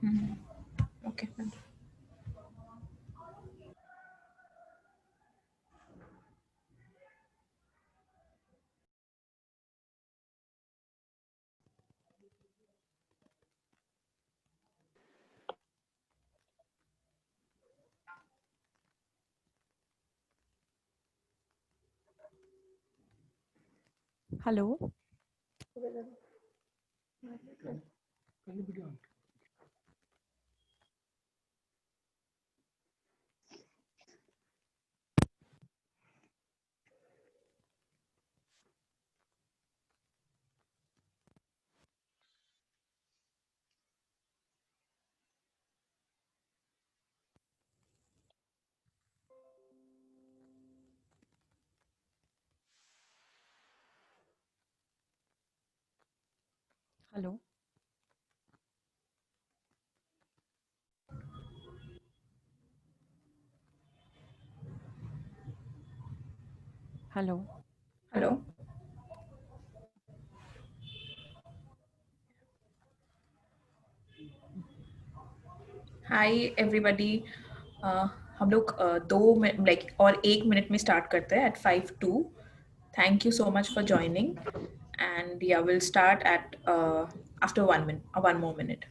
Okay. Hello. Hello. Hello. Hello. Hi everybody. हम लोग 1 minute में स्टार्ट करते हैं at 5:02. Thank you so much for joining, and yeah, we'll start at after 1 minute, 1 more minute.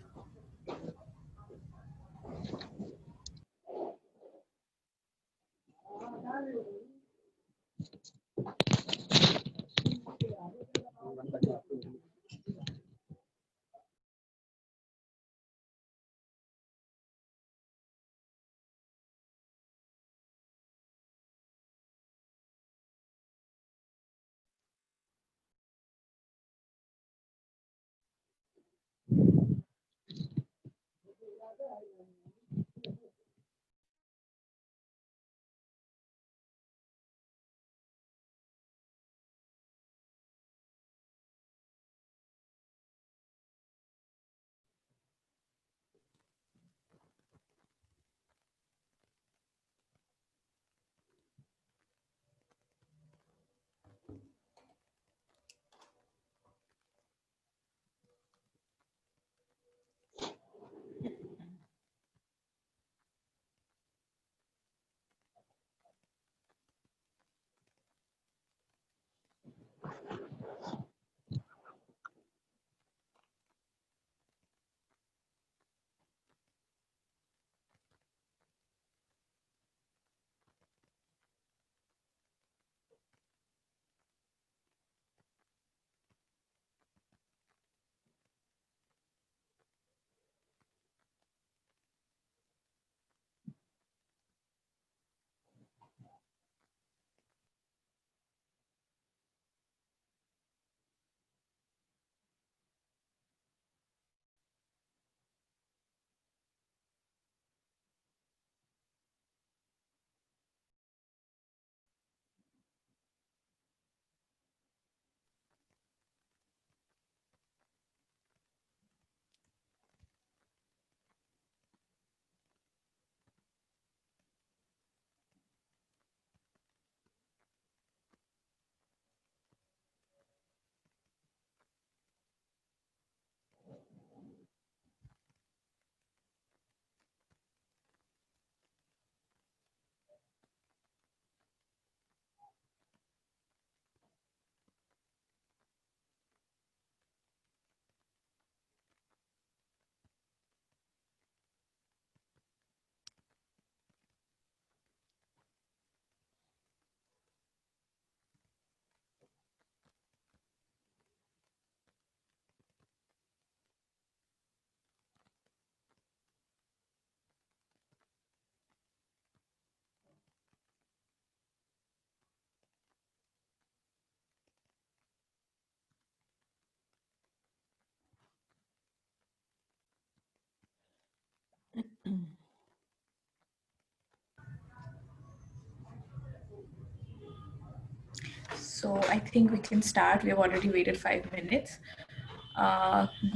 So I think we can start. We have already waited 5 minutes.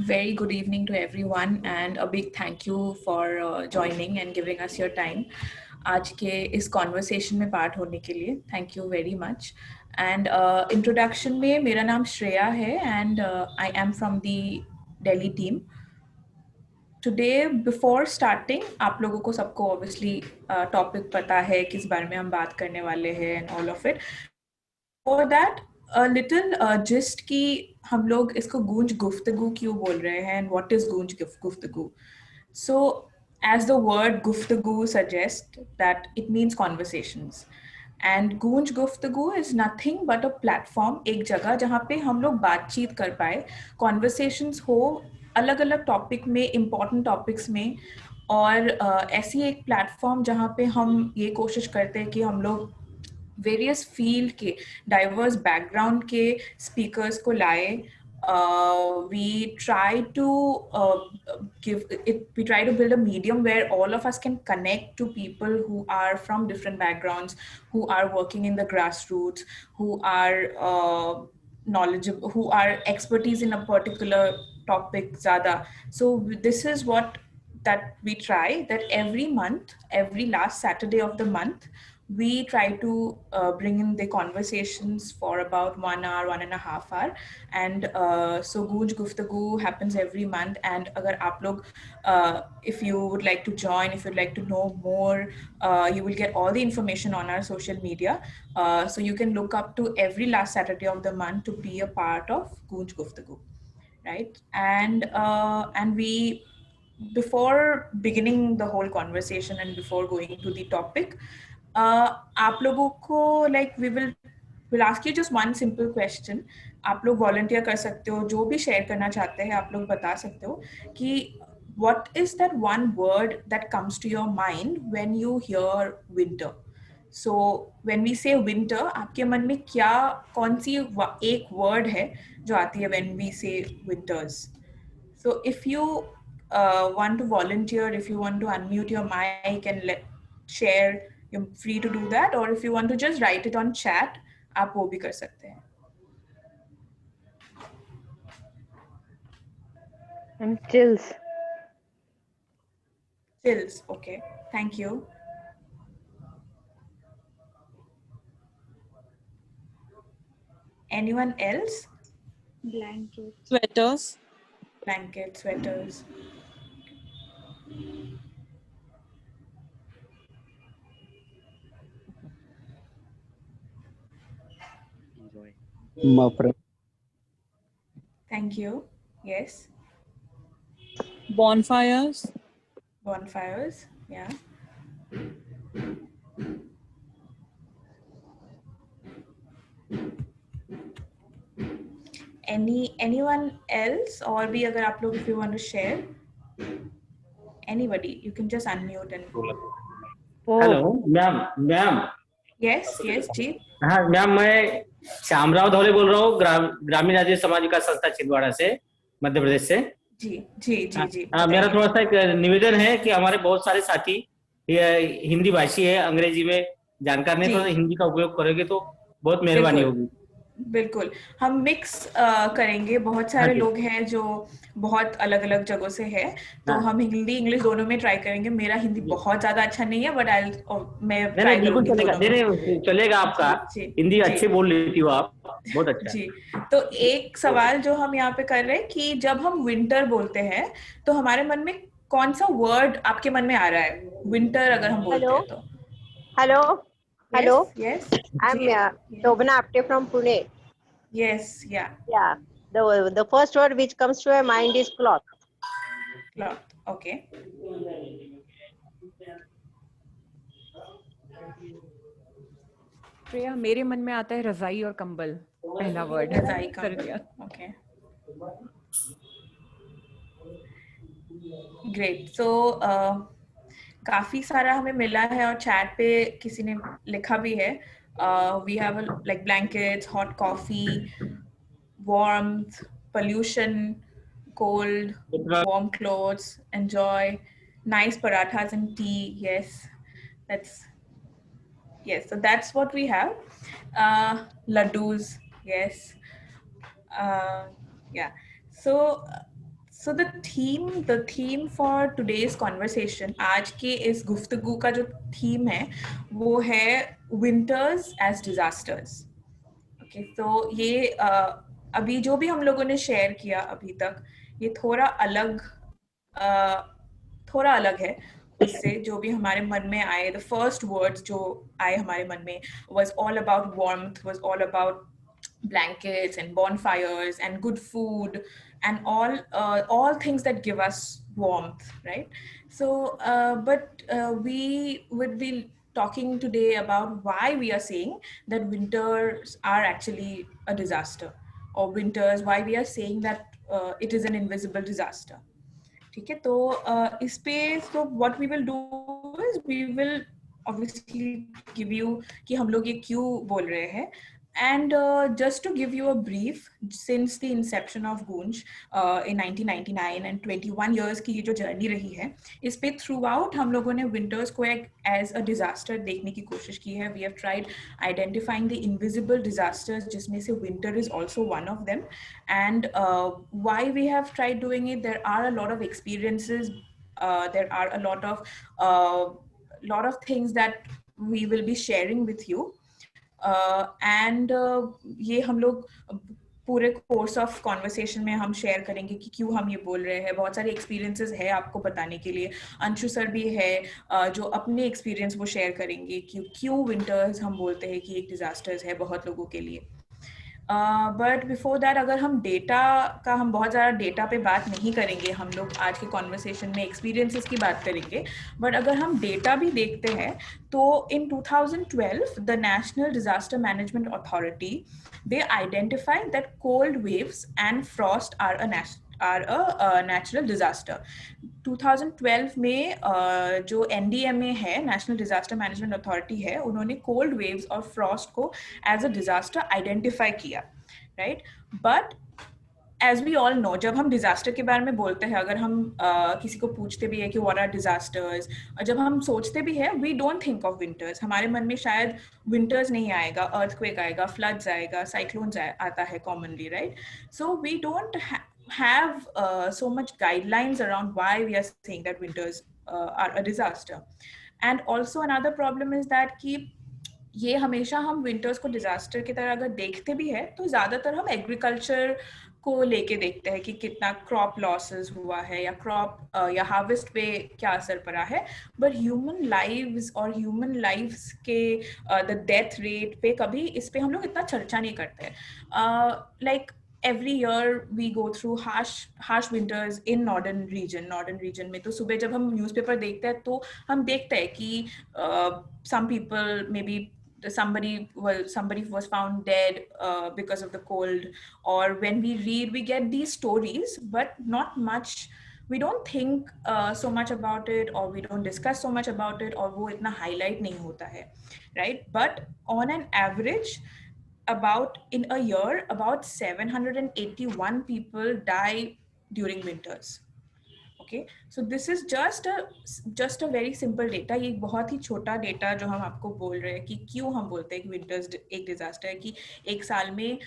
Very good evening to everyone, and a big thank you for joining and giving us your time. आज के इस conversation में part होने के लिए thank you very much. And introduction में मेरा नाम श्रेया है, and I am from the Delhi team. today before starting आप लोगों को सबको obviously topic पता है किस बारे में हम बात करने वाले हैं and all of it. For that a little gist कि हम लोग इसको गूंज गुफ्तगू क्यों बोल रहे हैं and what is गूंज गुफ्तगू. So as the word guftagoo suggests that it means conversations. And गूंज गुफ्तगू is nothing but a platform, एक जगह जहाँ पे हम लोग बातचीत कर पाए, conversations हो अलग अलग टॉपिक में, important topics में, और ऐसी एक प्लेटफॉर्म जहाँ पे हम ये कोशिश करते हैं कि हम लोग वेरियस फील्ड के डाइवर्स बैकग्राउंड के स्पीकर्स को लाए. We try to give it. We try to build a medium where all of us can connect to people who are from different backgrounds, who are working in the grassroots, who are knowledgeable, who are expertise in a particular topic. Zada. So this is what that we try. That every month, every last Saturday of the month, we try to bring in the conversations for about 1 hour, 1.5 hours. And so Gooj Guftagoo happens every month. And agar aap log, if you would like to join, if you'd like to know more, you will get all the information on our social media. So you can look up to every last Saturday of the month to be a part of Gooj Guftagoo, right? And we, before beginning the whole conversation and before going to the topic, आप लोगों को like we'll ask you just one simple question. आप लोग volunteer कर सकते हो, जो भी share करना चाहते हैं आप लोग बता सकते हो कि what is that one word that comes to your mind when you hear winter. So when we say winter, आपके मन में क्या कौन सी एक word है जो आती है when we say winters. So if you want to volunteer, if you want to unmute your mic and share, you're free to do that. Or if you want to just write it on chat, आप वो भी कर सकते हैं. And chills. Chills, okay. Thank you. Anyone else? Blankets. Sweaters. Blankets, sweaters. Muffler. Thank you. Yes. Bonfires. Bonfires, yeah. Anyone else? और भी अगर आप लोग, if you want to share, anybody, you can just unmute and. Hello ma'am. Yes, जी. हाँ ma'am, मैं श्यामराव धौले बोल रहा हूँ, ग्रामीण आदिवासी समाज विकास संस्था छिंदवाड़ा से, मध्य प्रदेश से. जी. मेरा थोड़ा सा एक निवेदन है कि हमारे बहुत सारे साथी हिंदी भाषी है, अंग्रेजी में जानकार नहीं, तो हिंदी का उपयोग करोगे तो बहुत मेहरबानी होगी. बिल्कुल, हम मिक्स करेंगे. बहुत सारे लोग हैं जो बहुत अलग अलग जगहों से हैं, तो हम हिंदी इंग्लिश दोनों में ट्राई करेंगे. मेरा हिंदी बहुत ज्यादा अच्छा नहीं है, बट मैं ट्राई करूंगी. नहीं, चलेगा आपका. हिंदी अच्छे बोल लेती हो आप, बहुत अच्छा. जी, तो एक सवाल जो हम यहाँ पे कर रहे हैं कि जब हम विंटर बोलते हैं तो हमारे मन में कौन सा वर्ड आपके मन में आ रहा है विंटर अगर हम बोलते हैं तो? Hello. Yes. I'm Shobana Apte from Pune. Yes. Yeah. The first word which comes to my mind is cloth. Cloth. Okay. प्रिया, मेरे मन में आता है रजाई और कंबल. पहला वर्ड रजाई कंबल. Okay. Great. So काफी सारा हमें मिला है और चैट पे किसी ने लिखा भी है. We have like blankets, hot coffee, warmth, pollution, cold, warm clothes, enjoy, nice parathas and tea. Yes, so that's what we have. Laddus, yes. Yeah. So the theme for today's conversation, आज के इस गुफ्तगू का जो theme है वो है winters as disasters. Okay, so ये अभी जो भी हम लोगों ने शेयर किया अभी तक, ये थोड़ा अलग थोड़ा अलग है उससे जो भी हमारे मन में आए. The first words जो आए हमारे मन में was all about warmth, was all about blankets and bonfires and good food and all things that give us warmth, right? So but we would be talking today about why we are saying that winters are actually a disaster, or winters, why we are saying that it is an invisible disaster. ठीक है, तो इस पे तो what we will do is we will obviously give you कि हम लोग ये क्यों बोल रहे हैं. And just to give you a brief, since the inception of Goonj in 1999 and 21 years की ये जो जर्नी रही है, इस पे throughout हम लोगों ने winters को एक as a disaster देखने की कोशिश की है. We have tried identifying the invisible disasters, जिसमें से winter is also one of them. And why we have tried doing it, there are a lot of experiences, there are a lot of things that we will be sharing with you. And ये हम लोग पूरे course of conversation में हम share करेंगे कि क्यों हम ये बोल रहे हैं. बहुत सारे एक्सपीरियंसेस है आपको बताने के लिए. अंशु सर भी है जो अपने एक्सपीरियंस वो शेयर करेंगे कि क्यों विंटर्स हम बोलते हैं कि एक डिजास्टर्स है बहुत लोगों के लिए. बट बिफोर दैट, अगर हम डेटा का, हम बहुत ज़्यादा डेटा पे बात नहीं करेंगे, हम लोग आज के कॉन्वर्सेशन में एक्सपीरियंसेस की बात करेंगे. बट अगर हम डेटा भी देखते हैं तो इन 2012 the national disaster management authority, they identified that cold waves and frost are a natural disaster. 2012 में जो NDMA है, नेशनल डिजास्टर मैनेजमेंट अथॉरिटी है, उन्होंने कोल्ड वेव्स और फ्रॉस्ट को एज अ डिजास्टर आइडेंटिफाई किया, right. But as we all know, जब हम डिजास्टर के बारे में बोलते हैं, अगर हम किसी को पूछते भी है कि व्हाट आर डिजास्टर्स, और जब हम सोचते भी है, we don't think of winters. हमारे मन में शायद विंटर्स नहीं आएगा, अर्थक्वेक आएगा, फ्लड्स आएगा, साइक्लोन्स आता है commonly, right. So we don't have so much guidelines around why we are saying that winters are a disaster. And also another problem is that कि ये हमेशा हम विंटर्स को डिजास्टर की तरह अगर देखते भी है तो ज्यादातर हम एग्रीकल्चर को लेके देखते हैं कि कितना क्रॉप लॉसेस हुआ है या क्रॉप या हार्वेस्ट पे क्या असर पड़ा है. बट ह्यूमन लाइव्स और ह्यूमन लाइव्स के द डेथ रेट पे कभी इस पे हम लोग इतना चर्चा नहीं करते. Like every year we go through harsh winters in northern region में. तो सुबह जब हम न्यूज़पेपर देखते हैं तो हम देखते हैं कि some people, maybe somebody was found dead because of the cold, or when we read we get these stories but not much, we don't think so much about it, or we don't discuss so much about it, और वो इतना highlight नहीं होता है, right. But on an average, in a year, about 781 people die during winters. Okay, so this is just a very simple data. ये बहुत ही छोटा data जो हम आपको बोल रहे हैं कि क्यों हम बोलते हैं कि विंटर्स एक डिजास्टर है, कि एक साल में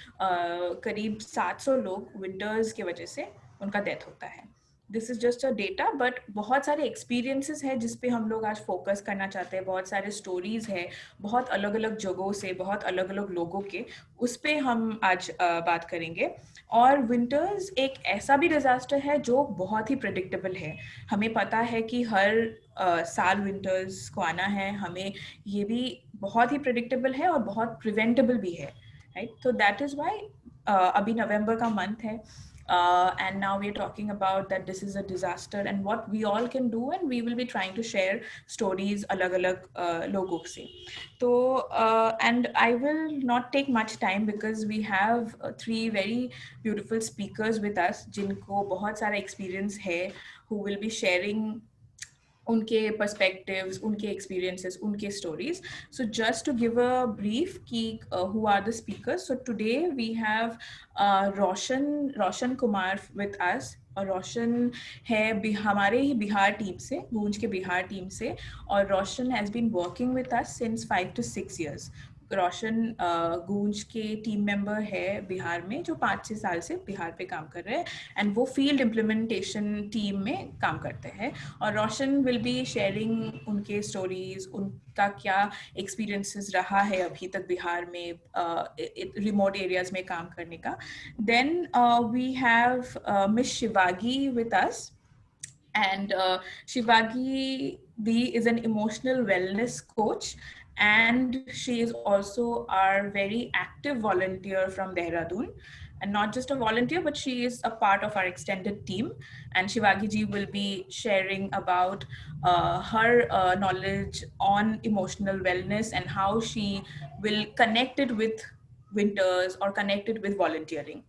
करीब 700 लोग विंटर्स की वजह से उनका डेथ होता है. This is just a data, but बहुत सारे एक्सपीरियंसेस है जिस पे हम लोग आज फोकस करना चाहते हैं. बहुत सारे स्टोरीज है बहुत अलग अलग जगहों से, बहुत अलग अलग लोगों के, उस पे हम आज बात करेंगे. और विंटर्स एक ऐसा भी डिजास्टर है जो बहुत ही प्रेडिक्टेबल है. हमें पता है कि हर साल विंटर्स को आना है, हमें ये भी बहुत ही प्रेडिक्टेबल है और बहुत प्रिवेंटेबल भी है, राइट. तो दैट इज व्हाई अभी नवंबर का मंथ है. And now we're talking about that this is a disaster and what we all can do, and we will be trying to share stories alag-alag logon se. So and I will not take much time because we have three very beautiful speakers with us jinko bahut sara experience hai, who will be sharing उनके perspectives, उनके experiences, उनके stories. So just to give a brief कि who are the speakers. So today we have Roshan Kumar with us. और रोशन है हमारे ही Bihar team से, गूंज के बिहार टीम से, और Roshan has been working with us since 5 to 6 years. Roshan Goonj के टीम मेंबर है बिहार में जो 5-6 साल से बिहार पे काम कर रहे हैं, एंड वो फील्ड इम्प्लीमेंटेशन टीम में काम करते हैं. और रोशन विल बी शेयरिंग उनके स्टोरीज, उनका क्या एक्सपीरियंसेस रहा है अभी तक बिहार में रिमोट एरियाज में काम करने का. Then we have miss Shivagi with us. And Shivagi B is an emotional wellness coach, and she is also our very active volunteer from Dehradun. And not just a volunteer, but she is a part of our extended team. And Shivagi ji will be sharing about her knowledge on emotional wellness and how she will connect it with winters or connect it with volunteering.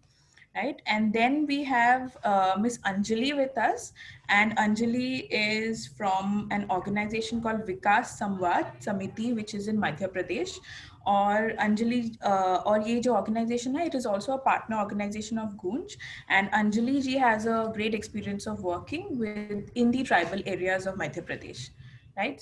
Right, and then we have Miss Anjali with us, and Anjali is from an organization called Vikas Samvad Samiti, which is in Madhya Pradesh. और अंजलि और ये जो organization है, it is also a partner organization of Gunj, and Anjali ji has a great experience of working with in the tribal areas of Madhya Pradesh, right?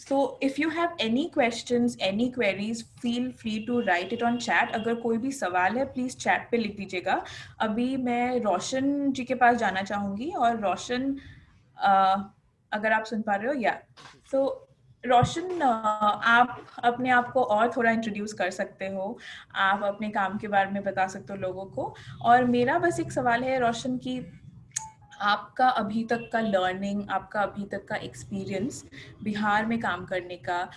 So if you have any questions, any queries, feel free to write it on chat. अगर कोई भी सवाल है, please chat पे लिख दीजिएगा. अभी मैं रोशन जी के पास जाना चाहूँगी, और रोशन, अगर आप सुन पा रहे हो, या तो रोशन, आप अपने आप को और थोड़ा इंट्रोड्यूस कर सकते हो. आप अपने काम के बारे में बता सकते हो लोगों को. और मेरा बस एक सवाल है रोशन की, आपका अभी तक का लर्निंग, आपका अभी तक का एक्सपीरियंस बिहार में काम करने का,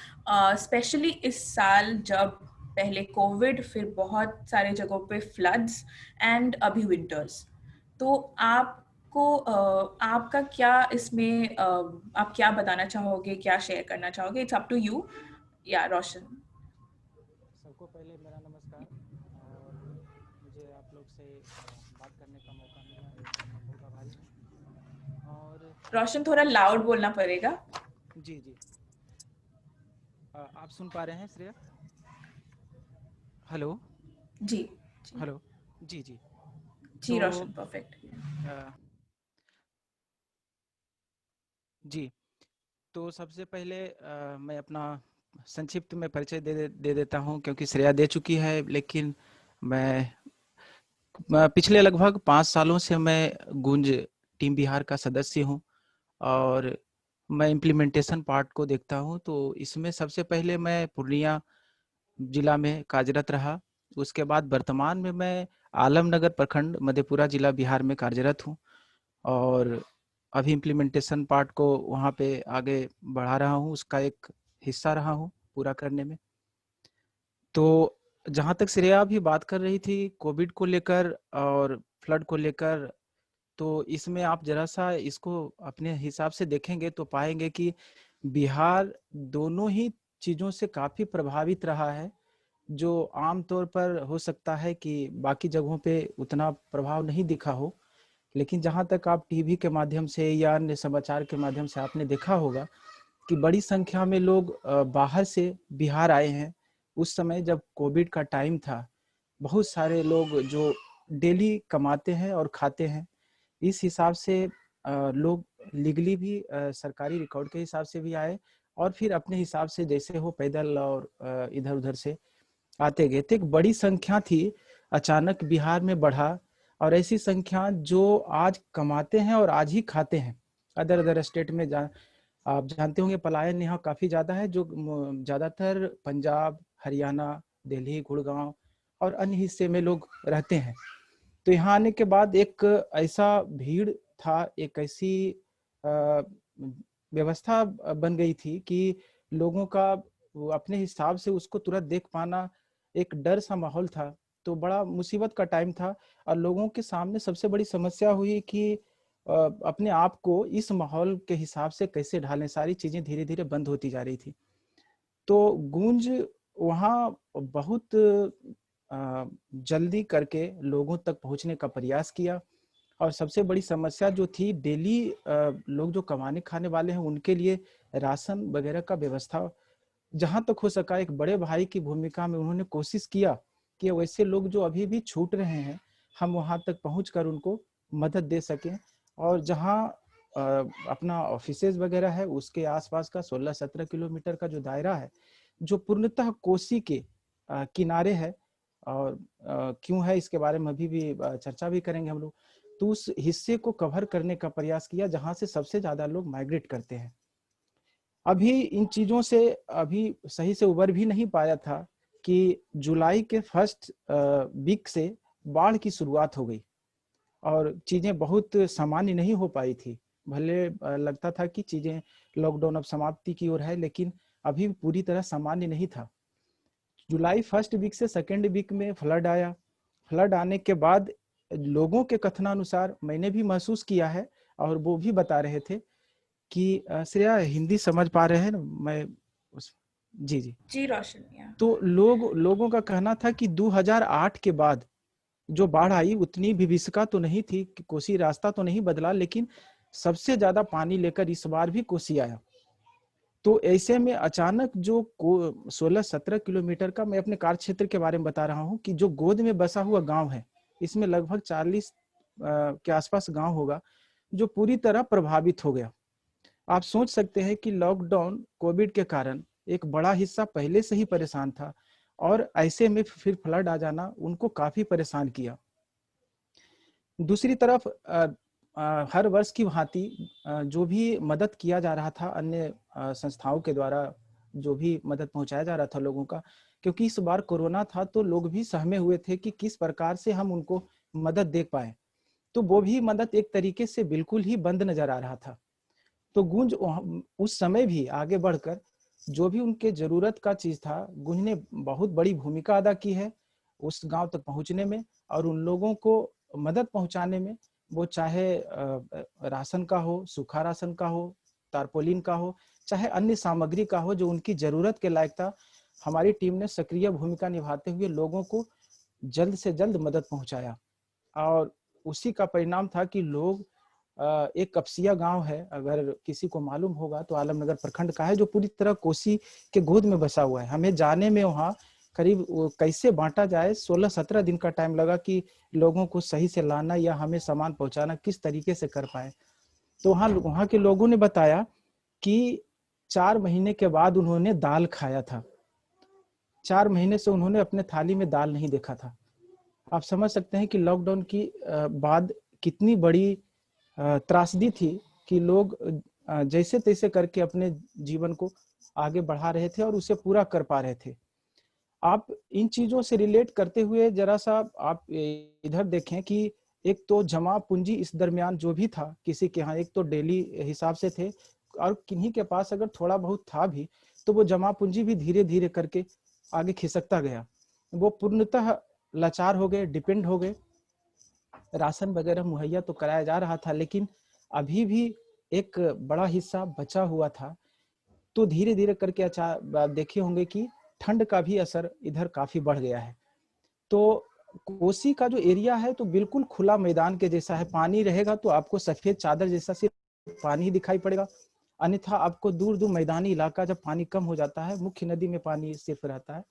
स्पेशली इस साल जब पहले कोविड, फिर बहुत सारे जगहों पे फ्लड्स एंड अभी विंटर्स, तो आपको आपका क्या इसमें आप क्या बताना चाहोगे, क्या शेयर करना चाहोगे? It's up to you. या रोशन. सबको पहले मेरा नमस्कार, और मुझे आप लोग से बात करने का मौका मिला है, मैं बहुत आभारी हूँ. और रोशन थोड़ा लाउड बोलना पड़ेगा. जी जी, आप सुन पा रहे हैं श्रेया? हेलो जी हेलो, जी जी जी तो रोशन, परफेक्ट. जी, तो सबसे पहले मैं अपना संक्षिप्त में परिचय दे देता हूं, क्योंकि श्रेया दे चुकी है. लेकिन मैं पिछले लगभग 5 सालों से मैं गुंज टीम बिहार का सदस्य हूं, और मैं इम्प्लीमेंटेशन पार्ट को देखता हूं. तो इसमें सबसे पहले मैं पूर्णिया जिला में कार्यरत रहा. उसके बाद वर्तमान में मैं आलमनगर प्रखंड मधेपुरा जिला बिहार में कार्यरत हूं, और अभी इम्प्लीमेंटेशन पार्ट को वहाँ पे आगे बढ़ा रहा हूँ, उसका एक हिस्सा रहा हूँ पूरा करने में. तो जहाँ तक श्रेया भी बात कर रही थी कोविड को लेकर और फ्लड को लेकर, तो इसमें आप जरा सा इसको अपने हिसाब से देखेंगे तो पाएंगे कि बिहार दोनों ही चीज़ों से काफ़ी प्रभावित रहा है, जो आमतौर पर हो सकता है कि बाकी जगहों पे उतना प्रभाव नहीं दिखा हो. लेकिन जहाँ तक आप टीवी के माध्यम से या अन्य समाचार के माध्यम से आपने देखा होगा कि बड़ी संख्या में लोग बाहर से बिहार आए हैं. उस समय जब कोविड का टाइम था, बहुत सारे लोग जो डेली कमाते हैं और खाते हैं, इस हिसाब से लोग लीगली भी सरकारी रिकॉर्ड के हिसाब से भी आए, और फिर अपने हिसाब से जैसे हो पैदल और इधर उधर से आते गए. तो एक बड़ी संख्या थी, अचानक बिहार में बढ़ा, और ऐसी संख्या जो आज कमाते हैं और आज ही खाते हैं. अदर अदर स्टेट में आप जानते होंगे पलायन यहाँ काफी ज्यादा है, जो ज्यादातर पंजाब, हरियाणा, दिल्ली, गुड़गांव और अन्य हिस्से में लोग रहते हैं. तो यहाँ आने के बाद एक ऐसा भीड़ था, एक ऐसी व्यवस्था बन गई थी कि लोगों का अपने हिसाब से उसको तुरंत देख पाना, एक डर सा माहौल था. तो बड़ा मुसीबत का टाइम था, और लोगों के सामने सबसे बड़ी समस्या हुई कि अपने आप को इस माहौल के हिसाब से कैसे ढालें. सारी चीजें धीरे धीरे बंद होती जा रही थी. तो गूंज वहाँ बहुत जल्दी करके लोगों तक पहुंचने का प्रयास किया, और सबसे बड़ी समस्या जो थी, डेली लोग जो कमाने खाने वाले हैं उनके लिए राशन वगैरह का व्यवस्था जहां तक हो सका एक बड़े भाई की भूमिका में उन्होंने कोशिश किया कि वैसे लोग जो अभी भी छूट रहे हैं, हम वहां तक पहुंचकर उनको मदद दे सकें. और जहां अपना ऑफिसेज वगैरह है, उसके आसपास का 16-17 किलोमीटर का जो दायरा है, जो पूर्णतः कोसी के किनारे है, और क्यों है इसके बारे में अभी भी चर्चा भी करेंगे हम लोग. तो उस हिस्से को कवर करने का प्रयास किया जहां से सबसे ज्यादा लोग माइग्रेट करते हैं. अभी इन चीजों से अभी सही से उबर भी नहीं पाया था कि जुलाई के फर्स्ट वीक से बाढ़ की शुरुआत हो गई. और चीजें बहुत सामान्य नहीं हो पाई थी। भले लगता था कि चीजें लॉकडाउन अब समाप्ति की ओर है, लेकिन अभी पूरी तरह सामान्य नहीं था। जुलाई फर्स्ट वीक से सेकेंड वीक में फ्लड आया। फ्लड आने के बाद लोगों के कथनानुसार मैंने भी महसूस किया है, और वो भी बता रहे थे कि श्रेया हिंदी समझ पा रहे हैं ना? मैं जी जी जी रोशन, या तो लोगों का कहना था कि 2008 के बाद जो बाढ़ आई उतनी विभीषिका तो नहीं थी, कि कोसी रास्ता तो नहीं बदला, लेकिन सबसे ज्यादा पानी लेकर इस बार भी कोसी आया। तो ऐसे में अचानक जो 16-17 किलोमीटर का, मैं अपने कार्य क्षेत्र के बारे में बता रहा हूँ, कि जो गोद में बसा हुआ गांव है, इसमें लगभग 40 के आसपास गांव होगा, जो पूरी तरह प्रभावित हो गया। आप सोच सकते हैं कि लॉकडाउन कोविड के कारण एक बड़ा हिस्सा पहले से ही परेशान था, और ऐसे में फिर फ्लड आ जाना उनको काफी परेशान किया। दूसरी तरफ हर वर्ष की भांति जो भी मदद किया जा रहा था अन्य संस्थाओं के द्वारा, जो भी मदद पहुंचाया जा रहा था लोगों का, क्योंकि इस बार कोरोना था तो लोग भी सहमे हुए थे कि किस प्रकार से हम उनको मदद दे पाए। तो वो भी मदद एक तरीके से बिल्कुल ही बंद नजर आ रहा था। तो गुंज उस समय भी आगे बढ़कर जो भी उनके जरूरत का चीज था, गुंज ने बहुत बड़ी भूमिका अदा की है उस गांव तक पहुंचने में और उन लोगों को मदद पहुंचाने में। वो चाहे राशन का हो, सूखा राशन का हो, तारपोलिन का हो, चाहे अन्य सामग्री का हो जो उनकी जरूरत के लायक था, हमारी टीम ने सक्रिय भूमिका निभाते हुए लोगों को जल्द से जल्द मदद पहुंचाया। और उसी का परिणाम था कि लोग, एक कपसिया गांव है, अगर किसी को मालूम होगा तो आलमनगर प्रखंड का है, जो पूरी तरह कोसी के गोद में बसा हुआ है। हमें जाने में वहाँ करीब कैसे बांटा जाए, 16-17 दिन का टाइम लगा कि लोगों को सही से लाना या हमें सामान पहुंचाना किस तरीके से कर पाए। तो वहाँ के लोगों ने बताया कि 4 महीने के बाद उन्होंने दाल खाया था। 4 महीने से उन्होंने अपने थाली में दाल नहीं देखा था। आप समझ सकते हैं कि लॉकडाउन की बाद कितनी बड़ी त्रासदी थी कि लोग जैसे तैसे करके अपने जीवन को आगे बढ़ा रहे थे और उसे पूरा कर पा रहे थे। आप इन चीजों से रिलेट करते हुए जरा सा आप इधर देखें कि एक तो जमा पूंजी इस दरमियान जो भी था, किसी के यहाँ एक तो डेली हिसाब से थे और किन्हीं के पास अगर थोड़ा बहुत था भी तो वो जमा पूंजी भी धीरे धीरे करके आगे खिसकता गया। वो पूर्णतः लाचार हो गए, डिपेंड हो गए। राशन वगैरह मुहैया तो कराया जा रहा था, लेकिन अभी भी एक बड़ा हिस्सा बचा हुआ था। तो धीरे धीरे करके आप देखे होंगे कि ठंड का भी असर इधर काफी बढ़ गया है। तो कोसी का जो एरिया है तो बिल्कुल खुला मैदान के जैसा है। पानी रहेगा तो आपको सफेद चादर जैसा सिर्फ पानी ही दिखाई पड़ेगा, अन्यथा आपको दूर दूर मैदानी इलाका, जब पानी कम हो जाता है, मुख्य नदी में पानी सिर्फ रहता है,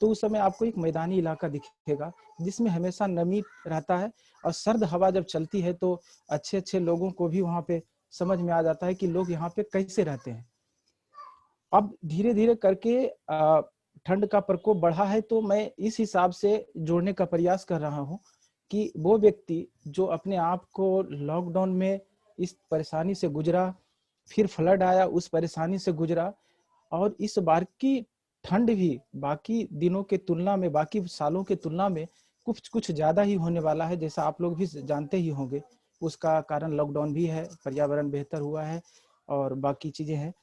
तो उस समय आपको एक मैदानी इलाका दिखेगा जिसमें हमेशा नमी रहता है। और सर्द हवा जब चलती है तो अच्छे अच्छे लोगों को भी वहां पे समझ में आ जाता है कि लोग यहाँ पे कैसे रहते हैं। अब धीरे धीरे करके ठंड का प्रकोप बढ़ा है, तो मैं इस हिसाब से जोड़ने का प्रयास कर रहा हूँ कि वो व्यक्ति जो अपने आप को लॉकडाउन में इस परेशानी से गुजरा, फिर फ्लड आया, उस परेशानी से गुजरा, और इस बार की ठंड भी बाकी दिनों के तुलना में, बाकी सालों के तुलना में कुछ ज्यादा ही होने वाला है, जैसा आप लोग भी जानते ही होंगे। उसका कारण लॉकडाउन भी है, पर्यावरण बेहतर हुआ है और बाकी चीजें हैं।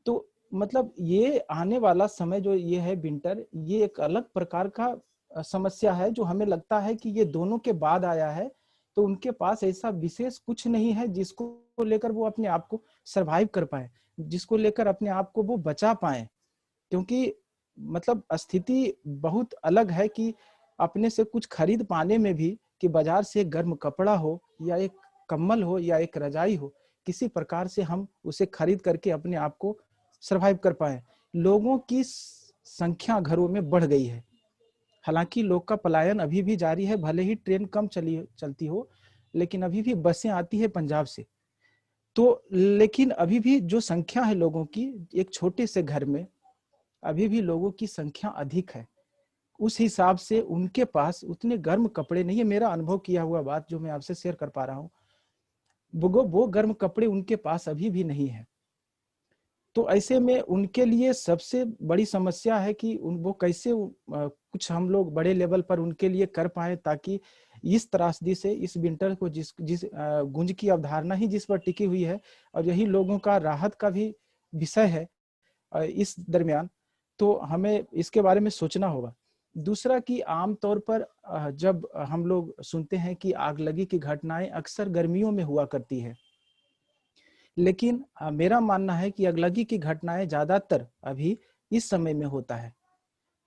तो मतलब ये आने वाला समय जो ये है विंटर, ये एक अलग प्रकार का समस्या है जो हमें लगता है कि ये दोनों के बाद आया है। तो उनके पास ऐसा विशेष कुछ नहीं है जिसको लेकर वो अपने आप को सरवाइव कर पाए, जिसको लेकर अपने आप को वो बचा पाए। क्योंकि मतलब स्थिति बहुत अलग है कि अपने से कुछ खरीद पाने में भी, कि बाजार से गर्म कपड़ा हो या एक कम्बल हो या एक रजाई हो, किसी प्रकार से हम उसे खरीद करके अपने आप को सरवाइव कर पाए। लोगों की संख्या घरों में बढ़ गई है। हालांकि लोग का पलायन अभी भी जारी है, भले ही ट्रेन कम चलती हो, लेकिन अभी भी बसें आती है पंजाब से। तो लेकिन अभी भी जो संख्या है लोगों की, एक छोटे से घर में अभी भी लोगों की संख्या अधिक है। उस हिसाब से उनके पास उतने गर्म कपड़े नहीं है। मेरा अनुभव किया हुआ बात जो मैं आपसे शेयर कर पा रहा हूँ, वो गर्म कपड़े उनके पास अभी भी नहीं है। तो ऐसे में उनके लिए सबसे बड़ी समस्या है कि वो कैसे कुछ हम लोग बड़े लेवल पर उनके लिए कर पाए, ताकि इस त्रासदी से, इस विंटर को जिस जिस गुंज की अवधारणा ही जिस पर टिकी हुई है और यही लोगों का राहत का भी विषय है इस दरमियान, तो हमें इसके बारे में सोचना होगा। दूसरा कि आमतौर पर जब हम लोग सुनते हैं कि आगलगी की घटनाएं अक्सर गर्मियों में हुआ करती है, लेकिन मेरा मानना है कि आगलगी की घटनाएं ज्यादातर अभी इस समय में होता है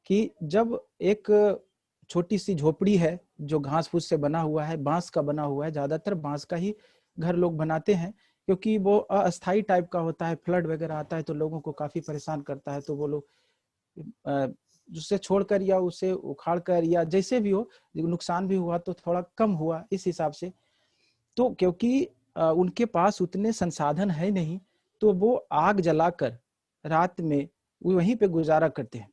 कि जब एक छोटी सी झोपड़ी है जो घास फूस से बना हुआ है, बांस का बना हुआ है, ज्यादातर बांस का ही घर लोग बनाते हैं क्योंकि वो अस्थाई टाइप का होता है, फ्लड वगैरह आता है तो लोगों को काफी परेशान करता है, तो वो लोग उसे छोड़कर या उसे उखाड़ कर या जैसे भी हो, नुकसान भी हुआ तो थोड़ा कम हुआ इस हिसाब से। तो क्योंकि उनके पास उतने संसाधन है नहीं, तो वो आग जलाकर रात में वहीं पे गुजारा करते हैं।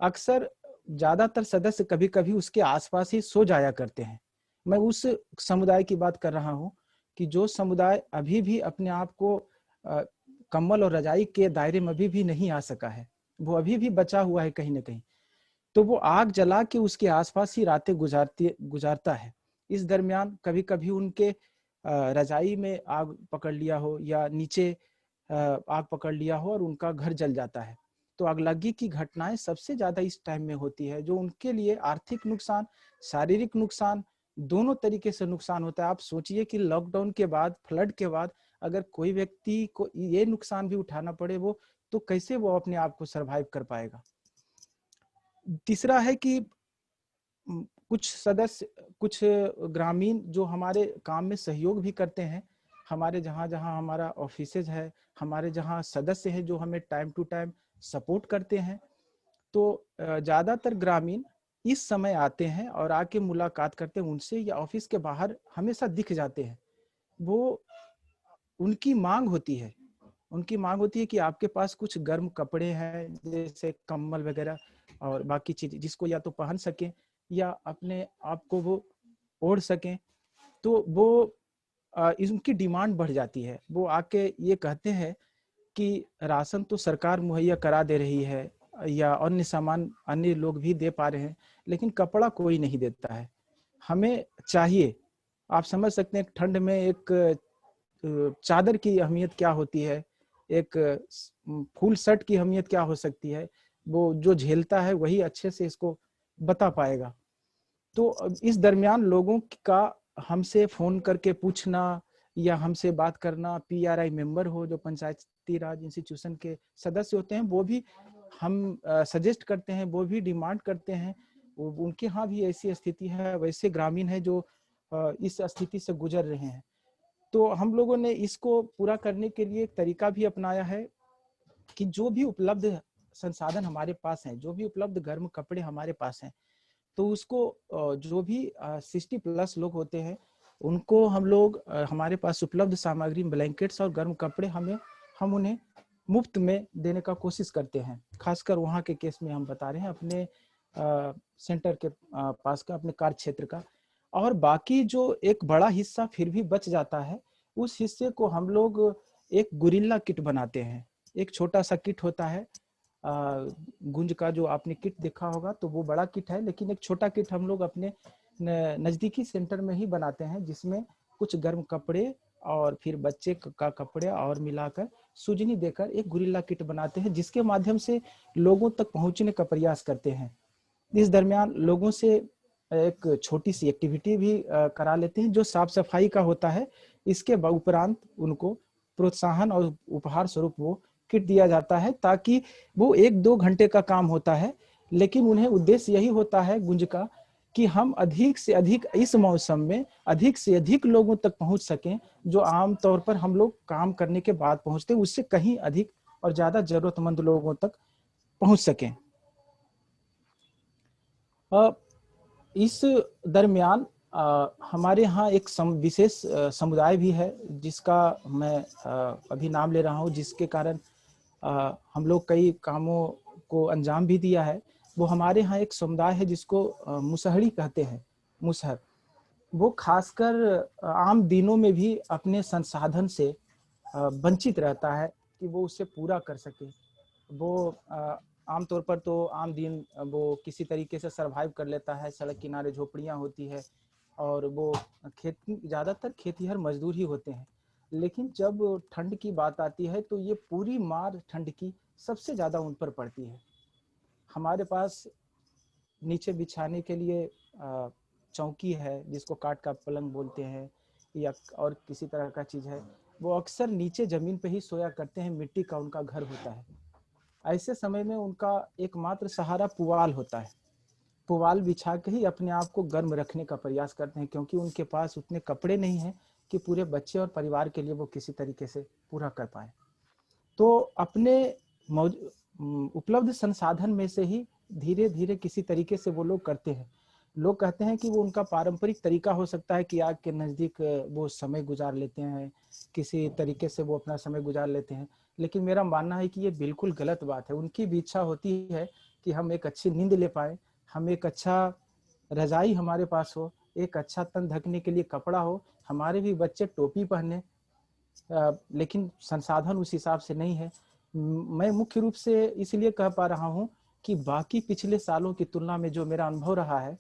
अक्सर ज्यादातर सदस्य कभी कभी उसके आसपास ही सो जाया करते हैं। मैं उस समुदाय की बात कर रहा हूँ कि जो समुदाय अभी भी अपने आप को कंबल और रजाई के दायरे में अभी भी नहीं आ सका है, वो अभी भी बचा हुआ है कहीं ना कहीं, तो वो आग जला के उसके आसपास ही रातें गुजारता है। इस दरमियान कभी कभी उनके रजाई में आग पकड़ लिया हो या नीचे आग पकड़ लिया हो और उनका घर जल जाता है। तो आगलगी की घटनाएं सबसे ज्यादा इस टाइम में होती है, जो उनके लिए आर्थिक नुकसान, शारीरिक नुकसान, दोनों तरीके से नुकसान होता है। आप सोचिए कि लॉकडाउन के बाद, फ्लड के बाद अगर कोई व्यक्ति को ये नुकसान भी उठाना पड़े वो, तो कैसे वो अपने आप को सरवाइव कर पाएगा। तीसरा है कि कुछ सदस्य, कुछ ग्रामीण जो हमारे काम में सहयोग भी करते हैं, हमारे जहाँ जहाँ हमारा ऑफिसेज है, हमारे जहाँ सदस्य हैं जो हमें टाइम टू टाइम सपोर्ट करते हैं, तो ज्यादातर ग्रामीण इस समय आते हैं और आके मुलाकात करते हैं उनसे, या ऑफिस के बाहर हमेशा दिख जाते हैं। वो उनकी मांग होती है, उनकी मांग होती है कि आपके पास कुछ गर्म कपड़े हैं जैसे कंबल वगैरह और बाकी चीज जिसको या तो पहन सकें या अपने आप को वो ओढ़ सकें। तो वो उनकी डिमांड बढ़ जाती है। वो आके ये कहते हैं कि राशन तो सरकार मुहैया करा दे रही है या अन्य सामान अन्य लोग भी दे पा रहे हैं, लेकिन कपड़ा कोई नहीं देता है, हमें चाहिए। आप समझ सकते हैं ठंड में एक चादर की अहमियत क्या होती है, एक फुल शर्ट की अहमियत क्या हो सकती है, वो जो झेलता है वही अच्छे से इसको बता पाएगा। तो इस दरमियान लोगों का हमसे फोन करके पूछना या हमसे बात करना, पीआरआई मेंबर हो जो पंचायती राज इंस्टीट्यूशन के सदस्य होते हैं, वो भी हम सजेस्ट करते हैं, वो भी डिमांड करते हैं। उनके यहाँ भी ऐसी स्थिति है, वैसे ग्रामीण है जो इस स्थिति से गुजर रहे हैं। तो हम लोगों ने इसको पूरा करने के लिए एक तरीका भी अपनाया है कि जो भी उपलब्ध संसाधन हमारे पास हैं, जो भी उपलब्ध गर्म कपड़े हमारे पास हैं, तो उसको जो भी 60+ लोग होते हैं उनको हम लोग हमारे पास उपलब्ध सामग्री, ब्लैंकेट्स और गर्म कपड़े हम उन्हें मुफ्त में देने का कोशिश करते हैं। खासकर वहाँ के केस में हम बता रहे हैं, अपने सेंटर के पास का, अपने कार्य क्षेत्र का। और बाकी जो एक बड़ा हिस्सा फिर भी बच जाता है, उस हिस्से को हम लोग एक गुरिल्ला किट बनाते हैं। एक छोटा सा किट होता है गुंज का, जो आपने किट देखा होगा, तो वो बड़ा किट है, लेकिन एक छोटा किट हम लोग अपने नजदीकी सेंटर में ही बनाते हैं, जिसमें कुछ गर्म कपड़े और फिर बच्चे का कपड़े और मिलाकर सूजनी देकर एक गुरिल्ला किट बनाते हैं, जिसके माध्यम से लोगों तक पहुंचने का प्रयास करते हैं। इस दरमियान लोगों से एक छोटी सी एक्टिविटी भी करा लेते हैं जो साफ सफाई का होता है। इसके उपरांत उनको प्रोत्साहन और उपहार स्वरूप वो किट दिया जाता है, ताकि वो 1-2 घंटे का काम होता है, लेकिन उन्हें उद्देश्य यही होता है गुंज का कि हम अधिक से अधिक इस मौसम में अधिक से अधिक लोगों तक पहुंच सकें, जो आम तौर पर हम लोग काम करने के बाद पहुंचते हैं, उससे कहीं अधिक और ज्यादा जरूरतमंद लोगों तक पहुंच सकें। इस दरमियान हमारे यहाँ एक विशेष समुदाय भी है जिसका मैं अभी नाम ले रहा हूँ, जिसके कारण हम लोग कई कामों को अंजाम भी दिया है। वो हमारे यहाँ एक समुदाय है जिसको मुसहरी कहते हैं, मुसहर। वो खासकर आम दिनों में भी अपने संसाधन से वंचित रहता है कि वो उसे पूरा कर सके। वो आमतौर पर तो आम दिन वो किसी तरीके से सरवाइव कर लेता है, सड़क किनारे झोपड़ियाँ होती है, और वो खेती, ज़्यादातर खेतीहर मजदूर ही होते हैं। लेकिन जब ठंड की बात आती है तो ये पूरी मार ठंड की सबसे ज़्यादा उन पर पड़ती है। हमारे पास नीचे बिछाने के लिए चौकी है, जिसको काठ का पलंग बोलते हैं या और किसी तरह का चीज़ है, वो अक्सर नीचे ज़मीन पे ही सोया करते हैं, मिट्टी का उनका घर होता है। ऐसे समय में उनका एकमात्र सहारा पुआल होता है। पुआल बिछा के ही अपने आप को गर्म रखने का प्रयास करते हैं, क्योंकि उनके पास उतने कपड़े नहीं हैं कि पूरे बच्चे और परिवार के लिए वो किसी तरीके से पूरा कर पाए। तो अपने उपलब्ध संसाधन में से ही धीरे धीरे किसी तरीके से वो लोग करते हैं। लोग कहते हैं कि वो उनका पारंपरिक तरीका हो सकता है कि आग के नज़दीक वो समय गुजार लेते हैं, किसी तरीके से वो अपना समय गुजार लेते हैं। लेकिन मेरा मानना है कि ये बिल्कुल गलत बात है। उनकी भी इच्छा होती है कि हम एक अच्छी नींद ले पाए, हम एक अच्छा रजाई हमारे पास हो, एक अच्छा तन ढकने के लिए कपड़ा हो, हमारे भी बच्चे टोपी पहने, लेकिन संसाधन उस हिसाब से नहीं है। मैं मुख्य रूप से इसलिए कह पा रहा हूँ कि बाकी पिछले सालों की तुलना में जो मेरा अनुभव रहा है,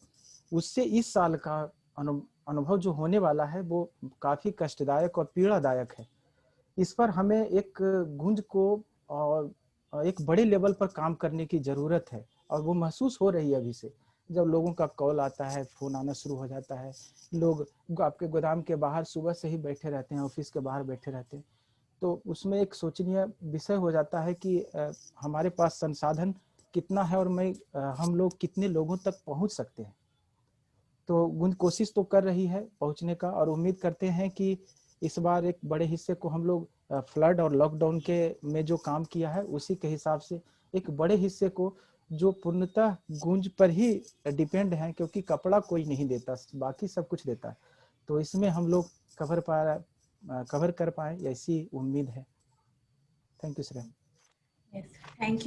उससे इस साल का अनुभव जो होने वाला है वो काफी कष्टदायक और पीड़ादायक है। इस पर हमें एक गुंज को और एक बड़े लेवल पर काम करने की जरूरत है, और वो महसूस हो रही है अभी से। जब लोगों का कॉल आता है, फोन आना शुरू हो जाता है, लोग आपके गोदाम के बाहर सुबह से ही बैठे रहते हैं, ऑफिस के बाहर बैठे रहते हैं, तो उसमें एक सोचनीय विषय हो जाता है कि हमारे पास संसाधन कितना है और हम लोग कितने लोगों तक पहुंच सकते हैं। तो गुंज कोशिश तो कर रही है पहुंचने का, और उम्मीद करते हैं कि इस बार एक बड़े हिस्से को हम लोग फ्लड और लॉकडाउन के में जो काम किया है उसी के हिसाब से एक बड़े हिस्से को, जो पूर्णतः गूंज पर ही डिपेंड है, क्योंकि कपड़ा कोई नहीं देता, बाकी सब कुछ देता है, तो इसमें हम लोग कवर कर पाए, ऐसी उम्मीद है। Thank you sir. Yes, thank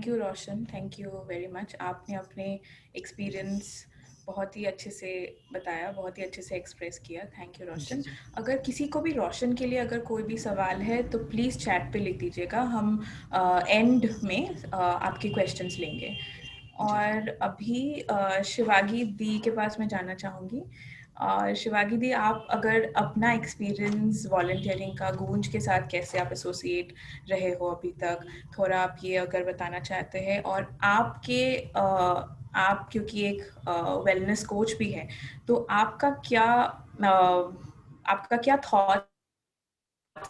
you Roshan, thank you very much. आपने अपने एक्सपीरियंस बहुत ही अच्छे से बताया, बहुत ही अच्छे से एक्सप्रेस किया। थैंक यू रोशन। अगर किसी को भी रोशन के लिए अगर कोई भी सवाल है तो प्लीज़ चैट पे लिख दीजिएगा, हम एंड में आपके क्वेश्चंस लेंगे। और अभी शिवागी दी के पास मैं जाना चाहूँगी। शिवागी दी, आप अगर अपना एक्सपीरियंस वॉलंटियरिंग का गूंज के साथ कैसे आप एसोसिएट रहे हो अभी तक, थोड़ा आप ये अगर बताना चाहते हैं। और आप क्योंकि एक वेलनेस कोच भी है, तो आपका क्या थॉट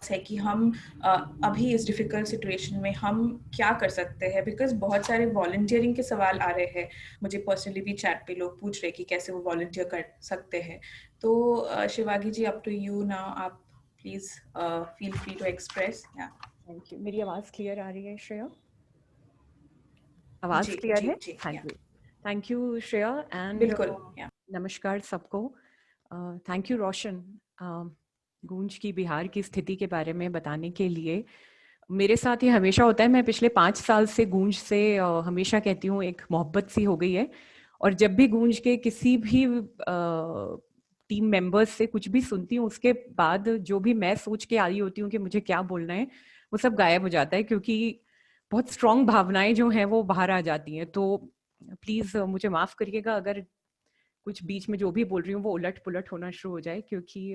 है कि हम अभी इस डिफिकल्ट सिचुएशन में हम क्या कर सकते हैं। बिकॉज बहुत सारे वॉलंटियरिंग के सवाल आ रहे हैं, मुझे पर्सनली भी चैट पे लोग पूछ रहे हैं कि कैसे वो वॉलंटियर कर सकते हैं। तो Shivagi ji, up to you now, आप please feel free to express. Thank you. मेरी आवाज क्लियर आ रही है श्रेया? आवाज क्लियर है? Thank you Shreya. एंड बिल्कुल, नमस्कार सबको। थैंक यू रोशन, गूंज की बिहार की स्थिति के बारे में बताने के लिए। मेरे साथ ये हमेशा होता है, मैं पिछले 5 साल से गूंज से हमेशा कहती हूँ एक मोहब्बत सी हो गई है। और जब भी गूंज के किसी भी टीम मेंबर्स से कुछ भी सुनती हूँ, उसके बाद जो भी मैं सोच के आ रही होती हूँ कि मुझे क्या बोलना है, वो सब गायब हो जाता है, क्योंकि बहुत स्ट्रॉन्ग भावनाएं जो हैं वो बाहर आ जाती हैं। तो प्लीज मुझे माफ करिएगा अगर कुछ बीच में जो भी बोल रही हूँ वो उलट पुलट होना शुरू हो जाए, क्योंकि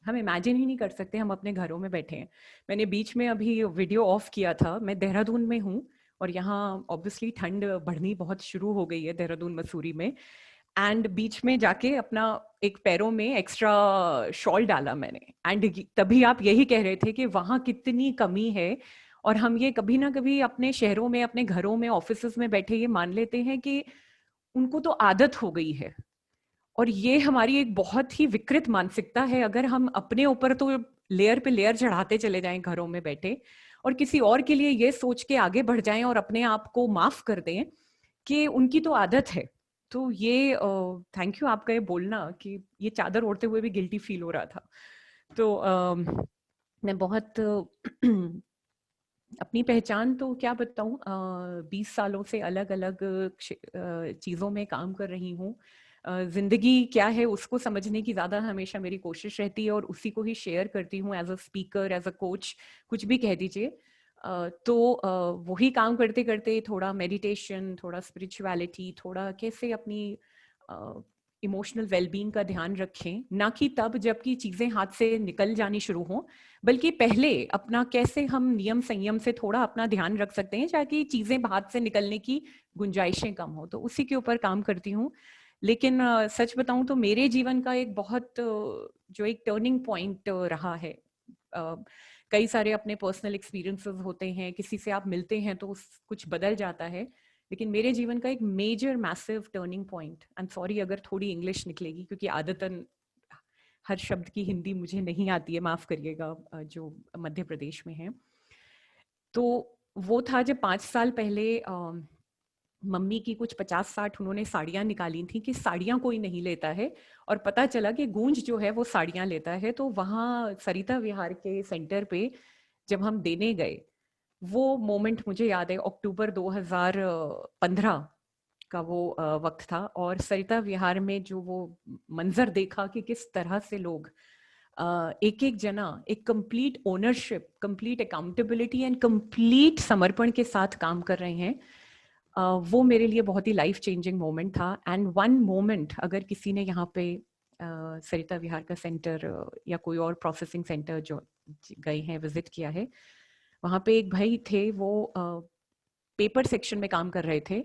हम इमेजिन ही नहीं कर सकते, हम अपने घरों में बैठे हैं। मैंने बीच में अभी वीडियो ऑफ किया था, मैं देहरादून में हूँ और यहाँ ऑब्वियसली ठंड बढ़नी बहुत शुरू हो गई है देहरादून मसूरी में। एंड बीच में जाके अपना एक पैरों में एक्स्ट्रा शॉल डाला मैंने, एंड तभी आप यही कह रहे थे कि वहाँ कितनी कमी है। और हम ये कभी ना कभी अपने शहरों में, अपने घरों में, ऑफिसेज में बैठे ये मान लेते हैं कि उनको तो आदत हो गई है। और ये हमारी एक बहुत ही विकृत मानसिकता है। अगर हम अपने ऊपर तो लेयर पे लेयर चढ़ाते चले जाएं घरों में बैठे, और किसी और के लिए ये सोच के आगे बढ़ जाएं और अपने आप को माफ कर दें कि उनकी तो आदत है। तो ये थैंक यू आपका ये बोलना कि ये चादर ओढ़ते हुए भी गिल्टी फील हो रहा था। तो मैं बहुत अपनी पहचान तो क्या बताऊं, 20 सालों से अलग अलग चीज़ों में काम कर रही हूँ। जिंदगी क्या है उसको समझने की ज़्यादा हमेशा मेरी कोशिश रहती है, और उसी को ही शेयर करती हूँ as a speaker, as a coach, कुछ भी कह दीजिए। तो वही काम करते करते थोड़ा मेडिटेशन, थोड़ा स्पिरिचुअलिटी, थोड़ा कैसे अपनी इमोशनल वेलबींग का ध्यान रखें, ना कि तब जबकि चीजें हाथ से निकल जानी शुरू हों, बल्कि पहले अपना कैसे हम नियम संयम से थोड़ा अपना ध्यान रख सकते हैं ताकि चीजें हाथ से निकलने की गुंजाइशें कम हो। तो उसी के ऊपर काम करती हूँ। लेकिन सच बताऊं तो मेरे जीवन का एक बहुत जो एक टर्निंग पॉइंट रहा है, कई सारे अपने पर्सनल एक्सपीरियंसेस होते हैं, किसी से आप मिलते हैं तो कुछ बदल जाता है, लेकिन मेरे जीवन का एक major massive turning point, I am sorry अगर थोड़ी इंग्लिश निकलेगी क्योंकि आदतन हर शब्द की हिंदी मुझे नहीं आती है, माफ करिएगा जो मध्य प्रदेश में है। तो वो था जब 5 साल पहले मम्मी की कुछ 50-60 उन्होंने साड़ियां निकाली थी कि साड़ियां कोई नहीं लेता है, और पता चला कि गूंज जो है वो साड़ियां लेता है। तो वहाँ सरिता विहार के सेंटर पे जब हम देने गए, वो मोमेंट मुझे याद है, अक्टूबर 2015 का वो वक्त था, और सरिता विहार में जो वो मंजर देखा कि किस तरह से लोग एक एक जना एक complete ownership, complete accountability and complete समर्पण के साथ काम कर रहे हैं, वो मेरे लिए बहुत ही लाइफ चेंजिंग मोमेंट था। एंड वन मोमेंट, अगर किसी ने यहाँ पे सरिता विहार का सेंटर या कोई और प्रोसेसिंग सेंटर जो गए हैं, विजिट किया है, वहाँ पे एक भाई थे, वो पेपर सेक्शन में काम कर रहे थे,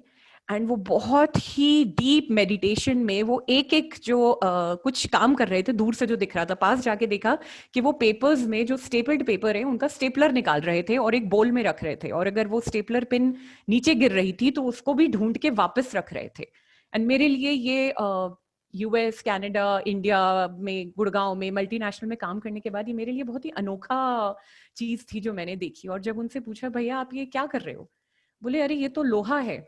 एंड वो बहुत ही डीप मेडिटेशन में वो एक एक जो कुछ काम कर रहे थे, दूर से जो दिख रहा था, पास जाके देखा कि वो पेपर्स में जो स्टेपल्ड पेपर है उनका स्टेपलर निकाल रहे थे और एक बोल में रख रहे थे, और अगर वो स्टेपलर पिन नीचे गिर रही थी तो उसको भी ढूंढ के वापस रख रहे थे। एंड मेरे लिए ये यूएस, कनाडा, इंडिया में, गुड़गांव में मल्टीनेशनल में काम करने के बाद ये मेरे लिए बहुत ही अनोखा चीज थी जो मैंने देखी। और जब उनसे पूछा, भैया आप ये क्या कर रहे हो, बोले अरे ये तो लोहा है,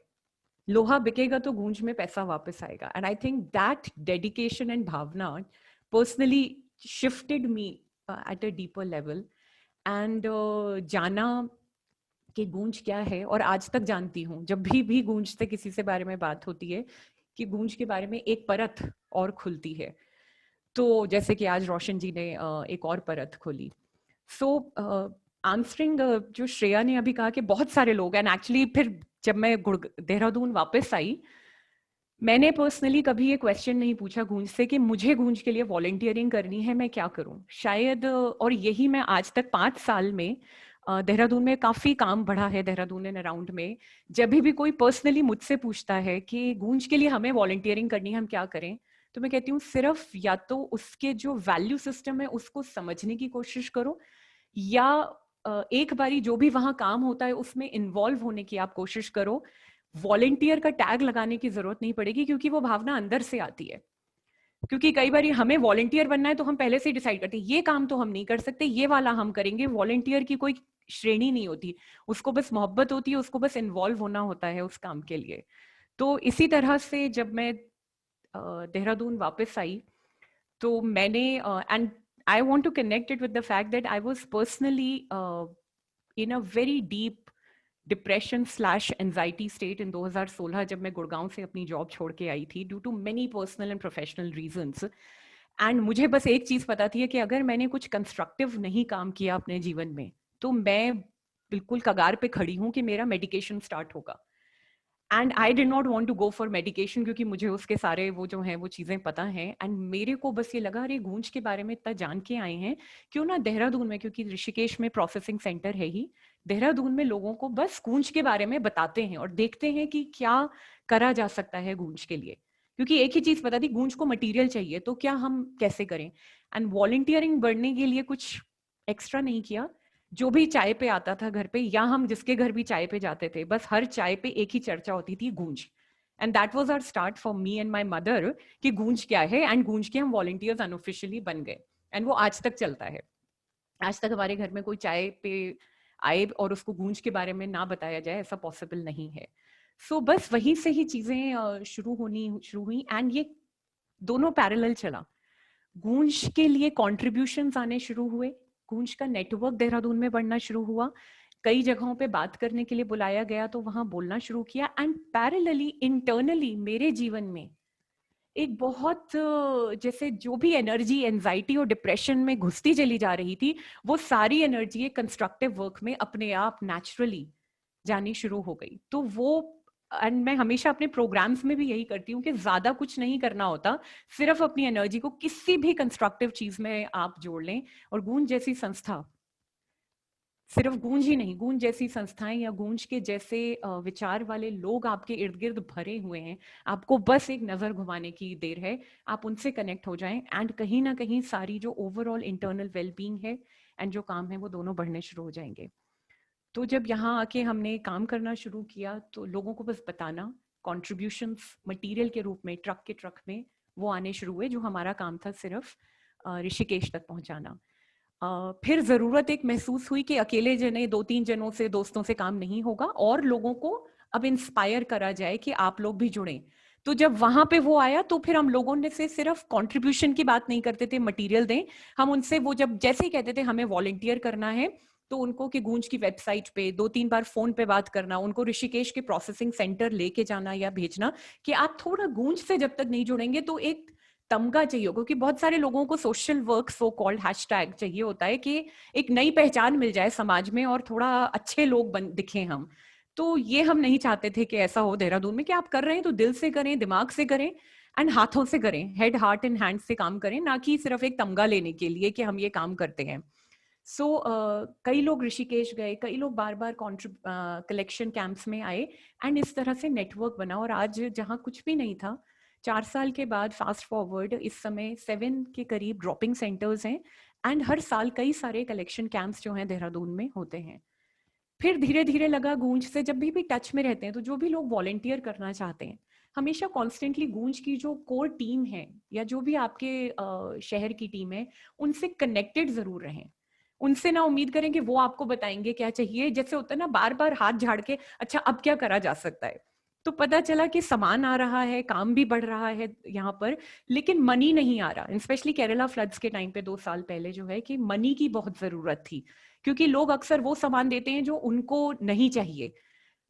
लोहा बिकेगा तो गूंज में पैसा वापस आएगा। And I think that dedication and भावना personally shifted me at a deeper level, and जाना कि गूंज क्या है, और आज तक जानती हूँ जब भी गूंज से किसी से बारे में बात होती है कि गूंज के बारे में एक परत और खुलती है। तो जैसे कि आज रोशन जी ने एक और परत खोली। सो आंसरिंग जो श्रेया ने अभी कहा कि बहुत सारे लोग, एंड एक्चुअली फिर जब मैं देहरादून वापस आई, मैंने पर्सनली कभी ये क्वेश्चन नहीं पूछा गूंज से कि मुझे गूंज के लिए वॉलंटियरिंग करनी है, मैं क्या करूं, शायद। और यही मैं आज तक 5 साल में देहरादून में काफी काम बढ़ा है, देहरादून एंड अराउंड में। जब भी कोई पर्सनली मुझसे पूछता है कि गूंज के लिए हमें वॉलंटियरिंग करनी है, हम क्या करें, तो मैं कहती हूँ सिर्फ या तो उसके जो वैल्यू सिस्टम है उसको समझने की कोशिश करो, या एक बारी जो भी वहां काम होता है उसमें इन्वॉल्व होने की आप कोशिश करो। वॉलंटियर का टैग लगाने की जरूरत नहीं पड़ेगी, क्योंकि वो भावना अंदर से आती है। क्योंकि कई बार हमें वॉलंटियर बनना है तो हम पहले से डिसाइड करते हैं ये काम तो हम नहीं कर सकते, ये वाला हम करेंगे। वॉलंटियर की कोई श्रेणी नहीं होती, उसको बस मोहब्बत होती है, उसको बस इन्वॉल्व होना होता है उस काम के लिए। तो इसी तरह से जब मैं देहरादून वापस आई, तो मैंने and I want to connect it with the fact that I was personally in a very deep depression/anxiety state in 2016 जब मैं गुड़गांव से अपनी जॉब छोड़ के आई थी, due to many personal and professional reasons. And मुझे बस एक चीज पता थी कि अगर मैंने कुछ कंस्ट्रक्टिव नहीं काम किया अपने जीवन में, तो मैं बिल्कुल कगार पे खड़ी हूँ कि मेरा मेडिकेशन स्टार्ट होगा। And I did not want to go for medication, क्योंकि मुझे उसके सारे वो जो हैं वो चीज़ें पता हैं। एंड मेरे को बस ये लगा, अरे गूंज के बारे में इतना जान के आए हैं, क्यों ना देहरादून में, क्योंकि ऋषिकेश में प्रोसेसिंग सेंटर है ही, देहरादून में लोगों को बस गूंज के बारे में बताते हैं और देखते हैं कि क्या करा जा सकता है गूंज के लिए। क्योंकि एक ही चीज़ पता थी, गूंज को मटीरियल चाहिए, तो क्या हम कैसे करें। एंड वॉलंटियरिंग बढ़ने के लिए कुछ एक्स्ट्रा नहीं किया, जो भी चाय पे आता था घर पे, या हम जिसके घर भी चाय पे जाते थे, बस हर चाय पे एक ही चर्चा होती थी, Goonj. And that was our start for me and my mother कि गूंज क्या है, एंड गूंज के हम वॉलंटियर्स अनऑफिशियली बन गए। एंड वो आज तक चलता है। आज तक हमारे घर में कोई चाय पे आए और उसको गूंज के बारे में ना बताया जाए, ऐसा पॉसिबल नहीं है। सो बस वहीं से ही चीजें शुरू हुई, एंड ये दोनों पैरेलल चला। गूंज के लिए कॉन्ट्रीब्यूशंस आने शुरू हुए, गूंज का नेटवर्क देहरादून में बढ़ना शुरू हुआ, कई जगहों पे बात करने के लिए बुलाया गया तो वहां बोलना शुरू किया। एंड पैरेलली इंटरनली मेरे जीवन में एक बहुत जैसे जो भी एनर्जी एंजाइटी और डिप्रेशन में घुसती चली जा रही थी, वो सारी एनर्जी एक कंस्ट्रक्टिव वर्क में अपने आप नेचुरली जानी शुरू हो गई। तो वो एंड मैं हमेशा अपने प्रोग्राम्स में भी यही करती हूँ कि ज्यादा कुछ नहीं करना होता, सिर्फ अपनी एनर्जी को किसी भी कंस्ट्रक्टिव चीज में आप जोड़ लें। और गूंज जैसी संस्था, सिर्फ गूंज ही नहीं, गूंज जैसी संस्थाएं या गूंज के जैसे विचार वाले लोग आपके इर्द गिर्द भरे हुए हैं। आपको बस एक नजर घुमाने की देर है, आप उनसे कनेक्ट हो जाएं एंड कहीं ना कहीं सारी जो ओवरऑल इंटरनल वेलबींग है एंड जो काम है वो दोनों बढ़ने शुरू हो जाएंगे। तो जब यहाँ आके हमने काम करना शुरू किया तो लोगों को बस बताना, कॉन्ट्रीब्यूशंस मटेरियल के रूप में ट्रक के ट्रक में वो आने शुरू हुए, जो हमारा काम था सिर्फ ऋषिकेश तक पहुंचाना। फिर जरूरत एक महसूस हुई कि अकेले जने 2-3 जनों से, दोस्तों से काम नहीं होगा, और लोगों को अब इंस्पायर करा जाए कि आप लोग भी जुड़ें। तो जब वहां पे वो आया तो फिर हम लोगों ने से सिर्फ कंट्रीब्यूशन की बात नहीं करते थे, मटेरियल दें, हम उनसे वो जब जैसे ही कहते थे हमें वॉलंटियर करना है, तो उनको कि गूंज की वेबसाइट पे 2-3 बार फोन पे बात करना, उनको ऋषिकेश के प्रोसेसिंग सेंटर लेके जाना या भेजना कि आप थोड़ा गूंज से जब तक नहीं जुड़ेंगे तो एक तमगा चाहिए, क्योंकि बहुत सारे लोगों को social work so called hashtag चाहिए होता है कि एक नई पहचान मिल जाए समाज में और थोड़ा अच्छे लोग दिखें हम। तो ये हम नहीं चाहते थे कि ऐसा हो देहरादून में, कि आप कर रहे हैं तो दिल से करें, दिमाग से करें एंड हाथों से करें, हेड हार्ट एंड हैंड से काम करें, ना कि सिर्फ एक तमगा लेने के लिए कि हम ये काम करते हैं। सो कई लोग ऋषिकेश गए, कई लोग बार बार कलेक्शन कैंप्स में आए एंड इस तरह से नेटवर्क बना। और आज जहाँ कुछ भी नहीं था, 4 साल के बाद फास्ट फॉरवर्ड इस समय 7 के करीब ड्रॉपिंग सेंटर्स हैं एंड हर साल कई सारे कलेक्शन कैंप्स जो हैं देहरादून में होते हैं। फिर धीरे धीरे लगा गूंज से जब भी टच में रहते हैं तो जो भी लोग वॉलेंटियर करना चाहते हैं, हमेशा कॉन्स्टेंटली गूंज की जो कोर टीम है या जो भी आपके शहर की टीम है उनसे कनेक्टेड जरूर रहें। उनसे ना उम्मीद करें कि वो आपको बताएंगे क्या चाहिए, जैसे होता है ना बार बार हाथ झाड़ के अच्छा अब क्या करा जा सकता है। तो पता चला कि सामान आ रहा है, काम भी बढ़ रहा है यहाँ पर, लेकिन मनी नहीं आ रहा। स्पेशली केरला फ्लड्स के टाइम पे 2 साल पहले जो है कि मनी की बहुत जरूरत थी, क्योंकि लोग अक्सर वो सामान देते हैं जो उनको नहीं चाहिए,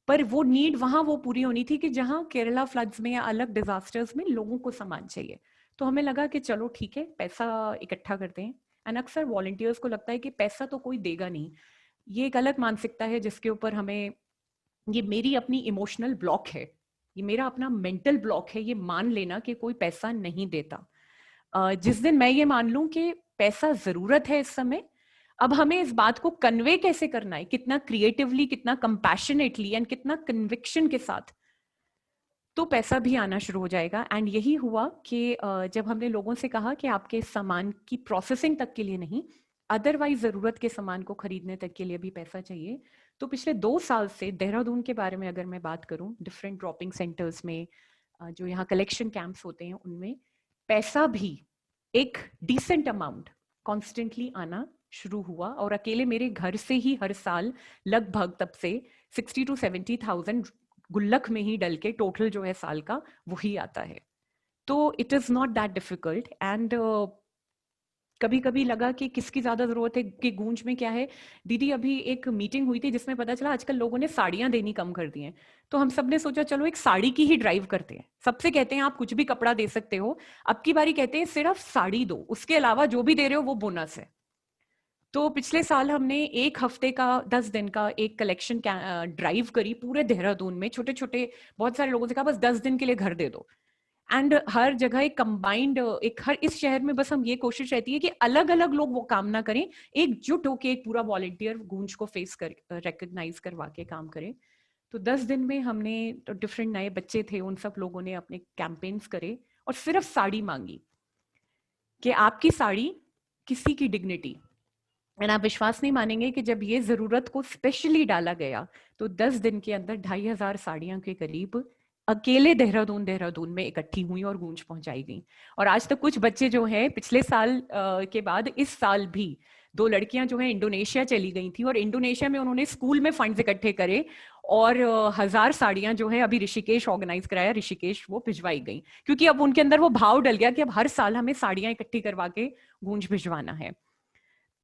पर वो नीड वहां वो पूरी होनी थी कि जहां केरला फ्लड्स में या अलग डिजास्टर्स में लोगों को सामान चाहिए। तो हमें लगा कि चलो ठीक है, पैसा इकट्ठा करते हैं। एंड अक्सर वॉलंटियर्स को लगता है कि पैसा तो कोई देगा नहीं, ये एक अलग मानसिकता है जिसके ऊपर हमें, ये मेरी अपनी इमोशनल ब्लॉक है, ये मेरा अपना मेंटल ब्लॉक है, ये मान लेना कि कोई पैसा नहीं देता। जिस दिन मैं ये मान लूं कि पैसा जरूरत है इस समय, अब हमें इस बात को कन्वे कैसे करना है, कितना क्रिएटिवली, कितना कंपैशनेटली एंड कितना कन्विक्शन के साथ, तो पैसा भी आना शुरू हो जाएगा। एंड यही हुआ कि जब हमने लोगों से कहा कि आपके सामान की प्रोसेसिंग तक के लिए नहीं, अदरवाइज जरूरत के सामान को खरीदने तक के लिए भी पैसा चाहिए, तो पिछले 2 साल से देहरादून के बारे में अगर मैं बात करूं, डिफरेंट ड्रॉपिंग सेंटर्स में जो यहाँ कलेक्शन कैंप्स होते हैं उनमें पैसा भी एक डिसेंट अमाउंट कॉन्स्टेंटली आना शुरू हुआ। और अकेले मेरे घर से ही हर साल लगभग तब से 60 to 70,000 गुल्लक में ही डल के टोटल जो है साल का वही आता है। तो it is not that difficult. And कभी कभी लगा कि किसकी ज्यादा जरूरत है कि गूंज में क्या है। दीदी अभी एक मीटिंग हुई थी जिसमें पता चला आजकल लोगों ने साड़ियां देनी कम कर दी हैं, तो हम सब ने सोचा चलो एक साड़ी की ही ड्राइव करते हैं। सबसे कहते हैं आप कुछ भी कपड़ा दे सकते हो, अब की बारी कहते हैं सिर्फ साड़ी दो, उसके अलावा जो भी दे रहे हो वो बोनस है। तो पिछले साल हमने 1 हफ्ते का 10 दिन का एक कलेक्शन ड्राइव करी पूरे देहरादून में। छोटे छोटे बहुत सारे लोगों से कहा बस 10 दिन के लिए घर दे दो। एंड हर जगह एक कंबाइंड, एक हर इस शहर में बस हम ये कोशिश रहती है कि अलग अलग लोग वो काम ना करें, एकजुट होके एक पूरा वॉलंटियर गूंज को फेस कर रिकॉग्नाइज करवा के काम करें। तो 10 दिन में हमने तो डिफरेंट नए बच्चे थे, उन सब लोगों ने अपने कैंपेन्स करे और सिर्फ साड़ी मांगी कि आपकी साड़ी किसी की डिग्निटी। एंड आप विश्वास नहीं मानेंगे कि जब ये जरूरत को स्पेशली डाला गया तो 10 दिन के अंदर 2,500 साड़ियां के करीब अकेले देहरादून में इकट्ठी हुई और गूंज पहुंचाई गई। और आज तक कुछ बच्चे जो हैं पिछले साल के बाद इस साल भी 2 लड़कियां जो हैं इंडोनेशिया चली गई थी और इंडोनेशिया में उन्होंने स्कूल में फंड्स इकट्ठे करे और 1000 साड़ियां जो है अभी ऋषिकेश ऑर्गेनाइज कराया, ऋषिकेश वो भिजवाई गई, क्योंकि अब उनके अंदर वो भाव डल गया कि अब हर साल हमें साड़ियां इकट्ठी करवा के गूंज भिजवाना है।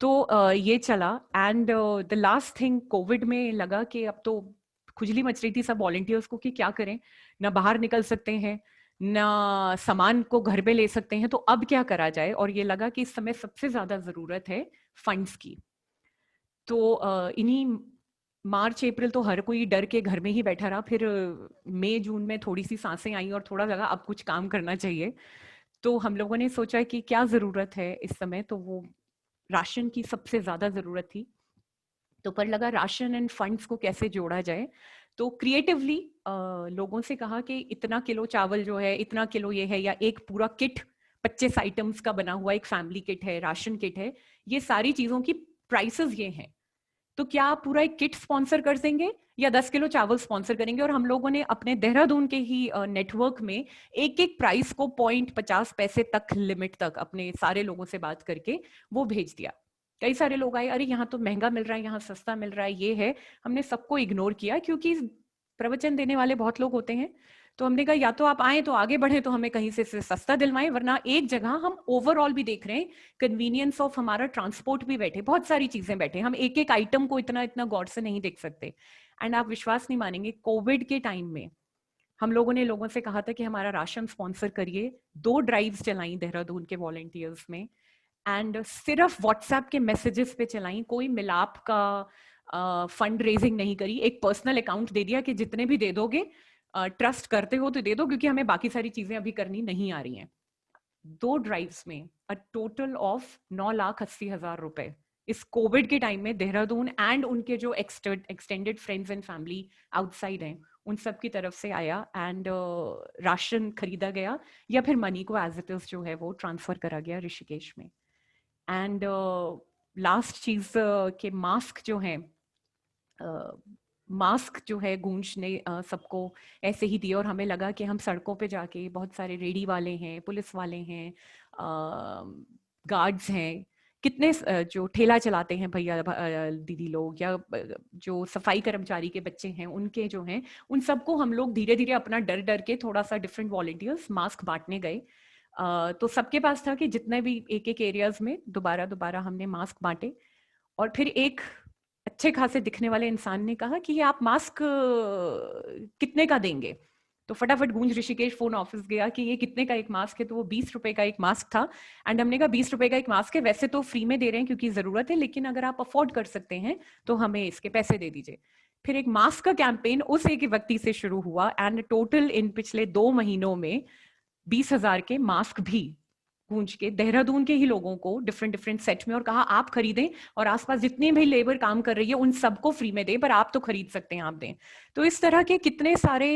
तो ये चला। And the last thing, Covid में लगा कि अब तो खुजली मच रही थी सब वॉलंटियर्स को कि क्या करें, ना बाहर निकल सकते हैं ना सामान को घर पे ले सकते हैं, तो अब क्या करा जाए। और ये लगा कि इस समय सबसे ज्यादा जरूरत है फंड्स की। तो इन्हीं मार्च अप्रैल तो हर कोई डर के घर में ही बैठा रहा, फिर मई जून में थोड़ी सी सांसें आई और थोड़ा लगा अब कुछ काम करना चाहिए। तो हम लोगों ने सोचा कि क्या ज़रूरत है इस समय, तो वो राशन की सबसे ज़्यादा ज़रूरत थी। तो पर लगा राशन एंड फंड्स को कैसे जोड़ा जाए। तो क्रिएटिवली लोगों से कहा कि इतना किलो चावल जो है, इतना किलो ये है, या एक पूरा किट 25 आइटम्स का बना हुआ एक फैमिली किट है, राशन किट है, ये सारी चीज़ों की प्राइसेस ये हैं, तो क्या आप पूरा एक किट स्पॉन्सर कर देंगे या 10 किलो चावल स्पॉन्सर करेंगे। और हम लोगों ने अपने देहरादून के ही नेटवर्क में एक एक प्राइस को 0.50 पैसे तक लिमिट तक अपने सारे लोगों से बात करके वो भेज दिया। कई सारे लोग आए, अरे यहाँ तो महंगा मिल रहा है, यहाँ सस्ता मिल रहा है, ये है। हमने सबको इग्नोर किया क्योंकि प्रवचन देने वाले बहुत लोग होते हैं। तो हमने कहा या तो आप आए तो आगे बढ़े तो हमें कहीं से सस्ता दिलवाएं, वरना एक जगह हम ओवरऑल भी देख रहे हैं, कन्वीनियंस ऑफ हमारा ट्रांसपोर्ट भी बैठे, बहुत सारी चीजें बैठे, हम एक एक आइटम को इतना इतना गौर से नहीं देख सकते। एंड आप विश्वास नहीं मानेंगे, कोविड के टाइम में हम लोगों ने लोगों से कहा था कि हमारा राशन स्पॉन्सर करिए। 2 ड्राइव्स चलाई देहरादून के वॉलंटियर्स में, एंड सिर्फ व्हाट्सएप के मैसेजेस पे चलाई, कोई मिलाप का फंड रेजिंग नहीं करी। एक पर्सनल अकाउंट दे दिया कि जितने भी दे दोगे, ट्रस्ट करते हो तो दे दो, क्योंकि हमें बाकी सारी चीजें अभी करनी नहीं आ रही हैं। 2 ड्राइव्स में अ टोटल ऑफ 9,80,000 रुपए इस कोविड के टाइम में देहरादून एंड उनके जो extended friends and family outside हैं उन सब की तरफ से आया। एंड राशन खरीदा गया या फिर मनी को एज इट इज जो है वो ट्रांसफर करा गया ऋषिकेश में। एंड लास्ट चीज के मास्क जो हैं, मास्क जो है गूंज ने सबको ऐसे ही दिए, और हमें लगा कि हम सड़कों पे जाके, बहुत सारे रेडी वाले हैं, पुलिस वाले हैं, गार्ड्स हैं, कितने जो ठेला चलाते हैं भैया दीदी लोग, या जो सफाई कर्मचारी के बच्चे हैं, उनके जो हैं, उन सबको हम लोग धीरे धीरे अपना डर डर के थोड़ा सा डिफरेंट वॉलंटियर्स मास्क बांटने गए। तो सबके पास था कि जितने भी एक एक एरियाज में दोबारा हमने मास्क बांटे। और फिर एक अच्छे खासे दिखने वाले इंसान ने कहा कि ये आप मास्क कितने का देंगे। तो फटाफट गूंज ऋषिकेश फोन ऑफिस गया कि ये कितने का एक मास्क है। तो वो 20 रुपए का एक मास्क था। एंड हमने कहा 20 रुपए का एक मास्क है, वैसे तो फ्री में दे रहे हैं क्योंकि जरूरत है, लेकिन अगर आप अफोर्ड कर सकते हैं तो हमें इसके पैसे दे दीजिए। फिर एक मास्क का कैंपेन उस एक व्यक्ति से शुरू हुआ, एंड टोटल इन पिछले 2 महीनों में 20,000 के मास्क भी गूंज के देहरादून के ही लोगों को डिफरेंट सेट में, और कहा आप खरीदें, और आसपास जितनी भी लेबर काम कर रही है उन सबको फ्री में दें, पर आप तो खरीद सकते हैं, आप दें। तो इस तरह के कितने सारे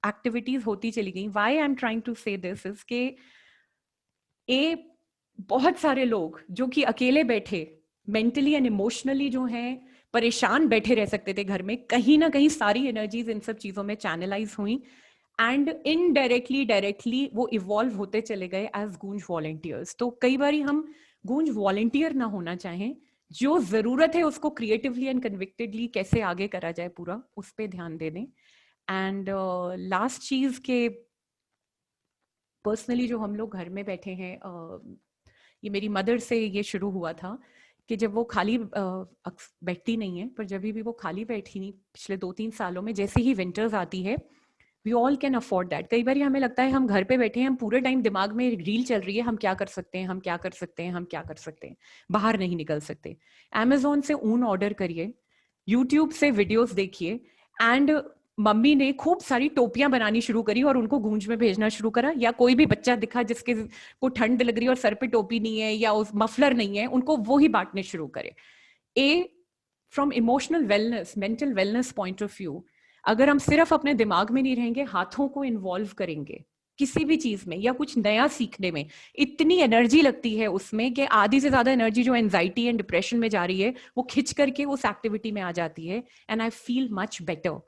एक्टिविटीज होती चली गई। Why I am trying to say this is के बहुत सारे लोग जो कि अकेले बैठे मेंटली एंड इमोशनली जो हैं परेशान बैठे रह सकते थे घर में, कहीं ना कहीं सारी एनर्जीज इन सब चीजों में चैनलाइज हुई, एंड इनडायरेक्टली डायरेक्टली वो इवॉल्व होते चले गए एज गूंज वॉलंटियर्स। तो कई बार हम गूंज वॉलंटियर ना होना चाहें, जो जरूरत है उसको क्रिएटिवली एंड कन्विक्टेडली कैसे आगे करा जाए पूरा, उस पर ध्यान दे दें। एंड लास्ट चीज के पर्सनली जो हम लोग घर में बैठे हैं, ये मेरी मदर से ये शुरू हुआ था कि जब वो खाली बैठती नहीं है, पर जब भी वो खाली बैठी नहीं पिछले 2-3 सालों में, जैसे ही विंटर्स आती है, we all can afford that. कई बार हमें लगता है हम घर पे बैठे हैं, हम पूरे टाइम दिमाग में रील चल रही है, हम क्या कर सकते हैं, हम क्या कर सकते हैं, हम क्या कर सकते हैं, बाहर नहीं निकल सकते। Amazon से ऊन ऑर्डर करिए, यूट्यूब से वीडियोस देखिए, एंड मम्मी ने खूब सारी टोपियां बनानी शुरू करी और उनको गूंज में भेजना शुरू करा। या कोई भी बच्चा दिखा जिसके को ठंड लग रही है और सर पे टोपी नहीं है या उस मफलर नहीं है, उनको वो ही बांटने शुरू करे। From emotional wellness, mental wellness point of view, अगर हम सिर्फ अपने दिमाग में नहीं रहेंगे, हाथों को इन्वॉल्व करेंगे किसी भी चीज में या कुछ नया सीखने में, इतनी एनर्जी लगती है उसमें कि आधी से ज्यादा एनर्जी जो एंजाइटी एंड डिप्रेशन में जा रही है वो खिंच करके उस एक्टिविटी में आ जाती है। And I feel much better,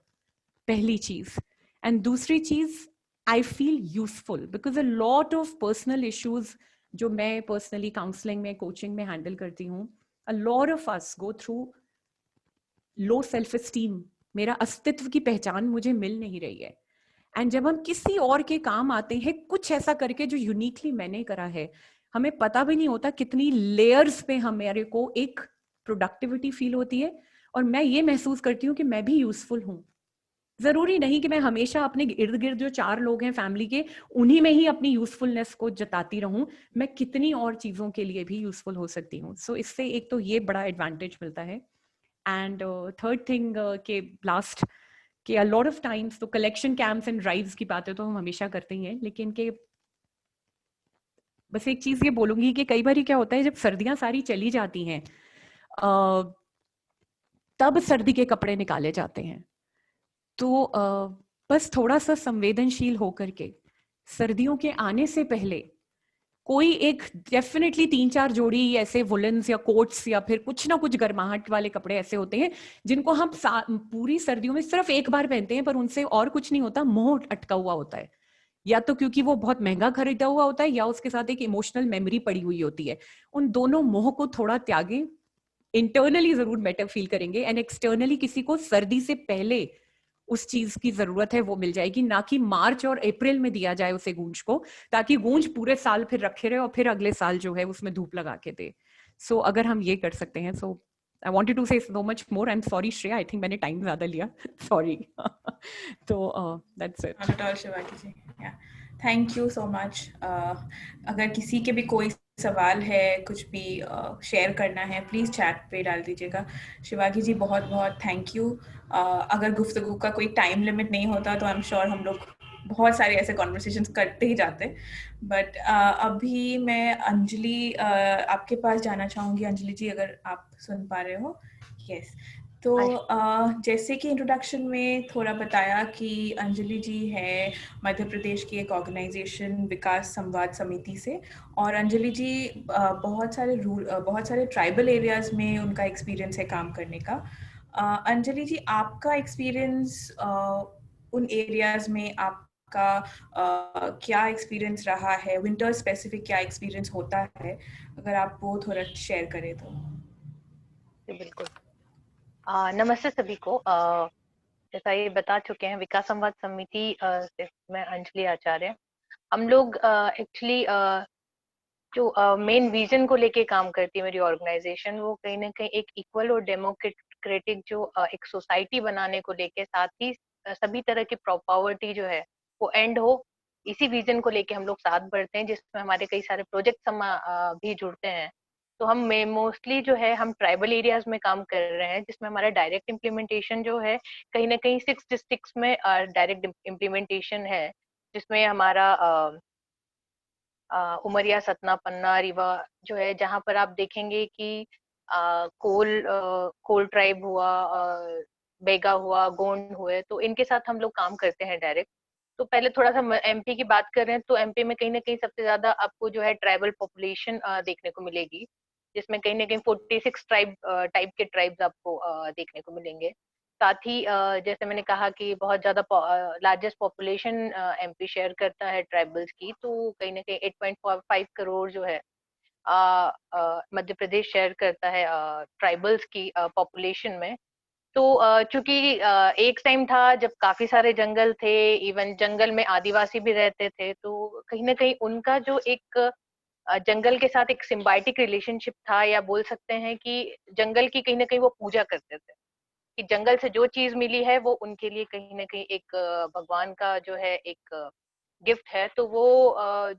पहली चीज। एंड दूसरी चीज, I feel useful because a lot of personal issues जो मैं पर्सनली काउंसलिंग में, कोचिंग में हैंडल करती हूँ, a lot of us go through low self esteem, मेरा अस्तित्व की पहचान मुझे मिल नहीं रही है। एंड जब हम किसी और के काम आते हैं कुछ ऐसा करके जो यूनिकली मैंने करा है, हमें पता भी नहीं होता कितनी लेयर्स पे हमारे को एक प्रोडक्टिविटी फील होती है, और मैं ये महसूस करती हूँ कि मैं भी यूजफुल हूँ। जरूरी नहीं कि मैं हमेशा अपने इर्द गिर्द जो 4 लोग हैं फैमिली के, उन्हीं में ही अपनी यूजफुलनेस को जताती रहूं, मैं कितनी और चीजों के लिए भी यूजफुल हो सकती हूँ। सो इससे एक तो ये बड़ा एडवांटेज मिलता है। एंड थर्ड थिंग के लास्ट कि अ लॉट ऑफ टाइम्स तो कलेक्शन कैंप्स एंड ड्राइव्स की बातें तो हम हमेशा करते ही हैं, लेकिन कि बस एक चीज ये बोलूंगी कि कई बार क्या होता है जब सर्दियां सारी चली जाती हैं तब सर्दी के कपड़े निकाले जाते हैं। तो बस थोड़ा सा संवेदनशील होकर के सर्दियों के आने से पहले कोई एक डेफिनेटली 3-4 जोड़ी ऐसे वुलन्स या कोट्स या फिर कुछ ना कुछ गर्माहट वाले कपड़े ऐसे होते हैं जिनको हम पूरी सर्दियों में सिर्फ एक बार पहनते हैं, पर उनसे और कुछ नहीं होता, मोह अटका हुआ होता है, या तो क्योंकि वो बहुत महंगा खरीदा हुआ होता है या उसके साथ एक इमोशनल मेमोरी पड़ी हुई होती है। उन दोनों मोह को थोड़ा त्यागें, इंटरनली जरूर बेटर फील करेंगे एंड एक्सटर्नली किसी को सर्दी से पहले उस चीज की जरूरत है वो मिल जाएगी, ना कि मार्च और अप्रैल में दिया जाए उसे गूंज को, ताकि गूंज पूरे साल फिर रखे रहे और फिर अगले साल जो है उसमें धूप लगा के दे। सो अगर हम ये कर सकते हैं, सो आई wanted to say so much more. I am sorry Shreya, I think मैंने टाइम ज्यादा लिया, सॉरी। तो that's it. Not at all, Shivangi ji. Yeah. Thank you so much. अगर किसी के भी कोई सवाल है, कुछ भी शेयर करना है, प्लीज़ चैट पे डाल दीजिएगा। शिवांगी जी बहुत बहुत थैंक यू। अगर गुफ्तगू का कोई टाइम लिमिट नहीं होता तो आई एम श्योर हम लोग बहुत सारे ऐसे कॉन्वर्सेशंस करते ही जाते, बट अभी मैं अंजलि आपके पास जाना चाहूँगी। अंजलि जी अगर आप सुन पा रहे हो। यस। तो जैसे कि इंट्रोडक्शन में थोड़ा बताया कि अंजलि जी है मध्य प्रदेश की एक ऑर्गेनाइजेशन विकास संवाद समिति से, और अंजलि जी बहुत सारे ट्राइबल एरियाज में उनका एक्सपीरियंस है काम करने का। अंजलि जी आपका एक्सपीरियंस उन एरियाज में आपका क्या एक्सपीरियंस रहा है, विंटर स्पेसिफिक क्या एक्सपीरियंस होता है, अगर आप वो थोड़ा शेयर करें तो। बिल्कुल। नमस्ते सभी को। जैसा ये बता चुके हैं, विकास संवाद समिति से मैं अंजलि आचार्य। हम लोग एक्चुअली जो मेन विजन को लेके काम करती है मेरी ऑर्गेनाइजेशन, वो कहीं ना कहीं एक इक्वल और डेमोक्रेटिक जो एक सोसाइटी बनाने को लेके, साथ ही सभी तरह की पॉवर्टी जो है वो एंड हो, इसी विजन को लेके हम लोग साथ बढ़ते हैं, जिसमें हमारे कई सारे प्रोजेक्ट भी जुड़ते हैं। तो हम मोस्टली जो है हम ट्राइबल एरियाज में काम कर रहे हैं, जिसमें हमारा डायरेक्ट इम्प्लीमेंटेशन जो है कहीं ना कहीं 6 डिस्ट्रिक्ट्स में डायरेक्ट इम्प्लीमेंटेशन है, जिसमें हमारा उमरिया, सतना, पन्ना, रीवा जो है, जहाँ पर आप देखेंगे कि कोल ट्राइब हुआ, बेगा हुआ, गोंड हुए, तो इनके साथ हम लोग काम करते हैं डायरेक्ट। तो पहले थोड़ा सा एमपी की बात कर रहे हैं, तो एमपी में कहीं ना कहीं सबसे ज्यादा आपको जो है ट्राइबल पॉपुलेशन देखने को मिलेगी, जिसमें कहीं ना कहीं 46 टाइप के ट्राइब्स आपको देखने को मिलेंगे। साथ ही जैसे मैंने कहा कि बहुत ज्यादा लार्जेस्ट पॉपुलेशन एमपी शेयर करता है ट्राइबल्स की, तो कहीं ना कहीं 8.5 करोड़ जो है मध्य प्रदेश शेयर करता है ट्राइबल्स की पॉपुलेशन में। तो चूंकि एक टाइम था जब काफी सारे जंगल थे, इवन जंगल में आदिवासी भी रहते थे, तो कहीं ना कहीं उनका जो एक जंगल के साथ एक सिम्बायोटिक रिलेशनशिप था, या बोल सकते हैं कि जंगल की कहीं ना कहीं वो पूजा करते थे, कि जंगल से जो चीज मिली है वो उनके लिए कहीं ना कहीं एक भगवान का जो है एक गिफ्ट है। तो वो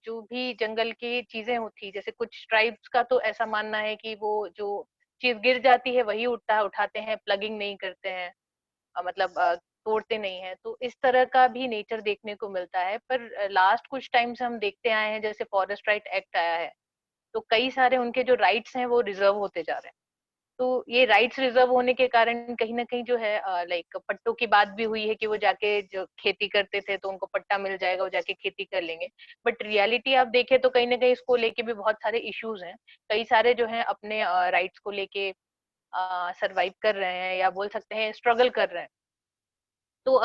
जो भी जंगल की चीजें होती, जैसे कुछ ट्राइब्स का तो ऐसा मानना है कि वो जो चीज गिर जाती है वही उठाते हैं, प्लगिंग नहीं करते हैं, मतलब तोड़ते नहीं है। तो इस तरह का भी नेचर देखने को मिलता है। पर लास्ट कुछ टाइम से हम देखते आए हैं, जैसे फॉरेस्ट राइट एक्ट आया है, तो कई सारे उनके जो राइट्स हैं वो रिजर्व होते जा रहे हैं। तो ये राइट्स रिजर्व होने के कारण कहीं ना कहीं जो है लाइक पट्टों की बात भी हुई है कि वो जाके जो खेती करते थे तो उनको पट्टा मिल जाएगा, वो जाके खेती कर लेंगे। बट रियलिटी आप देखें तो कहीं ना कहीं इसको लेके भी बहुत सारे इश्यूज हैं। कई सारे जो है अपने राइट्स को लेके सरवाइव कर रहे हैं, या बोल सकते हैं स्ट्रगल कर रहे हैं। तो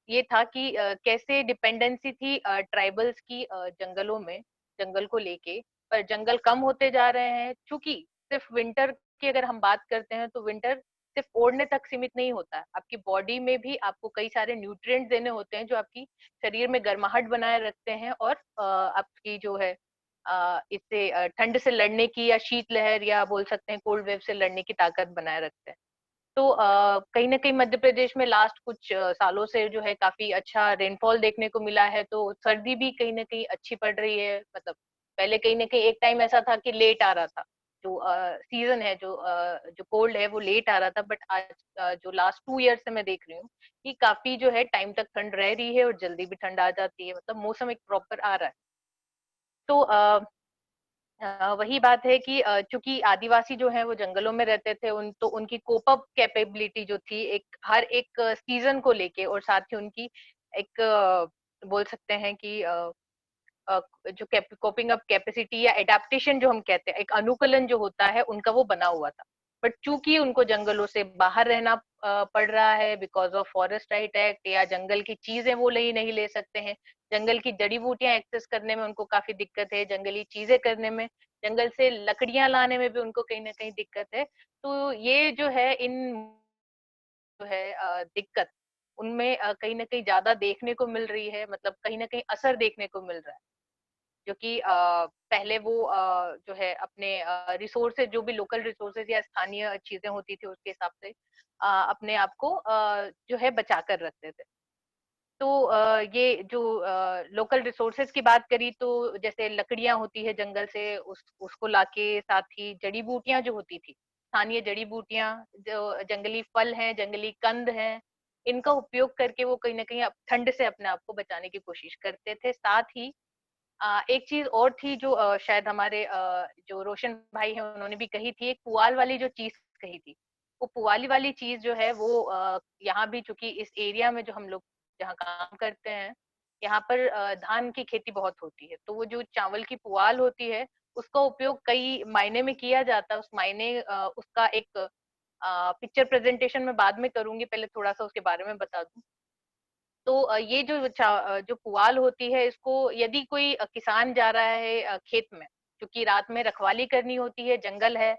ये था कि कैसे डिपेंडेंसी थी ट्राइबल्स की जंगलों में, जंगल को लेके। पर जंगल कम होते जा रहे हैं, क्योंकि सिर्फ विंटर की अगर हम बात करते हैं तो विंटर सिर्फ ओढ़ने तक सीमित नहीं होता है, आपकी बॉडी में भी आपको कई सारे न्यूट्रिएंट्स देने होते हैं जो आपकी शरीर में गर्माहट बनाए रखते हैं, और आपकी जो है इससे ठंड से लड़ने की, या शीतलहर, या बोल सकते हैं कोल्ड वेव से लड़ने की ताकत बनाए रखते हैं। तो कहीं ना कहीं मध्य प्रदेश में लास्ट कुछ सालों से जो है काफी अच्छा रेनफॉल देखने को मिला है, तो सर्दी भी कहीं ना कहीं अच्छी पड़ रही है। मतलब पहले कहीं ना कहीं एक टाइम ऐसा था कि लेट आ रहा था, जो सीजन है, जो कोल्ड है वो लेट आ रहा था, बट आज जो लास्ट 2 ईयर से मैं देख रही हूँ कि काफी जो है टाइम तक ठंड रह रही है और जल्दी भी ठंड आ जाती है, मतलब मौसम एक प्रॉपर आ रहा है। तो वही बात है कि चूंकि आदिवासी जो है वो जंगलों में रहते थे, तो उनकी कोप अप कैपेबिलिटी जो थी एक हर एक सीजन को लेके, और साथ ही उनकी एक बोल सकते हैं कि जो कोपिंग अप कैपेसिटी या एडेप्टेशन जो हम कहते हैं, एक अनुकूलन जो होता है उनका, वो बना हुआ था। बट चूंकि उनको जंगलों से बाहर रहना पड़ रहा है because of forest right act, या जंगल की चीजें वो नहीं ले सकते हैं, जंगल की जड़ी बूटियां एक्सेस करने में उनको काफी दिक्कत है, जंगली चीजें करने में, जंगल से लकड़ियां लाने में भी उनको कहीं ना कहीं दिक्कत है। तो ये जो है इन जो है दिक्कत उनमें कहीं ना कहीं ज्यादा देखने को मिल रही है, मतलब कहीं ना कहीं असर देखने को मिल रहा है। जो कि पहले वो जो है अपने रिसोर्सेज, जो भी लोकल रिसोर्सेज या स्थानीय चीजें होती थी उसके हिसाब से अपने आप को जो है बचा कर रखते थे। तो ये जो लोकल रिसोर्सेज की बात करी, तो जैसे लकड़ियां होती है जंगल से, उसको लाके, साथ ही जड़ी बूटियां जो होती थी, स्थानीय जड़ी बूटियां, जो जंगली फल हैं, जंगली कंद हैं, इनका उपयोग करके वो कहीं ना कहीं ठंड से अपने आप को बचाने की कोशिश करते थे। साथ ही एक चीज और थी जो शायद हमारे जो रोशन भाई हैं उन्होंने भी कही थी, एक पुआल वाली जो चीज कही थी, वो पुआली वाली चीज जो है वो यहाँ भी, चूंकि इस एरिया में जो हम लोग जहाँ काम करते हैं, यहाँ पर धान की खेती बहुत होती है, तो वो जो चावल की पुआल होती है उसका उपयोग कई मायने में किया जाता है। उस मायने उसका एक पिक्चर प्रेजेंटेशन में बाद में करूंगी, पहले थोड़ा सा उसके बारे में बता दूं। तो ये जो पुआल होती है, इसको यदि कोई किसान जा रहा है खेत में, क्योंकि रात में रखवाली करनी होती है, जंगल है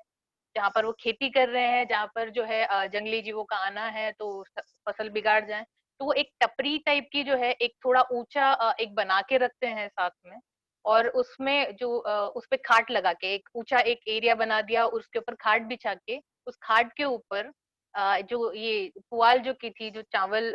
जहाँ पर वो खेती कर रहे हैं, जहाँ पर जो है जंगली जीवों का आना है तो फसल बिगाड़ जाए, तो वो एक टपरी टाइप की जो है, एक थोड़ा ऊंचा एक बना के रखते हैं साथ में, और उसमें जो उस पे खाट लगा के एक ऊंचा एक एरिया बना दिया, उसके ऊपर खाट बिछा के, उस खाट के ऊपर जो ये पुआल जो की थी, जो चावल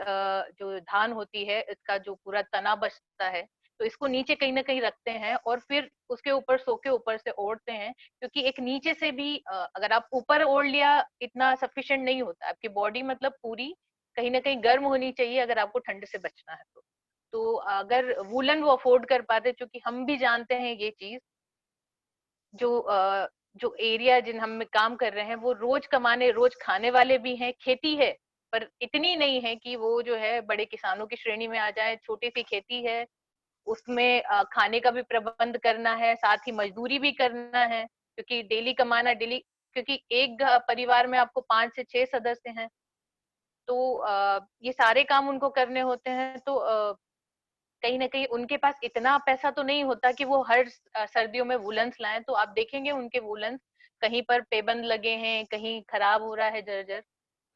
जो धान होती है, इसका जो पूरा तना बचता है, तो इसको नीचे कहीं ना कहीं रखते हैं और फिर उसके ऊपर सो के ऊपर से ओढ़ते हैं, क्योंकि एक नीचे से भी अगर आप ऊपर ओढ़ लिया इतना सफिशिएंट नहीं होता, आपकी बॉडी मतलब पूरी कहीं ना कहीं गर्म होनी चाहिए अगर आपको ठंड से बचना है। तो अगर वुलन वो अफोर्ड कर पाते, क्योंकि हम भी जानते हैं ये चीज, जो एरिया जिन हम में काम कर रहे हैं वो रोज कमाने रोज खाने वाले भी हैं, खेती है पर इतनी नहीं है कि वो जो है बड़े किसानों की श्रेणी में आ जाए, छोटी सी खेती है, उसमें खाने का भी प्रबंध करना है, साथ ही मजदूरी भी करना है, क्योंकि डेली कमाना, डेली, क्योंकि एक परिवार में आपको 5 से 6 सदस्य हैं, तो ये सारे काम उनको करने होते हैं। तो कहीं ना कहीं उनके पास इतना पैसा तो नहीं होता कि वो हर सर्दियों में वुलन्स लाएं, तो आप देखेंगे उनके वुलन्स कहीं पर पेबंद लगे हैं, कहीं खराब हो रहा है जर्जर,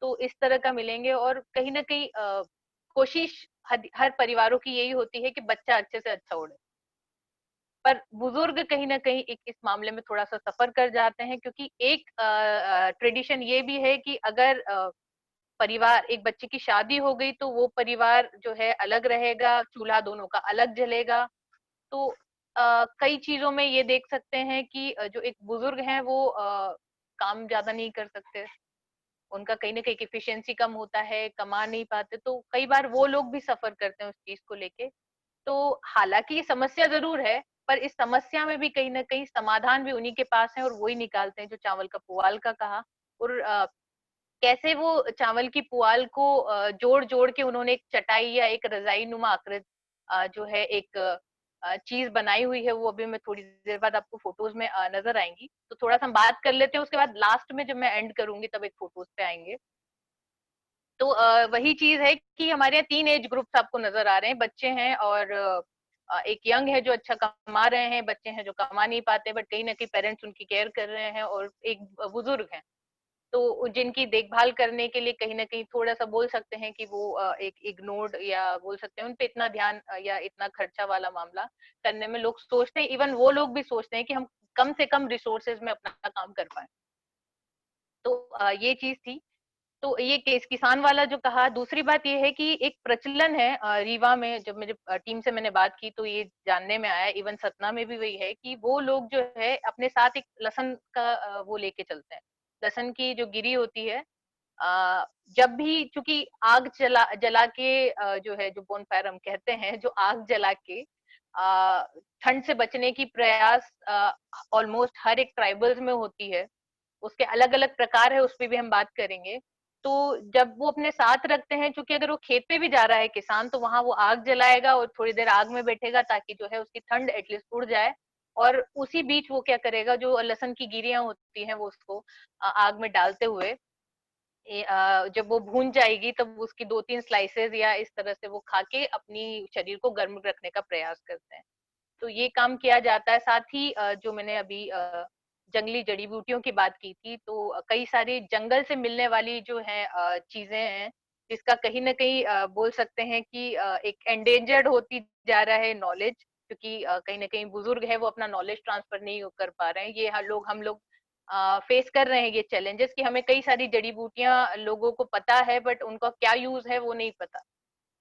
तो इस तरह का मिलेंगे। और कहीं ना कहीं कोशिश हर परिवारों की यही होती है कि बच्चा अच्छे से अच्छा उड़े, पर बुजुर्ग कहीं ना कहीं इस मामले में थोड़ा सा सफर कर जाते हैं, क्योंकि एक ट्रेडिशन ये भी है कि अगर परिवार, एक बच्चे की शादी हो गई तो वो परिवार जो है अलग रहेगा, चूल्हा दोनों का अलग जलेगा। तो कई चीजों में ये देख सकते हैं कि जो एक बुजुर्ग हैं वो काम ज्यादा नहीं कर सकते, उनका कहीं ना कहीं एफिशिएंसी कम होता है, कमा नहीं पाते, तो कई बार वो लोग भी सफर करते हैं उस चीज को लेके। तो हालांकि ये समस्या जरूर है, पर इस समस्या में भी कहीं ना कहीं समाधान भी उन्हीं के पास है और वही निकालते हैं, जो चावल का पुआल का कहा। और कैसे वो चावल की पुआल को जोड़ जोड़ के उन्होंने एक चटाई या एक रजाई नुमा आकृत जो है एक चीज बनाई हुई है, वो अभी मैं थोड़ी देर बाद आपको फोटोज में नजर आएंगी, तो थोड़ा सा हम बात कर लेते हैं, उसके बाद लास्ट में जब मैं एंड करूंगी तब एक फोटोज पे आएंगे। तो वही चीज है कि हमारे यहाँ 3 एज ग्रुप्स आपको नजर आ रहे हैं, बच्चे हैं और एक यंग है जो अच्छा कमा रहे हैं, बच्चे हैं जो कमा नहीं पाते बट कहीं ना कहीं पेरेंट्स उनकी केयर कर रहे हैं, और एक बुजुर्ग है तो जिनकी देखभाल करने के लिए कहीं ना कहीं थोड़ा सा बोल सकते हैं कि वो एक इग्नोर्ड, या बोल सकते हैं उन पे इतना ध्यान या इतना खर्चा वाला मामला करने में लोग सोचते हैं, इवन वो लोग भी सोचते हैं कि हम कम से कम रिसोर्सेज में अपना काम कर पाए। तो ये चीज थी। तो ये केस किसान वाला जो कहा, दूसरी बात ये है कि एक प्रचलन है रीवा में, जब मेरे टीम से मैंने बात की तो ये जानने में आया, इवन सतना में भी वही है कि वो लोग जो है अपने साथ एक लहसुन का वो लेके चलते हैं। लहसुन की जो गिरी होती है, जब भी, चूंकि आग जला जला के जो है, जो बोनफायर हम कहते हैं, जो आग जला के ठंड से बचने की प्रयास ऑलमोस्ट हर एक ट्राइबल्स में होती है। उसके अलग अलग प्रकार है, उस पर भी हम बात करेंगे। तो जब वो अपने साथ रखते हैं, क्योंकि अगर वो खेत पे भी जा रहा है किसान, तो वहां वो आग जलाएगा और थोड़ी देर आग में बैठेगा ताकि जो है उसकी ठंड एटलीस्ट उड़ जाए। और उसी बीच वो क्या करेगा, जो लहसुन की गिरियां होती हैं वो उसको आग में डालते हुए जब वो भून जाएगी तब उसकी 2-3 स्लाइसेस या इस तरह से वो खा के अपनी शरीर को गर्म रखने का प्रयास करते हैं। तो ये काम किया जाता है। साथ ही जो मैंने अभी जंगली जड़ी बूटियों की बात की थी, तो कई सारी जंगल से मिलने वाली जो है चीजें हैं, जिसका कहीं ना कहीं बोल सकते हैं कि एक एंडेंजर्ड होती जा रहा है नॉलेज, क्योंकि कहीं ना कहीं बुजुर्ग है वो अपना नॉलेज ट्रांसफर नहीं कर पा रहे हैं। ये हम लोग फेस कर रहे हैं ये चैलेंजेस, कि हमें कई सारी जड़ी बूटियां लोगों को पता है बट उनका क्या यूज है वो नहीं पता।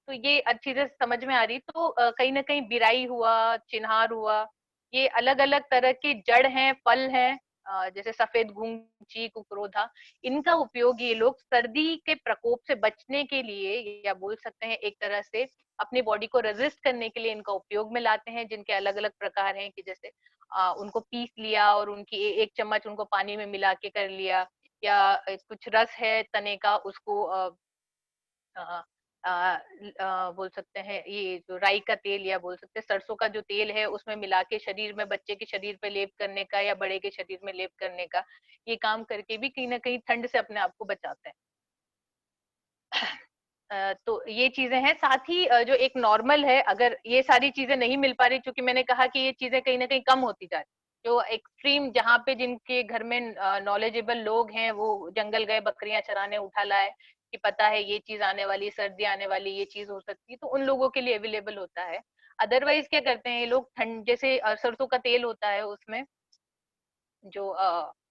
तो ये अच्छी चीजें समझ में आ रही। तो कहीं ना कहीं बिराई हुआ, चिन्हार हुआ, ये अलग अलग तरह के जड़ हैं, फल हैं, जैसे सफेद घुंघची, कुकरोधा, इनका उपयोग ये लोग सर्दी के प्रकोप से बचने के लिए, या बोल सकते हैं एक तरह से अपनी बॉडी को रेजिस्ट करने के लिए इनका उपयोग में लाते हैं, जिनके अलग अलग प्रकार हैं, कि जैसे उनको पीस लिया और उनकी एक चम्मच उनको पानी में मिला के कर लिया, या कुछ रस है तने का, उसको अ, बोल सकते हैं ये जो राई का तेल, या बोल सकते हैं सरसों का जो तेल है, उसमें मिला के शरीर में, बच्चे के शरीर पे लेप करने का या बड़े के शरीर में लेप करने का, ये काम करके भी कहीं ना कहीं ठंड से अपने आप को बचाते हैं। तो ये चीजें हैं। साथ ही जो एक नॉर्मल है, अगर ये सारी चीजें नहीं मिल पा रही, क्योंकि मैंने कहा कि ये चीजें कहीं ना कहीं कम होती जा रही, जो एक्सट्रीम जहाँ पे जिनके घर में नॉलेजेबल लोग हैं, वो जंगल गए बकरियां चराने, उठा लाए कि पता है ये चीज आने वाली, सर्दी आने वाली, ये चीज हो सकती है, तो उन लोगों के लिए अवेलेबल होता है। अदरवाइज क्या करते हैं ये लोग, ठंड जैसे सरसों का तेल होता है, उसमें जो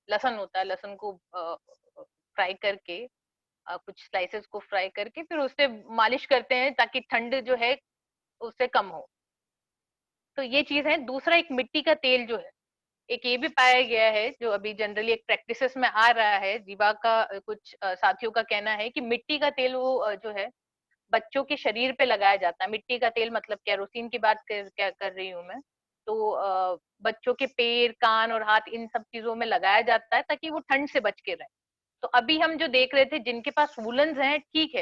लहसुन होता है, लहसुन को फ्राई करके, कुछ स्लाइसेस को फ्राई करके फिर उससे मालिश करते हैं ताकि ठंड जो है उससे कम हो। तो ये चीज है। दूसरा, एक मिट्टी का तेल जो है, एक ये भी पाया गया है, जो अभी जनरली एक प्रैक्टिसेस में आ रहा है, जीवा का कुछ साथियों का कहना है कि मिट्टी का तेल वो जो है बच्चों के शरीर पे लगाया जाता है। मिट्टी का तेल मतलब केरोसिन की बात क्या कर रही हूँ मैं। तो बच्चों के पैर, कान और हाथ, इन सब चीजों में लगाया जाता है ताकि वो ठंड से बच के रहे। तो अभी हम जो देख रहे थे, जिनके पास वूलन्स हैं ठीक है,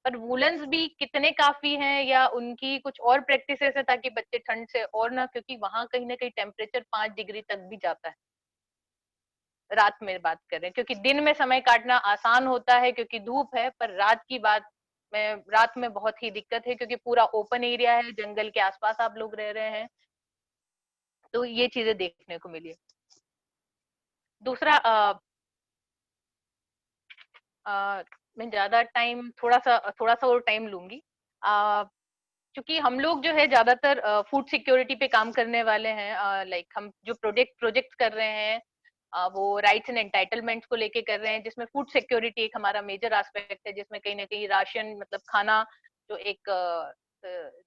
पर वूलन्स भी कितने काफी हैं, या उनकी कुछ और प्रैक्टिसेस है ताकि बच्चे ठंड से और ना, क्योंकि वहां कहीं ना कहीं टेम्परेचर 5 डिग्री तक भी जाता है। रात में बात करें, क्योंकि दिन में समय काटना आसान होता है क्योंकि धूप है, पर रात की बात में, रात में बहुत ही दिक्कत है, क्योंकि पूरा ओपन एरिया है, जंगल के आसपास आप लोग रह रहे हैं। तो ये चीजें देखने को मिली। दूसरा, मैं ज्यादा टाइम, थोड़ा सा और टाइम लूंगी, क्योंकि हम लोग जो है ज्यादातर फूड सिक्योरिटी पे काम करने वाले हैं। लाइक हम जो प्रोजेक्ट कर रहे हैं, वो राइट्स एंड एंटाइटलमेंट्स को लेके कर रहे हैं, जिसमें फूड सिक्योरिटी एक हमारा मेजर एस्पेक्ट है, जिसमें कहीं ना कहीं राशन मतलब खाना, जो एक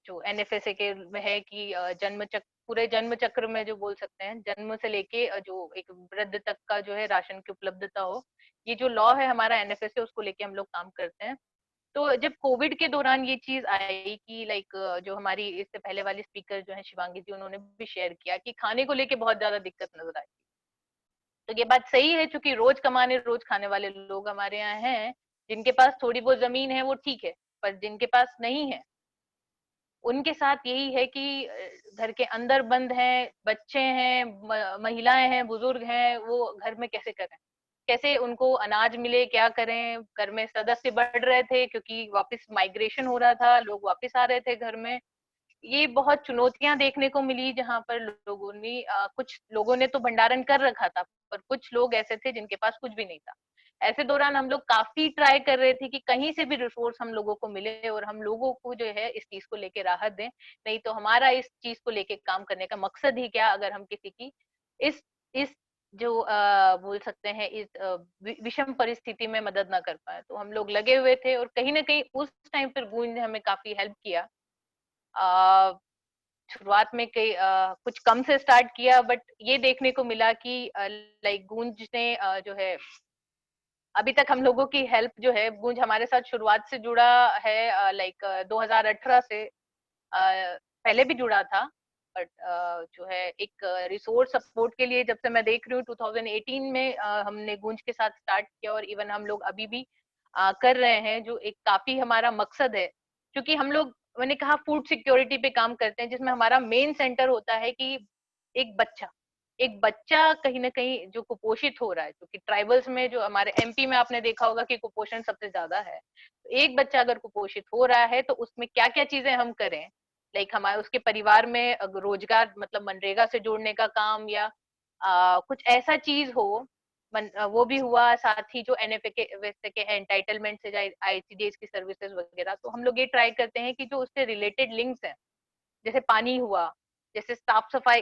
जो एनएफएसए के में है कि जन्म चक्र, पूरे जन्म चक्र में जो बोल सकते हैं, जन्म से लेके जो एक वृद्ध तक का जो है राशन की उपलब्धता हो, ये जो लॉ है हमारा एनएफएसए, उसको लेके हम लोग काम करते हैं। तो जब कोविड के दौरान ये चीज आई कि लाइक जो हमारी इससे पहले वाली स्पीकर जो है शिवांगी जी, उन्होंने भी शेयर किया कि खाने को लेके बहुत ज्यादा दिक्कत नजर आई। तो ये बात सही है, क्योंकि रोज कमाने रोज खाने वाले लोग हमारे यहाँ हैं, जिनके पास थोड़ी बहुत जमीन है वो ठीक है, पर जिनके पास नहीं है, उनके साथ यही है कि घर के अंदर बंद हैं, बच्चे हैं, महिलाएं हैं, बुजुर्ग हैं, वो घर में कैसे करें, कैसे उनको अनाज मिले, क्या करें। घर में सदस्य बढ़ रहे थे क्योंकि वापस माइग्रेशन हो रहा था, लोग वापस आ रहे थे घर में। ये बहुत चुनौतियां देखने को मिली, जहां पर लोगों ने कुछ लोगों ने तो भंडारण कर रखा था, पर कुछ लोग ऐसे थे जिनके पास कुछ भी नहीं था। ऐसे दौरान हम लोग काफी ट्राई कर रहे थे कि कहीं से भी रिसोर्स हम लोगों को मिले और हम लोगों को जो है इस चीज को लेके राहत दें। नहीं तो हमारा इस चीज को लेके काम करने का मकसद ही क्या, अगर हम किसी की इस जो बोल सकते हैं इस विषम परिस्थिति में मदद ना कर पाए। तो हम लोग लगे हुए थे और कहीं ना कहीं उस टाइम पर गूंज ने हमें काफी हेल्प किया। शुरुआत में कई कुछ कम से स्टार्ट किया, बट ये देखने को मिला कि लाइक गूंज ने जो है अभी तक हम लोगों की हेल्प जो है, गूंज हमारे साथ शुरुआत से जुड़ा है, लाइक 2018 से पहले भी जुड़ा था, बट जो है एक रिसोर्स सपोर्ट के लिए जब से मैं देख रही हूँ 2018 में हमने गूंज के साथ स्टार्ट किया, और इवन हम लोग अभी भी कर रहे हैं, जो एक काफी हमारा मकसद है। क्योंकि हम लोग, मैंने कहा, फूड सिक्योरिटी पे काम करते हैं, जिसमें हमारा मेन सेंटर होता है कि एक बच्चा एक बच्चा कहीं ना कहीं जो कुपोषित हो रहा है, क्योंकि ट्राइबल्स में, जो हमारे एमपी में आपने देखा होगा कि कुपोषण सबसे ज्यादा है, तो एक बच्चा अगर कुपोषित हो रहा है तो उसमें क्या क्या चीजें हम करें, लाइक हमारे उसके परिवार में रोजगार, मतलब मनरेगा से जोड़ने का काम, या कुछ ऐसा चीज हो, वो भी हुआ। साथ ही जो एनएफए के वैसे के एंटाइटलमेंट से, जाए आईसीडीएस की सर्विसेज वगैरह, तो हम लोग ये ट्राई करते हैं कि जो उससे रिलेटेड लिंक्स हैं, जैसे पानी हुआ, जैसे साफ सफाई,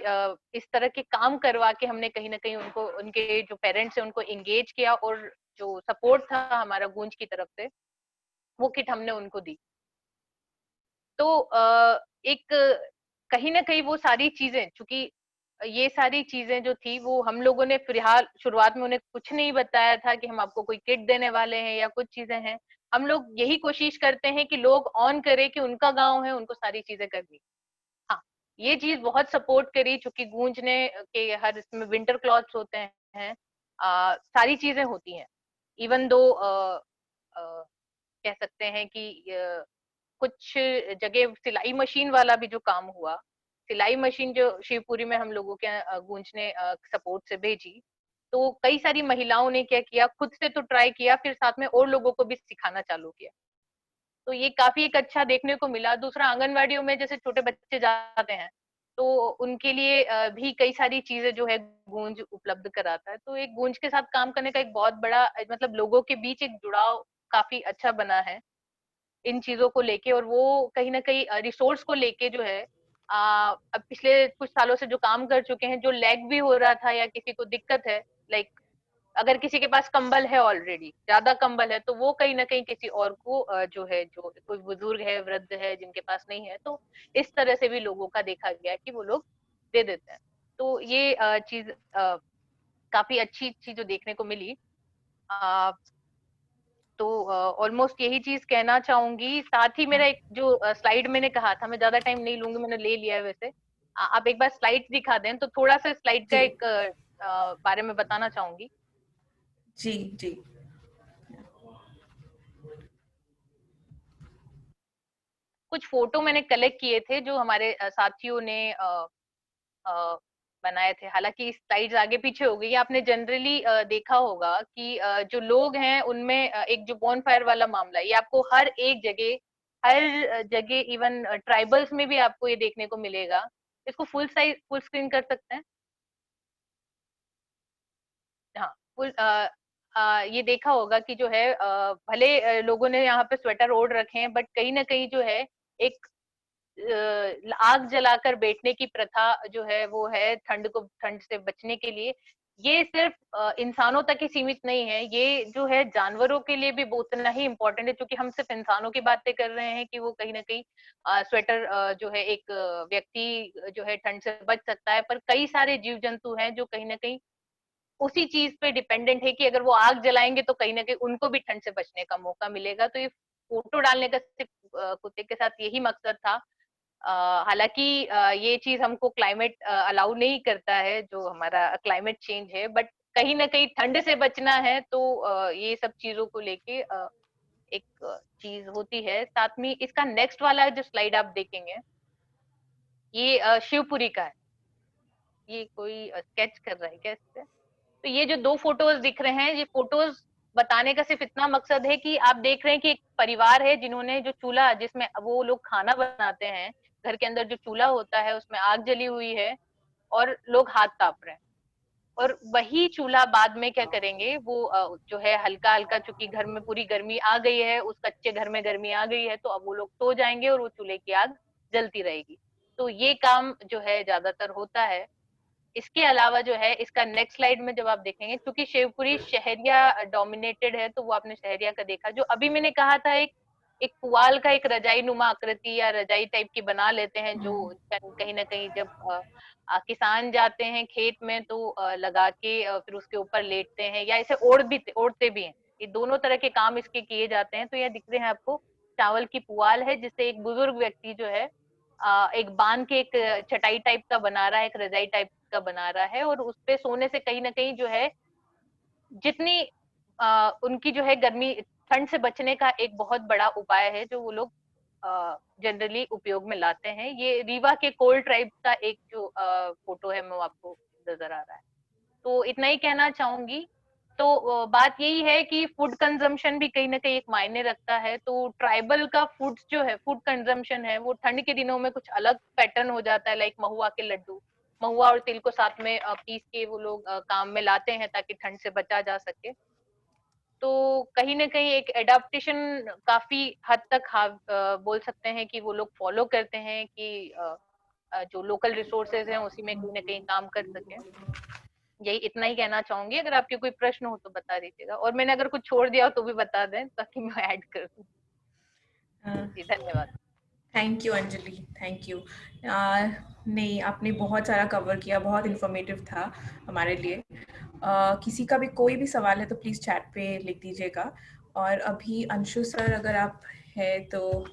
इस तरह के काम करवा के हमने कहीं ना कहीं उनको, उनके जो पेरेंट्स हैं उनको एंगेज किया, और जो सपोर्ट था हमारा गूंज की तरफ से, वो किट हमने उनको दी। तो एक कहीं ना कहीं वो सारी चीजें, चूंकि ये सारी चीजें जो थी वो हम लोगों ने फिलहाल शुरुआत में उन्हें कुछ नहीं बताया था कि हम आपको कोई किट देने वाले हैं या कुछ चीजें हैं। हम लोग यही कोशिश करते हैं कि लोग ऑन करें कि उनका गांव है, उनको सारी चीजें करनी। हाँ, ये चीज बहुत सपोर्ट करी, चूंकि गूंज ने के हर इसमें विंटर क्लॉथ्स होते हैं, सारी चीजें होती हैं। इवन दो कह सकते हैं कि कुछ जगह सिलाई मशीन वाला भी जो काम हुआ, सिलाई मशीन जो शिवपुरी में हम लोगों के गूंज ने सपोर्ट से भेजी, तो कई सारी महिलाओं ने क्या किया, खुद से तो ट्राई किया, फिर साथ में और लोगों को भी सिखाना चालू किया। तो ये काफी एक अच्छा देखने को मिला। दूसरा, आंगनवाड़ियों में जैसे छोटे बच्चे जाते हैं, तो उनके लिए भी कई सारी चीजें जो है गूंज उपलब्ध कराता है। तो एक गूंज के साथ काम करने का एक बहुत बड़ा, मतलब लोगों के बीच एक जुड़ाव काफी अच्छा बना है इन चीजों को लेके, और वो कहीं ना कहीं रिसोर्स को लेके जो है, अब पिछले कुछ सालों से जो काम कर चुके हैं, जो लैग भी हो रहा था या किसी को दिक्कत है, लाइक अगर किसी के पास कंबल है, ऑलरेडी ज्यादा कंबल है, तो वो कहीं ना कहीं किसी और को जो है, जो कोई बुजुर्ग है, वृद्ध है, जिनके पास नहीं है, तो इस तरह से भी लोगों का देखा गया कि वो लोग दे देते हैं। तो ये चीज काफी अच्छी चीज जो देखने को मिली। अ, तो ऑलमोस्ट यही चीज कहना चाहूंगी। साथ ही मेरा एक जो स्लाइड मैंने कहा था, मैं ज्यादा टाइम नहीं लूंगी, मैंने ले लिया है वैसे। आप एक बार स्लाइड दिखा दें तो थोड़ा सा स्लाइड का जी एक बारे में बताना चाहूंगी। जी जी। कुछ फोटो मैंने कलेक्ट किए थे जो हमारे साथियों ने अ, बनाए थे। हालांकि स्लाइड्स आगे पीछे हो गई। आपने जनरली देखा होगा कि जो लोग हैं उनमें एक जो बॉन फायर वाला मामला है, ये आपको हर एक जगह, हर जगह, इवन ट्राइबल्स में भी आपको ये देखने को मिलेगा। इसको फुल साइज, फुल स्क्रीन कर सकते हैं? हाँ, फुल ये देखा होगा कि जो है, भले लोगों ने यहाँ पे स्वेटर ओढ़ रखे हैं, बट कहीं ना कहीं जो है एक आग जलाकर बैठने की प्रथा जो है वो है, ठंड से बचने के लिए। ये सिर्फ इंसानों तक ही सीमित नहीं है, ये जो है जानवरों के लिए भी बहुत उतना ही इम्पोर्टेंट है। क्योंकि हम सिर्फ इंसानों की बातें कर रहे हैं कि वो कहीं ना कहीं स्वेटर जो है, एक व्यक्ति जो है ठंड से बच सकता है, पर कई सारे जीव जंतु हैं जो कहीं ना कहीं उसी चीज पे डिपेंडेंट है कि अगर वो आग जलाएंगे तो कहीं ना कहीं उनको भी ठंड से बचने का मौका मिलेगा। तो ये फोटो डालने का सिर्फ कुत्ते के साथ यही मकसद था। हालांकि ये चीज हमको क्लाइमेट अलाउ नहीं करता है, जो हमारा क्लाइमेट चेंज है, बट कहीं ना कहीं ठंड से बचना है, तो ये सब चीजों को लेके एक चीज होती है। साथ में इसका नेक्स्ट वाला जो स्लाइड आप देखेंगे, ये शिवपुरी का है। ये कोई स्केच कर रहा है क्या इससे? तो ये जो दो फोटोज दिख रहे हैं, ये फोटोज बताने का सिर्फ इतना मकसद है कि आप देख रहे हैं कि एक परिवार है जिन्होंने जो चूल्हा, जिसमें वो लोग खाना बनाते हैं, घर के अंदर जो चूल्हा होता है उसमें आग जली हुई है और लोग हाथ ताप रहे हैं। और वही चूल्हा बाद में क्या करेंगे, वो जो है हल्का हल्का, चूंकि घर में पूरी गर्मी आ गई है, उस कच्चे घर में गर्मी आ गई है, तो अब वो लोग सो जाएंगे और वो चूल्हे की आग जलती रहेगी। तो ये काम जो है ज्यादातर होता है। इसके अलावा जो है इसका नेक्स्ट स्लाइड में जब आप देखेंगे, क्योंकि शिवपुरी शहरिया डोमिनेटेड है, तो वो आपने शहरिया का देखा। जो अभी मैंने कहा था, एक एक पुआल का एक रजाई नुमा आकृति या रजाई टाइप की बना लेते हैं, जो कहीं ना कहीं जब किसान जाते हैं खेत में तो लगा के फिर उसके ऊपर लेटते हैं, या इसे ओढ़ते भी हैं। ये दोनों तरह के काम इसके किए जाते हैं। तो ये दिख रहे हैं आपको, चावल की पुआल है जिससे एक बुजुर्ग व्यक्ति जो है एक बांध के एक चटाई टाइप का बना रहा है, एक रजाई टाइप का बना रहा है, और उस पे सोने से कहीं ना कहीं जो है जितनी उनकी जो है गर्मी ठंड से बचने का एक बहुत बड़ा उपाय है जो वो लोग जनरली उपयोग में लाते हैं। ये रीवा के कोल ट्राइब का एक जो फोटो है वो आपको नजर आ रहा है। तो इतना ही कहना चाहूंगी। तो बात यही है कि फूड कंजम्पशन भी कहीं ना कहीं एक मायने रखता है। तो ट्राइबल का फूड जो है, फूड कंजम्पशन है, वो ठंड के दिनों में कुछ अलग पैटर्न हो जाता है। लाइक महुआ के लड्डू, महुआ और तिल को साथ में पीस के वो लोग काम में लाते हैं ताकि ठंड से बचा जा सके। तो कहीं ना कहीं एक एडाप्टेशन काफी हद तक बोल सकते हैं कि वो लोग फॉलो करते हैं कि जो लोकल रिसोर्सेज हैं उसी में कहीं ना कहीं काम कर सके। यही इतना ही कहना चाहूंगी। अगर आपके कोई प्रश्न हो तो बता दीजिएगा, और मैंने अगर कुछ छोड़ दिया हो तो भी बता दें ताकि मैं ऐड कर दूं। जी धन्यवाद। Thank you Anjali, thank you. नहीं, आपने बहुत सारा कवर किया, बहुत इन्फॉर्मेटिव था हमारे लिए। किसी का भी कोई भी सवाल है तो प्लीज़ चैट पे लिख दीजिएगा। और अभी अंशु सर अगर आप है तो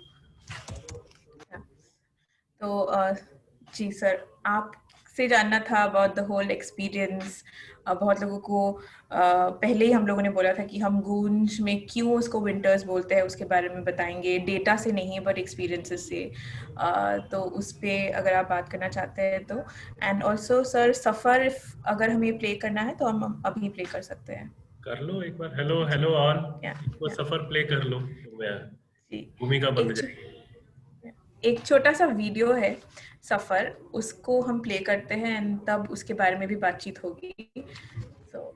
जी सर, आपसे जानना था अबाउट द होल एक्सपीरियंस। बहुत लोगों को पहले ही हम लोगों ने बोला था कि हम गूंज में क्यों उसको विंटर्स बोलते हैं उसके बारे में बताएंगे, डेटा से नहीं बट एक्सपीरियंसेस से। तो उस पर अगर आप बात करना चाहते हैं तो। एंड ऑल्सो सर, सफ़र अगर हमें प्ले करना है तो हम अभी प्ले कर सकते हैं। कर लो एक बार। हेलो हेलो ऑल, वो सफर प्ले कर लो। भूमिका बंद जाएगी। एक छोटा सा वीडियो है सफर, उसको हम प्ले करते हैं एंड तब उसके बारे में भी बातचीत होगी। So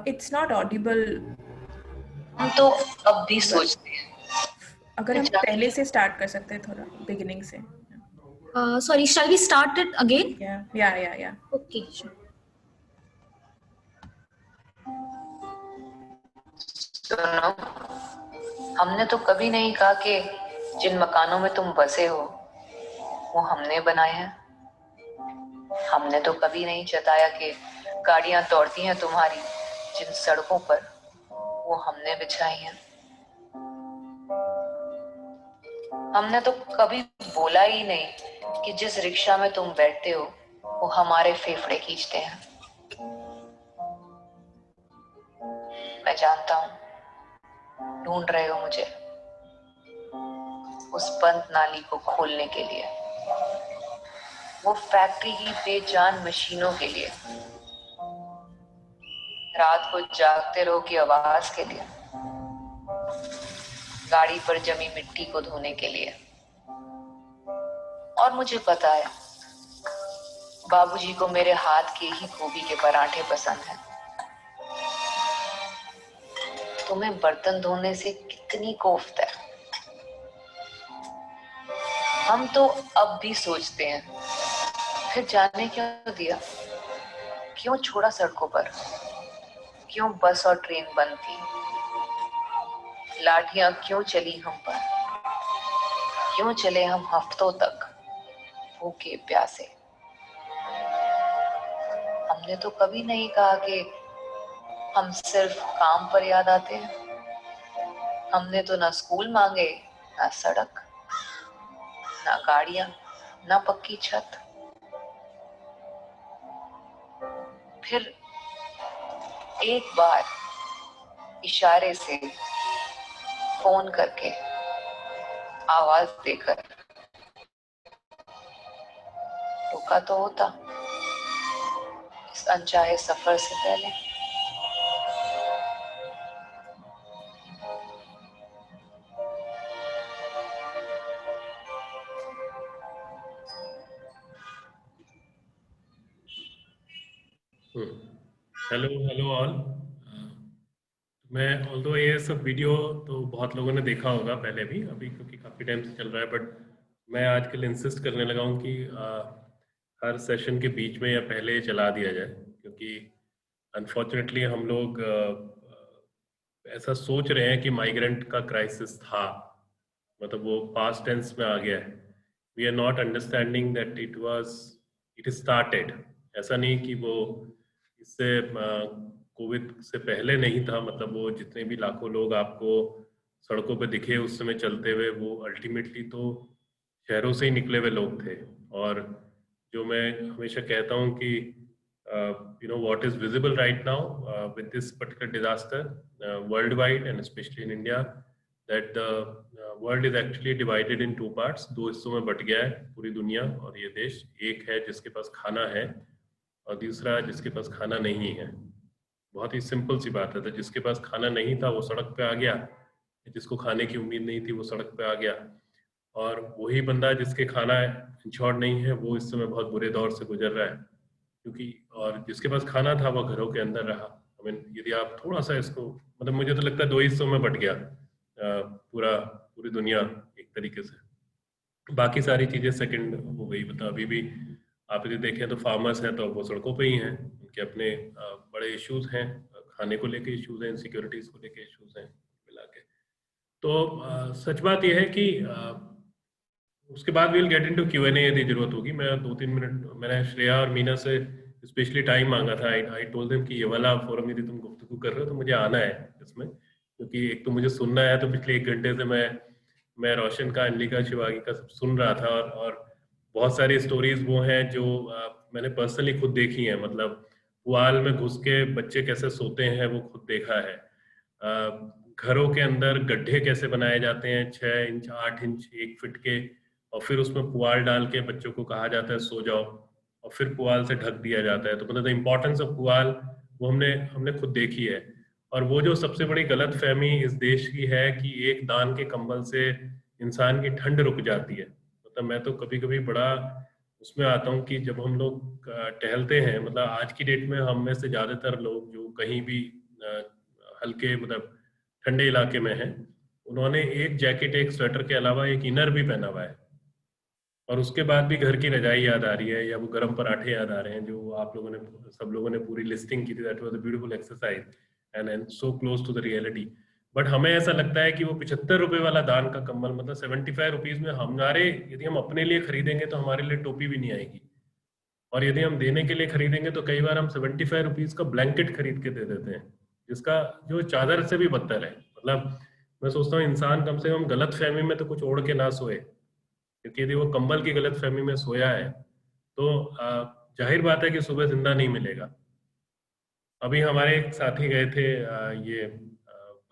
it's not Audible. हम तो अब भी सोचते हैं। अगर हम पहले से स्टार्ट कर सकते हैं, थोड़ा बिगिनिंग से। Sorry, shall we start it again? Yeah. Okay, sure. सुनो, हमने तो कभी नहीं कहा कि जिन मकानों में तुम बसे हो वो हमने बनाए हैं। हमने तो कभी नहीं जताया कि गाड़ियां दौड़ती हैं तुम्हारी जिन सड़कों पर वो हमने बिछाई हैं। हमने तो कभी बोला ही नहीं कि जिस रिक्शा में तुम बैठते हो वो हमारे फेफड़े खींचते हैं। मैं जानता हूं ढूंढ रहे हो मुझे उस बंद नाली को खोलने के लिए, वो फैक्ट्री की बेजान मशीनों के लिए, रात को जागते रहो की आवाज के लिए, गाड़ी पर जमी मिट्टी को धोने के लिए। और मुझे पता है बाबूजी को मेरे हाथ के ही गोभी के पराठे पसंद हैं। तुम्हें बर्तन धोने से कितनी कोफ्त है। हम तो अब भी सोचते हैं फिर जाने क्यों दिया, क्यों छोड़ा सड़कों पर, क्यों बस और ट्रेन बंद थी। लाठियां क्यों चली हम पर, क्यों चले हम हफ्तों तक भूखे प्यासे। हमने तो कभी नहीं कहा कि हम सिर्फ काम पर याद आते हैं। हमने तो ना स्कूल मांगे, ना सड़क, ना गाड़ियां, ना पक्की छत। फिर एक बार इशारे से फोन करके आवाज देकर रुका तो होता इस अनचाहे सफर से पहले। Hello all. मैं ऑल्दो ये सब वीडियो तो बहुत लोगों ने देखा होगा पहले भी, अभी क्योंकि काफ़ी टाइम से चल रहा है, बट मैं आजकल इंसिस्ट करने लगा हूँ कि हर सेशन के बीच में या पहले चला दिया जाए, क्योंकि अनफॉर्चुनेटली हम लोग ऐसा सोच रहे हैं कि माइग्रेंट का क्राइसिस था, मतलब वो पास्ट टेंस में आ गया है। We are not understanding that it started. ऐसा नहीं कि वो इससे कोविड से पहले नहीं था, मतलब वो जितने भी लाखों लोग आपको सड़कों पे दिखे उस समय चलते हुए, वो अल्टीमेटली तो शहरों से ही निकले हुए लोग थे। और जो मैं हमेशा कहता हूँ कि what is visible right now with this particular disaster worldwide and especially in India, that the world is actually divided in two parts. दो हिस्सों में बट गया है पूरी दुनिया और ये देश। एक है जिसके पास खाना है और दूसरा जिसके पास खाना नहीं है। बहुत ही सिंपल सी बात है, तो जिसके पास खाना नहीं था वो सड़क पे आ गया, जिसको खाने की उम्मीद नहीं थी वो सड़क पे आ गया, और वही बंदा जिसके खाना इंश्योर्ड नहीं है वो इस समय बहुत बुरे दौर से गुजर रहा है, क्योंकि और जिसके पास खाना था वो घरों के अंदर रहा। यदि आप थोड़ा सा इसको, मतलब मुझे तो लगता है दो हिस्सों में बट गया पूरी दुनिया एक तरीके से। बाकी सारी चीजें सेकंड हो गई। मतलब अभी भी आप यदि देखें तो फार्मर्स हैं तो वो सड़कों पे ही हैं, उनके अपने बड़े इश्यूज हैं, खाने को लेके इश्यूज हैं, इनसिक्योरिटीज को लेके इश्यूज हैं मिला के। तो सच बात यह है कि उसके बाद विल गेट इनटू Q&A यदि जरूरत होगी। मैं 2-3 मिनट, मैंने श्रेया और मीना से स्पेशली टाइम मांगा था। आई टोल्ड देम कि ये वाला फोरम यदि तुम गुफ्तगू कर रहे हो तो मुझे आना है इसमें, क्योंकि एक तो मुझे सुनना है, तो पिछले 1 घंटे से मैं रोशन का, अनली का, शिवागी का सब सुन रहा था, और बहुत सारी स्टोरीज वो हैं जो मैंने पर्सनली खुद देखी हैं। मतलब पुआल में घुस के बच्चे कैसे सोते हैं वो खुद देखा है। घरों के अंदर गड्ढे कैसे बनाए जाते हैं 6 इंच 8 इंच 1 फीट के, और फिर उसमें पुआल डाल के बच्चों को कहा जाता है सो जाओ, और फिर पुआल से ढक दिया जाता है। तो मतलब द इम्पोर्टेंस ऑफ पुआल वो हमने खुद देखी है। और वो जो सबसे बड़ी गलत फहमी इस देश की है कि एक दान के कंबल से इंसान की ठंड रुक जाती है। मतलब मैं तो कभी कभी बड़ा उसमें आता हूँ कि जब हम लोग टहलते हैं, मतलब आज की डेट में हम में से ज्यादातर लोग जो कहीं भी हल्के मतलब ठंडे इलाके में हैं, उन्होंने एक जैकेट एक स्वेटर के अलावा एक इनर भी पहना हुआ है, और उसके बाद भी घर की रजाई याद आ रही है या वो गर्म पराठे याद आ रहे हैं जो आप लोगों ने, सब लोगों ने पूरी लिस्टिंग की थी। That was a beautiful exercise and so close to the reality. But हमें ऐसा लगता है कि वो 75 रुपए वाला दान का कंबल, मतलब 75 रुपीज में हमारे, यदि हम अपने लिए खरीदेंगे तो हमारे लिए टोपी भी नहीं आएगी, और यदि हम देने के लिए खरीदेंगे तो कई बार हम 75 रुपीज का ब्लैंकेट खरीद के दे देते हैं, जिसका जो चादर से भी बदतर है। मतलब मैं सोचता हूँ इंसान कम से कम गलत फहमी में तो कुछ ओढ़ के ना सोए, क्योंकि यदि वो कंबल की गलत फहमी में सोया है तो जाहिर बात है कि सुबह जिंदा नहीं मिलेगा। अभी हमारे एक साथी गए थे ये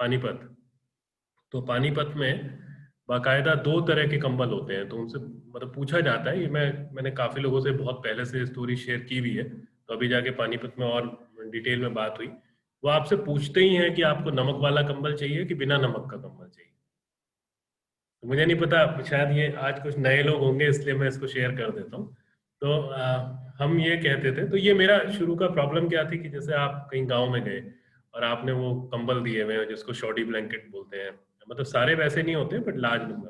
पानीपत, तो पानीपत में बाकायदा 2 तरह के कंबल होते हैं। तो उनसे मतलब पूछा जाता है, ये मैंने काफी लोगों से बहुत पहले से स्टोरी शेयर की भी है, तो अभी जाके पानीपत में और डिटेल में बात हुई। वो आपसे पूछते ही हैं कि आपको नमक वाला कंबल चाहिए कि बिना नमक का कंबल चाहिए। तो मुझे नहीं पता, शायद ये आज कुछ नए लोग होंगे इसलिए मैं इसको शेयर कर देता हूँ। तो हम ये कहते थे, तो ये मेरा शुरू का प्रॉब्लम क्या थी कि जैसे आप कहीं गांव में गए और आपने वो कंबल दिए हुए हैं जिसको शॉडी ब्लैंकेट बोलते हैं, मतलब सारे वैसे नहीं होते बट लार्ज नंबर,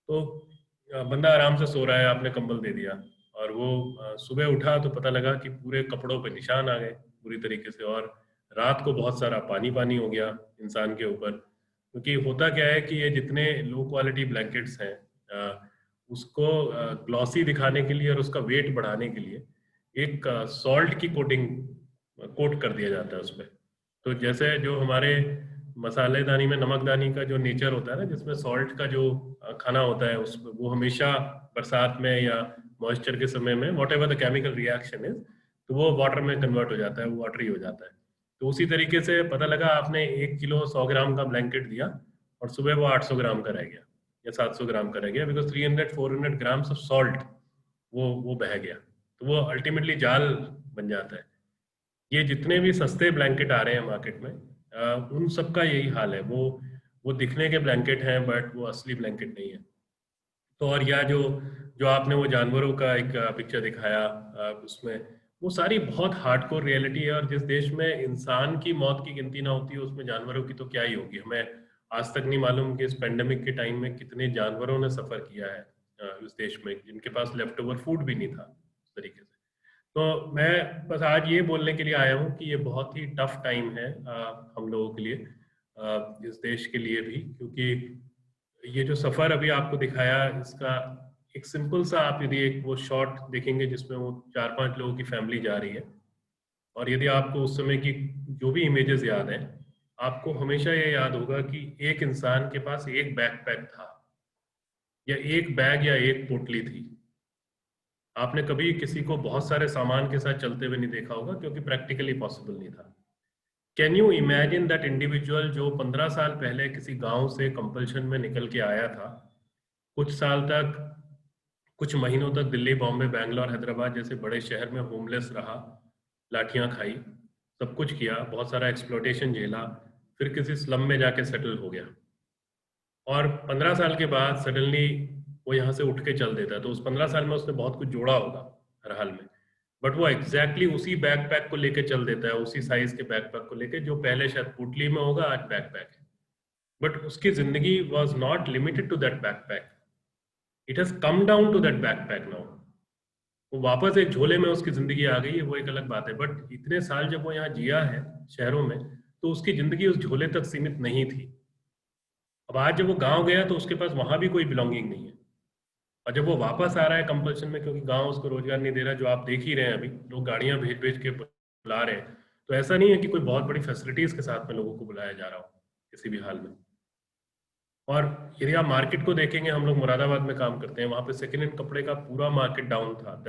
तो बंदा आराम से सो रहा है, आपने कंबल दे दिया, और वो सुबह उठा तो पता लगा कि पूरे कपड़ों पे निशान आ गए पूरी तरीके से, और रात को बहुत सारा पानी पानी हो गया इंसान के ऊपर। क्योंकि होता क्या है कि ये जितने लो क्वालिटी ब्लैंकेट्स हैं उसको ग्लॉसी दिखाने के लिए और उसका वेट बढ़ाने के लिए एक सॉल्ट की कोट कर दिया जाता है उस पर। तो जैसे जो हमारे मसालेदानी में नमकदानी का जो नेचर होता है ना, जिसमें सॉल्ट का जो खाना होता है उस वो हमेशा बरसात में या मॉइस्चर के समय में what ever the chemical reaction is, तो वो वाटर में कन्वर्ट हो जाता है, वो वाटरी हो जाता है। तो उसी तरीके से पता लगा आपने 1 किलो 100 ग्राम का ब्लैंकेट दिया और सुबह वो 800 ग्राम का रह गया या 700 ग्राम का रह गया, बिकॉज 300-400 ग्राम्स ऑफ सॉल्ट वो बह गया। तो वो अल्टीमेटली जाल बन जाता है। ये जितने भी सस्ते ब्लैंकेट आ रहे हैं मार्केट में उन सब का यही हाल है। वो दिखने के ब्लैंकेट हैं बट वो असली ब्लैंकेट नहीं है। तो और या जो आपने वो जानवरों का एक पिक्चर दिखाया उसमें वो सारी बहुत हार्डकोर रियलिटी है। और जिस देश में इंसान की मौत की गिनती ना होती है उसमें जानवरों की तो क्या ही होगी। हमें आज तक नहीं मालूम कि इस पेंडेमिक के टाइम में कितने जानवरों ने सफर किया है इस देश में, जिनके पास लेफ्ट ओवर फूड भी नहीं था उस तरीके से। तो मैं बस आज ये बोलने के लिए आया हूँ कि ये बहुत ही टफ टाइम है हम लोगों के लिए, इस देश के लिए भी, क्योंकि ये जो सफर अभी आपको दिखाया इसका एक सिंपल सा आप यदि एक वो शॉट देखेंगे जिसमें वो 4-5 लोगों की फैमिली जा रही है, और यदि आपको उस समय की जो भी इमेजेस याद हैं, आपको हमेशा ये याद होगा कि एक इंसान के पास एक बैकपैक था या एक बैग या एक पोटली थी। आपने कभी किसी को बहुत सारे सामान के साथ चलते हुए नहीं देखा होगा क्योंकि प्रैक्टिकली पॉसिबल नहीं था। Can you imagine that individual जो 15 साल पहले किसी गांव से कंपल्शन में निकल के आया था, कुछ साल तक, कुछ महीनों तक दिल्ली, बॉम्बे, बैंगलोर, हैदराबाद जैसे बड़े शहर में होमलेस रहा, लाठियां खाई, सब कुछ किया, बहुत सारा एक्सप्लॉयटेशन झेला, फिर किसी स्लम में जाके सेटल हो गया, और 15 साल के बाद सडनली वो यहाँ से उठ के चल देता है। तो उस 15 साल में उसने बहुत कुछ जोड़ा होगा हर हाल में, बट वो एग्जैक्टली उसी बैकपैक को लेके चल देता है, उसी साइज के बैकपैक को लेके जो पहले शायद पुटली में होगा, आज बैकपैक है। बट उसकी जिंदगी was not limited to that backpack, it has come down to that backpack now. वो वापस एक झोले में उसकी जिंदगी आ गई है, वो एक अलग बात है। बट इतने साल जब वो यहाँ जिया है शहरों में, तो उसकी जिंदगी उस झोले तक सीमित नहीं थी। अब आज जब वो गांव गया तो उसके पास वहां भी कोई बिलोंगिंग नहीं है, और जब वो वापस आ रहा है कंपल्शन में, क्योंकि गांव उसको रोजगार नहीं दे रहा, जो आप देख ही रहे हैं अभी लोग गाड़ियां भेज भेज के बुला रहे हैं, तो ऐसा नहीं है कि कोई बहुत बड़ी फैसिलिटीज के साथ में लोगों को बुलाया जा रहा हो किसी भी हाल में। और यदि आप मार्केट को देखेंगे, हम लोग मुरादाबाद में काम करते हैं, वहां पे सेकेंड हैंड कपड़े का पूरा मार्केट डाउन था।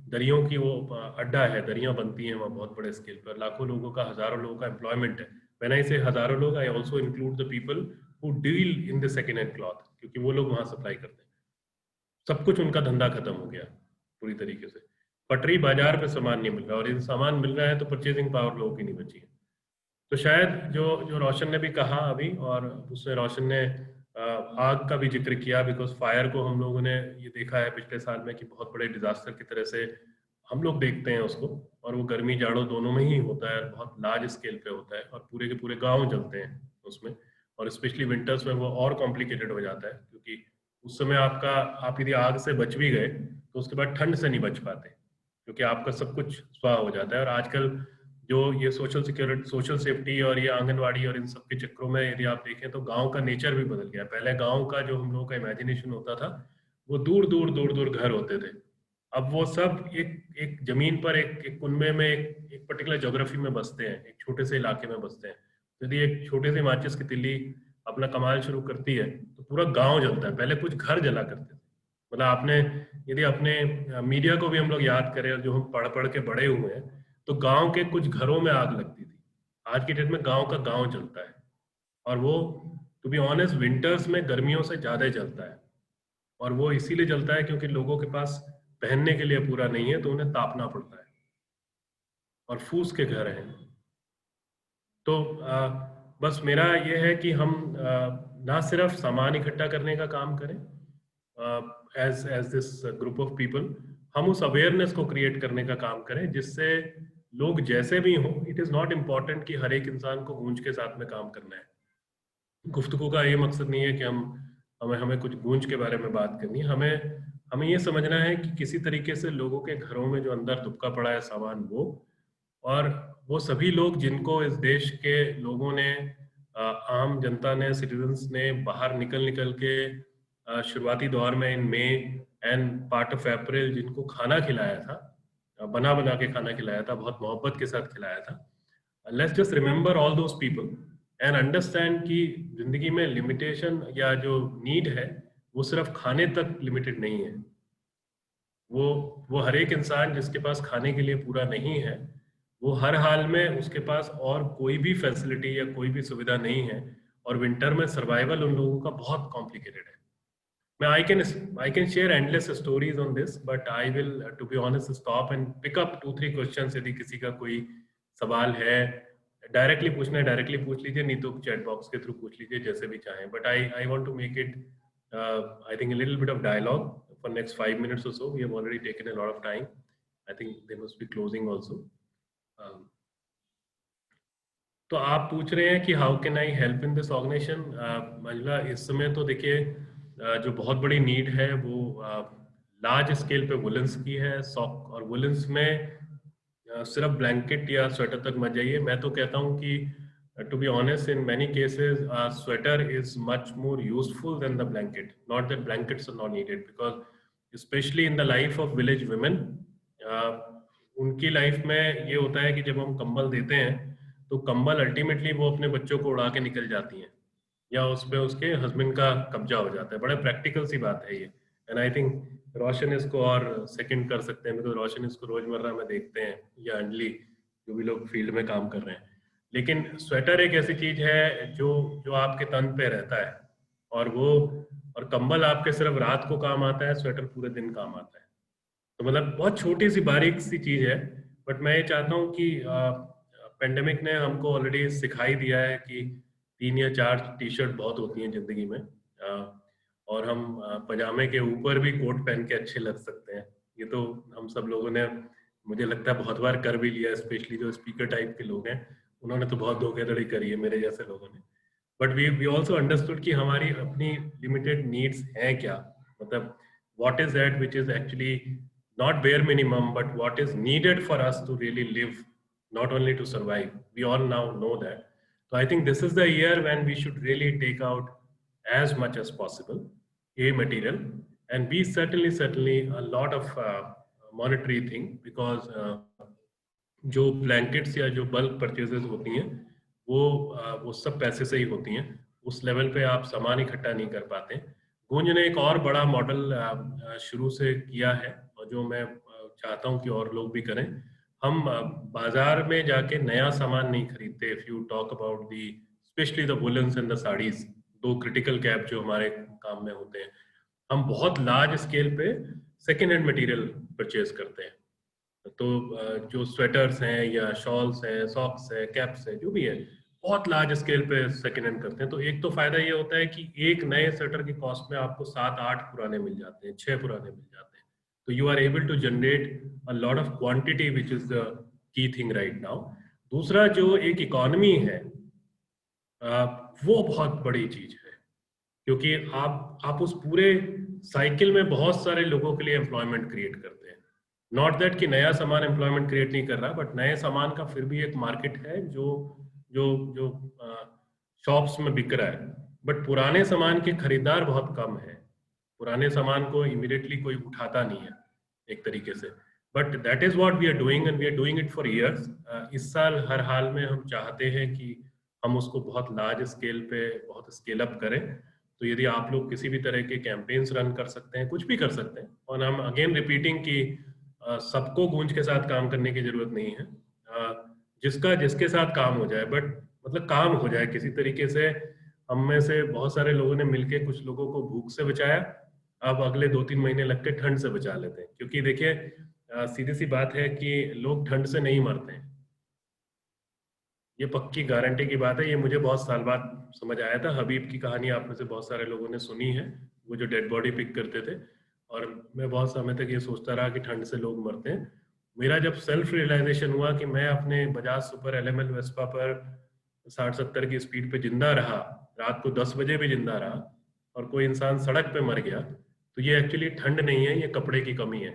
दरियों की वो अड्डा है, दरियां बनती हैं वहाँ बहुत बड़े स्केल पर, लाखों लोगों का, हजारों लोगों का एम्प्लॉयमेंट है। व्हेन आई से हजारों लोग, I also include the people who deal in the second hand cloth, क्योंकि वो लोग वहाँ सप्लाई करते हैं। सब कुछ उनका धंधा खत्म हो गया पूरी तरीके से। पटरी बाजार पे सामान नहीं मिल रहा, और यदि सामान मिल रहा है तो परचेजिंग पावर लोगों की नहीं बची है। तो शायद जो रोशन ने भी कहा अभी, और उसमें रोशन ने आग का भी जिक्र किया, बिकॉज फायर को हम लोगों ने ये देखा है पिछले साल में कि बहुत बड़े डिजास्टर की तरह से हम लोग देखते हैं उसको, और वो गर्मी जाड़ों दोनों में ही होता है, बहुत लार्ज स्केल पे होता है, और पूरे के पूरे गाँव जलते हैं उसमें। और स्पेशली विंटर्स में वो और कॉम्प्लिकेटेड हो जाता है, क्योंकि उस समय आप यदि आग से बच भी गए तो उसके बाद ठंड से नहीं बच पाते, क्योंकि आपका सब कुछ स्वाह हो जाता है। और आजकल जो ये सोशल सिक्योरिटी, सोशल सेफ्टी और ये आंगनवाड़ी और इन सब के चक्रों में यदि आप देखें तो गांव का नेचर भी बदल गया। पहले गांव का जो हम लोगों का इमेजिनेशन होता था, वो दूर दूर घर होते थे। अब वो सब एक जमीन पर एक कुनबे में एक पर्टिकुलर ज्योग्राफी में बसते हैं, एक छोटे से इलाके में बसते हैं। यदि एक छोटे से माचिस की तिल्ली अपना कमाल शुरू करती है तो पूरा गांव जलता है। पहले कुछ घर जला करते थे। मतलब आपने यदि अपने मीडिया को भी हम लोग याद करें, और जो हम पढ़ के बड़े हुए हैं, तो गांव के कुछ घरों में आग लगती थी। आज की डेट में गांव का गांव जलता है, और वो टू बी ऑनेस्ट विंटर्स में गर्मियों से ज्यादा जलता है। और वो इसीलिए जलता है क्योंकि लोगों के पास पहनने के लिए पूरा नहीं है, तो उन्हें तापना पड़ता है, और फूस के घर हैं। तो बस मेरा ये है कि हम ना सिर्फ सामान इकट्ठा करने का काम करें as this group of people, हम उस अवेयरनेस को क्रिएट करने का काम करें, जिससे लोग जैसे भी हों, इट इज़ नॉट इम्पॉर्टेंट कि हर एक इंसान को गूंज के साथ में काम करना है। गुफ्तगू का ये मकसद नहीं है कि हमें कुछ गूंज के बारे में बात करनी है। हमें ये समझना है कि किसी तरीके से लोगों के घरों में जो अंदर दुबका पड़ा है सामान, वो, और वो सभी लोग जिनको इस देश के लोगों ने आम जनता ने, सिटीजन्स ने बाहर निकल के शुरुआती दौर में इन मई एंड पार्ट ऑफ अप्रैल जिनको खाना खिलाया था, बना के खाना खिलाया था, बहुत मोहब्बत के साथ खिलाया था. Let's just remember all those people and understand कि जिंदगी में लिमिटेशन या जो नीड है वो सिर्फ खाने तक लिमिटेड नहीं है. वो हर एक इंसान जिसके पास खाने के लिए पूरा नहीं है, वो हर हाल में उसके पास और कोई भी फैसिलिटी या कोई भी सुविधा नहीं है, और विंटर में सर्वाइवल उन लोगों का बहुत कॉम्प्लिकेटेड है. मैं I can share endless stories on this, but I will, to be honest, stop and pick up 2-3 questions. यदि किसी का कोई सवाल है, डायरेक्टली पूछना है डायरेक्टली पूछ लीजिए, नहीं तो चैट बॉक्स के थ्रू पूछ लीजिए, जैसे भी चाहें. But I want to make it I think a little bit of dialogue for next 5 minutes or so. We have already taken a lot of time. I think they must be closing also. तो आप पूछ रहे हैं कि how can I help in this organisation. Manjula, इस समय तो देखिए जो बहुत बड़ी नीड है वो लार्ज स्केल पे वुलन्स की है. सॉक और वुलन्स में सिर्फ ब्लैंकेट या स्वेटर तक मत जाइए. मैं तो कहता हूँ कि to be honest, in many cases sweater is much more useful than the blanket. Not that blankets are not needed, because especially in the life of village women, उनकी लाइफ में ये होता है कि जब हम कंबल देते हैं तो कंबल अल्टीमेटली वो अपने बच्चों को उड़ा के निकल जाती हैं या उस पे उसके हस्बैंड का कब्जा हो जाता है. बड़ा प्रैक्टिकल सी बात है ये. एंड आई थिंक रोशन इसको और सेकंड कर सकते हैं, बिकॉज रोशन इसको रोजमर्रा में देखते हैं, या अंजलि जो भी लोग फील्ड में काम कर रहे हैं. लेकिन स्वेटर एक ऐसी चीज है जो आपके तन पे रहता है, और कंबल आपके सिर्फ रात को काम आता है, स्वेटर पूरे दिन काम आता है. तो मतलब बहुत छोटी सी बारीक सी चीज है. बट मैं ये चाहता हूँ कि पेंडेमिक ने हमको ऑलरेडी सिखाई दिया है कि 3 या 4 टी शर्ट बहुत होती हैं जिंदगी में, और हम पजामे के ऊपर भी कोट पहन के अच्छे लग सकते हैं. ये तो हम सब लोगों ने, मुझे लगता है, बहुत बार कर भी लिया, स्पेशली जो स्पीकर टाइप के लोग हैं उन्होंने तो बहुत धोखाधड़ी करी है, मेरे जैसे लोगों ने. बट वी ऑल्सो अंडरस्टूड कि हमारी अपनी लिमिटेड नीड्स हैं क्या, मतलब what is that which is actually not bare minimum but what is needed for us to really live, not only to survive. We all now know that. So I think this is the year when we should really take out as much as possible a material, and B, certainly a lot of monetary thing, because जो blankets या जो bulk purchases होती हैं वो सब पैसे से ही होती हैं. उस लेवल पे आप सामान इकट्ठा नहीं कर पाते. गुंज ने एक और बड़ा मॉडल शुरू से किया है, और जो मैं चाहता हूँ कि और लोग भी करें. हम बाजार में जाके नया सामान नहीं खरीदते. If you talk about the specially the woollens and the saris, 2 critical cap जो हमारे काम में होते हैं, हम बहुत लार्ज स्केल पे सेकेंड हैंड मटेरियल परचेज करते हैं. तो जो स्वेटर्स हैं या शॉल्स हैं, सॉक्स है, कैप्स है, जो भी है, बहुत लार्ज स्केल पे सेकेंड हैंड करते हैं. तो एक तो फायदा ये होता है कि एक नए स्वेटर की कॉस्ट में आपको 7-8 पुराने मिल जाते हैं, 6 पुराने मिल जाते हैं. So you are able to generate a lot of quantity, which is the key thing right now. दूसरा जो एक इकोनॉमी है वो बहुत बड़ी चीज है, क्योंकि आप उस पूरे साइकिल में बहुत सारे लोगों के लिए एम्प्लॉयमेंट क्रिएट करते हैं. नॉट दैट कि नया सामान एम्प्लॉयमेंट क्रिएट नहीं कर रहा, बट नए सामान का फिर भी एक मार्केट है जो शॉप्स में बिक रहा है. बट पुराने सामान के खरीदार बहुत कम है. पुराने सामान को इमीडिएटली कोई उठाता नहीं है एक तरीके से. But that is what we are doing, and we are doing it for years. इस साल हर हाल में हम चाहते हैं कि हम उसको बहुत लार्ज स्केल पे बहुत स्केल अप करें. तो यदि आप लोग किसी भी तरह के कैंपेन्स रन कर सकते हैं, कुछ भी कर सकते हैं. और हम अगेन रिपीटिंग कि सबको गूंज के साथ काम करने की जरूरत नहीं है. जिसके साथ काम हो जाए, बट मतलब काम हो जाए किसी तरीके से. हम में से बहुत सारे लोगों ने मिलके कुछ लोगों को भूख से बचाया, अब अगले 2-3 महीने लग के ठंड से बचा लेते हैं. क्योंकि देखिए सीधी सी बात है कि लोग ठंड से नहीं मरते हैं, ये पक्की गारंटी की बात है. ये मुझे बहुत साल बाद समझ आया था. हबीब की कहानी आप में से बहुत सारे लोगों ने सुनी है, वो जो डेड बॉडी पिक करते थे, और मैं बहुत समय तक ये सोचता रहा कि ठंड से लोग मरते हैं. मेरा जब सेल्फ रियलाइजेशन हुआ कि मैं अपने बजाज सुपर LML वेस्पा पर 60-70 की स्पीड पे जिंदा रहा, रात को 10 बजे भी जिंदा रहा, और कोई इंसान सड़क पे मर गया, तो ये एक्चुअली ठंड नहीं है, ये कपड़े की कमी है.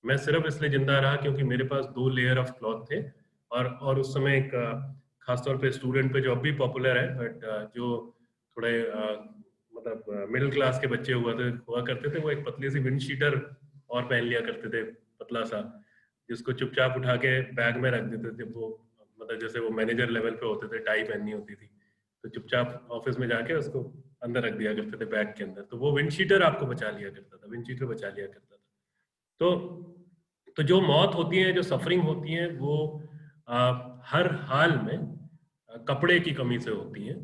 मैं सिर्फ इसलिए जिंदा रहा क्योंकि मेरे पास 2 लेयर ऑफ क्लॉथ थे, और उस समय एक खासतौर पे स्टूडेंट पे जो अब भी पॉपुलर है, बट जो थोड़े मतलब मिडिल क्लास के बच्चे हुआ करते थे, वो एक पतली सी विंड शीटर और पहन लिया करते थे, पतला सा, जिसको चुपचाप उठा के बैग में रख देते थे। वो मतलब जैसे वो मैनेजर लेवल पे होते थे, टाई पहननी होती थी, तो चुपचाप ऑफिस में जाके उसको अंदर रख दिया करते थे बैग के अंदर, तो वो विंड शीटर आपको बचा लिया करता था, विंड शीटर बचा लिया करता था। तो जो मौत होती है, जो सफरिंग होती है, वो हर हाल में कपड़े की कमी से होती है,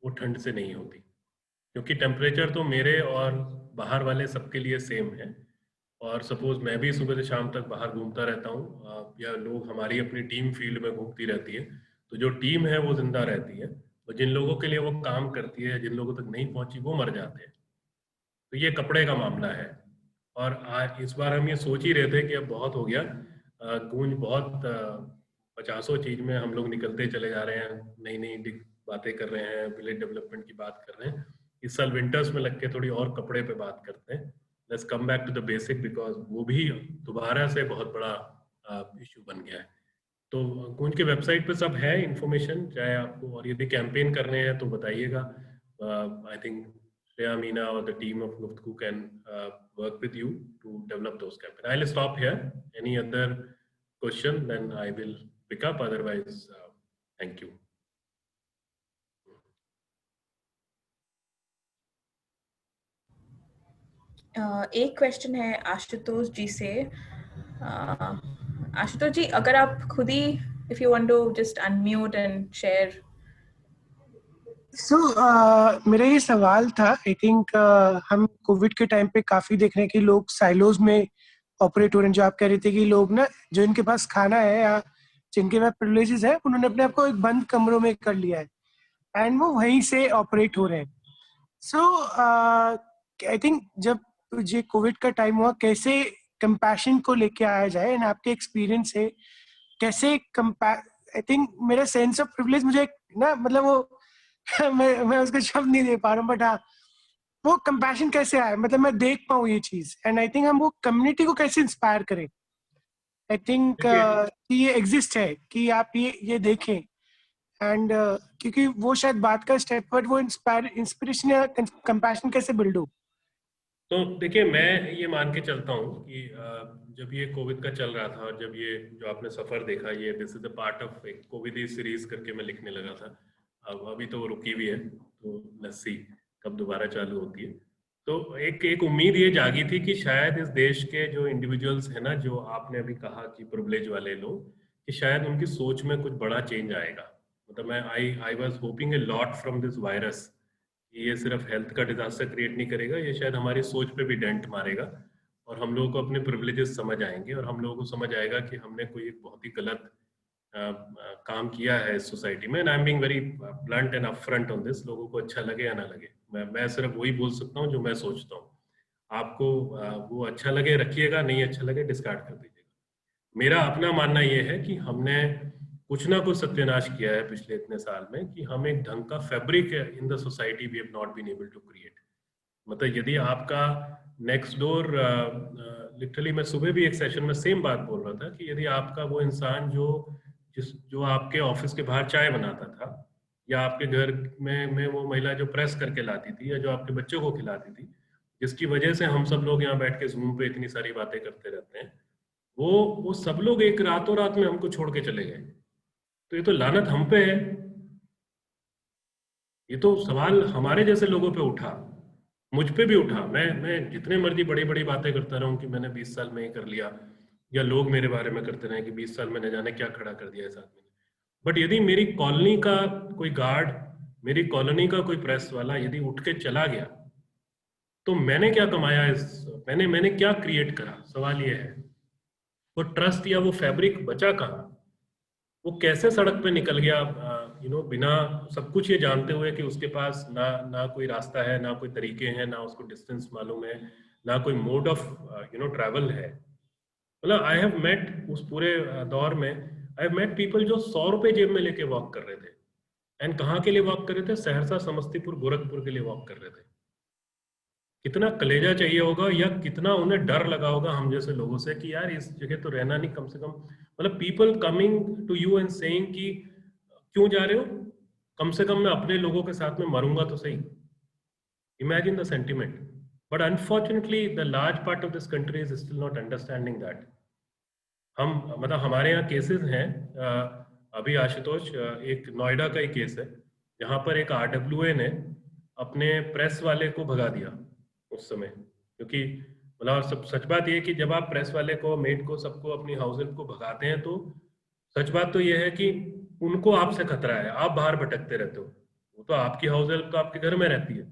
वो ठंड से नहीं होती, क्योंकि टेम्परेचर तो मेरे और बाहर वाले सबके लिए सेम है। और सपोज मैं भी सुबह से शाम तक बाहर घूमता रहता हूँ, या लोग, हमारी अपनी टीम फील्ड में घूमती रहती है, तो जो टीम है वो जिंदा रहती है, और जिन लोगों के लिए वो काम करती है, जिन लोगों तक नहीं पहुंची, वो मर जाते हैं। तो ये कपड़े का मामला है। और आज इस बार हम ये सोच ही रहे थे कि अब बहुत हो गया, गूंज बहुत 50 चीज में हम लोग निकलते चले जा रहे हैं, नई नई बातें कर रहे हैं, विलेज डेवलपमेंट की बात कर रहे हैं। इस साल विंटर्स में लग के थोड़ी और कपड़े पे बात करते हैं। Let's come back to the basic, because वो भी दोबारा से बहुत बड़ा इशू बन गया है। तो गूंज के वेबसाइट पे सब है इंफॉर्मेशन, चाहे आपको, और यदि कैंपेन करने हैं तो बताइएगा। I think Shreya, Meena, or the team of Guftku can work with you to develop those campaigns. I'll stop here. Any other question, then I will pick up. Otherwise, thank you. एक question है आशुतोष जी से। आशुतोष जी, अगर आप खुद ही, if you want to just unmute and share. So, मेरा ये सवाल था, आई थिंक हम कोविड के टाइम पे काफी देख रहे हैं कि लोग साइलोज में ऑपरेट हो रहे हैं। जो आप कह रहे थे कि लोग ना, जो इनके पास खाना है या जिनके पास प्रिविलेजेस है, उन्होंने अपने आप को एक बंद कमरों में कर लिया है, एंड वो वहीं से ऑपरेट हो रहे हैं। सो आई थिंक जब ये कोविड का टाइम हुआ, कैसे कंपैशन को लेके आया जाए, एंड आपके एक्सपीरियंस से कैसे आई थिंक मेरा सेंस ऑफ प्रिविलेज, मुझे ना, मतलब वो मैं उसका शब्द नहीं दे पा रहा हूँ, बट हाँ, वो कंपैशन कैसे आए, मतलब मैं देख पाऊँ ये चीज, एंड आई थिंक हम वो कम्युनिटी को कैसे इंस्पायर करें। आई थिंक ये एग्जिस्ट है कि आप ये देखें, एंड क्योंकि वो शायद बात का स्टेप, बट वो इंस्पिरेशन या कंपैशन कैसे बिल्ड हो। तो देखिए, मैं ये मान के चलता हूँ कि जब ये कोविड का चल रहा था, और जब ये जो आपने सफर देखा, ये this is the part of एक कोविड सीरीज करके मैं लिखने लगा था। अब अभी तो वो रुकी हुई है, तो लेट्स सी कब दोबारा चालू होती है। तो एक उम्मीद ये जागी थी कि शायद इस देश के जो इंडिविजुअल्स हैं ना, जो आपने अभी कहा कि प्रिविलेज वाले लोग, कि शायद उनकी सोच में कुछ बड़ा चेंज आएगा। मतलब मैं I was hopping a lot from this virus, कि ये सिर्फ हेल्थ का डिजास्टर क्रिएट नहीं करेगा, ये शायद हमारी सोच पे भी डेंट मारेगा, और हम लोगों को अपने प्रिविलेजेस समझ आएंगे, और हम लोगों को समझ आएगा कि हमने कोई एक बहुत ही गलत काम किया है इस सोसाइटी में। I am being very blunt and upfront on this. लोगों को अच्छा लगे या ना लगे, मैं सिर्फ वही बोल सकता हूँ जो मैं सोचता हूँ। आपको वो अच्छा लगे रखिएगा, नहीं अच्छा लगे डिस्कार्ड कर दीजिएगा। मेरा अपना मानना ये है कि हमने कुछ ना कुछ सत्यानाश किया है पिछले इतने साल में, कि हम एक ढंग का fabric in the society we have not been able to create. मतलब यदि आपका नेक्स्ट डोर, लिटरली मैं सुबह भी एक सेशन में सेम बात बोल रहा था, कि यदि आपका वो इंसान जो आपके ऑफिस के बाहर चाय बनाता था, या आपके घर में वो महिला जो प्रेस करके लाती थी, या जो आपके बच्चों को खिलाती थी, जिसकी वजह से हम सब लोग यहाँ बैठ के जूम पे इतनी सारी बातें करते रहते हैं, वो सब लोग एक रातों रात में हमको छोड़ के चले गए। तो ये तो लानत हम पे है। ये तो सवाल हमारे जैसे लोगों पे उठा, मुझ पे भी उठा। मैं जितने मर्जी बड़ी बड़ी बातें करता रहूं कि मैंने 20 साल में ये कर लिया, या लोग मेरे बारे में करते रहे कि 20 साल में न जाने क्या खड़ा कर दिया इस आदमी ने। बट यदि मेरी कॉलोनी का कोई गार्ड, मेरी कॉलोनी का कोई प्रेस वाला यदि उठ के चला गया, तो मैंने क्या कमाया, मैंने क्या क्रिएट करा? सवाल ये है। वो ट्रस्ट या वो फैब्रिक बचा कहाँ? वो कैसे सड़क पे निकल गया, बिना सब कुछ ये जानते हुए कि उसके पास ना कोई रास्ता है, ना कोई तरीके हैं, ना उसको डिस्टेंस मालूम है, ना कोई मोड ऑफ ट्रैवल है। मतलब आई हैव मेट, उस पूरे दौर में आई हैव मेट पीपल जो 100 रुपए जेब में लेके वॉक कर रहे थे। एंड कहाँ के लिए वॉक कर रहे थे? सहरसा, समस्तीपुर, गोरखपुर के लिए वॉक कर रहे थे। कितना कलेजा चाहिए होगा, या कितना उन्हें डर लगा होगा हम जैसे लोगों से कि यार इस जगह तो रहना नहीं, कम से कम। मतलब people coming to you and saying कि क्यों जा रहे हो? कम से कम मैं अपने लोगों के साथ में मरूंगा तो सही. Imagine the sentiment. But unfortunately, the large part of this country is still not understanding that. हम मतलब हमारे यहाँ केसेस हैं, अभी आशुतोष एक नोएडा का ही केस है जहाँ पर एक RWA ने अपने प्रेस वाले को भगा दिया उस समय, क्योंकि मतलब सब सच बात ये है कि जब आप प्रेस वाले को, मेड को, सबको, अपनी हाउस हेल्प को भगाते हैं तो सच बात तो ये है कि उनको आपसे खतरा है, आप बाहर भटकते रहते हो, वो तो आपकी हाउस हेल्प तो आपके घर में रहती है.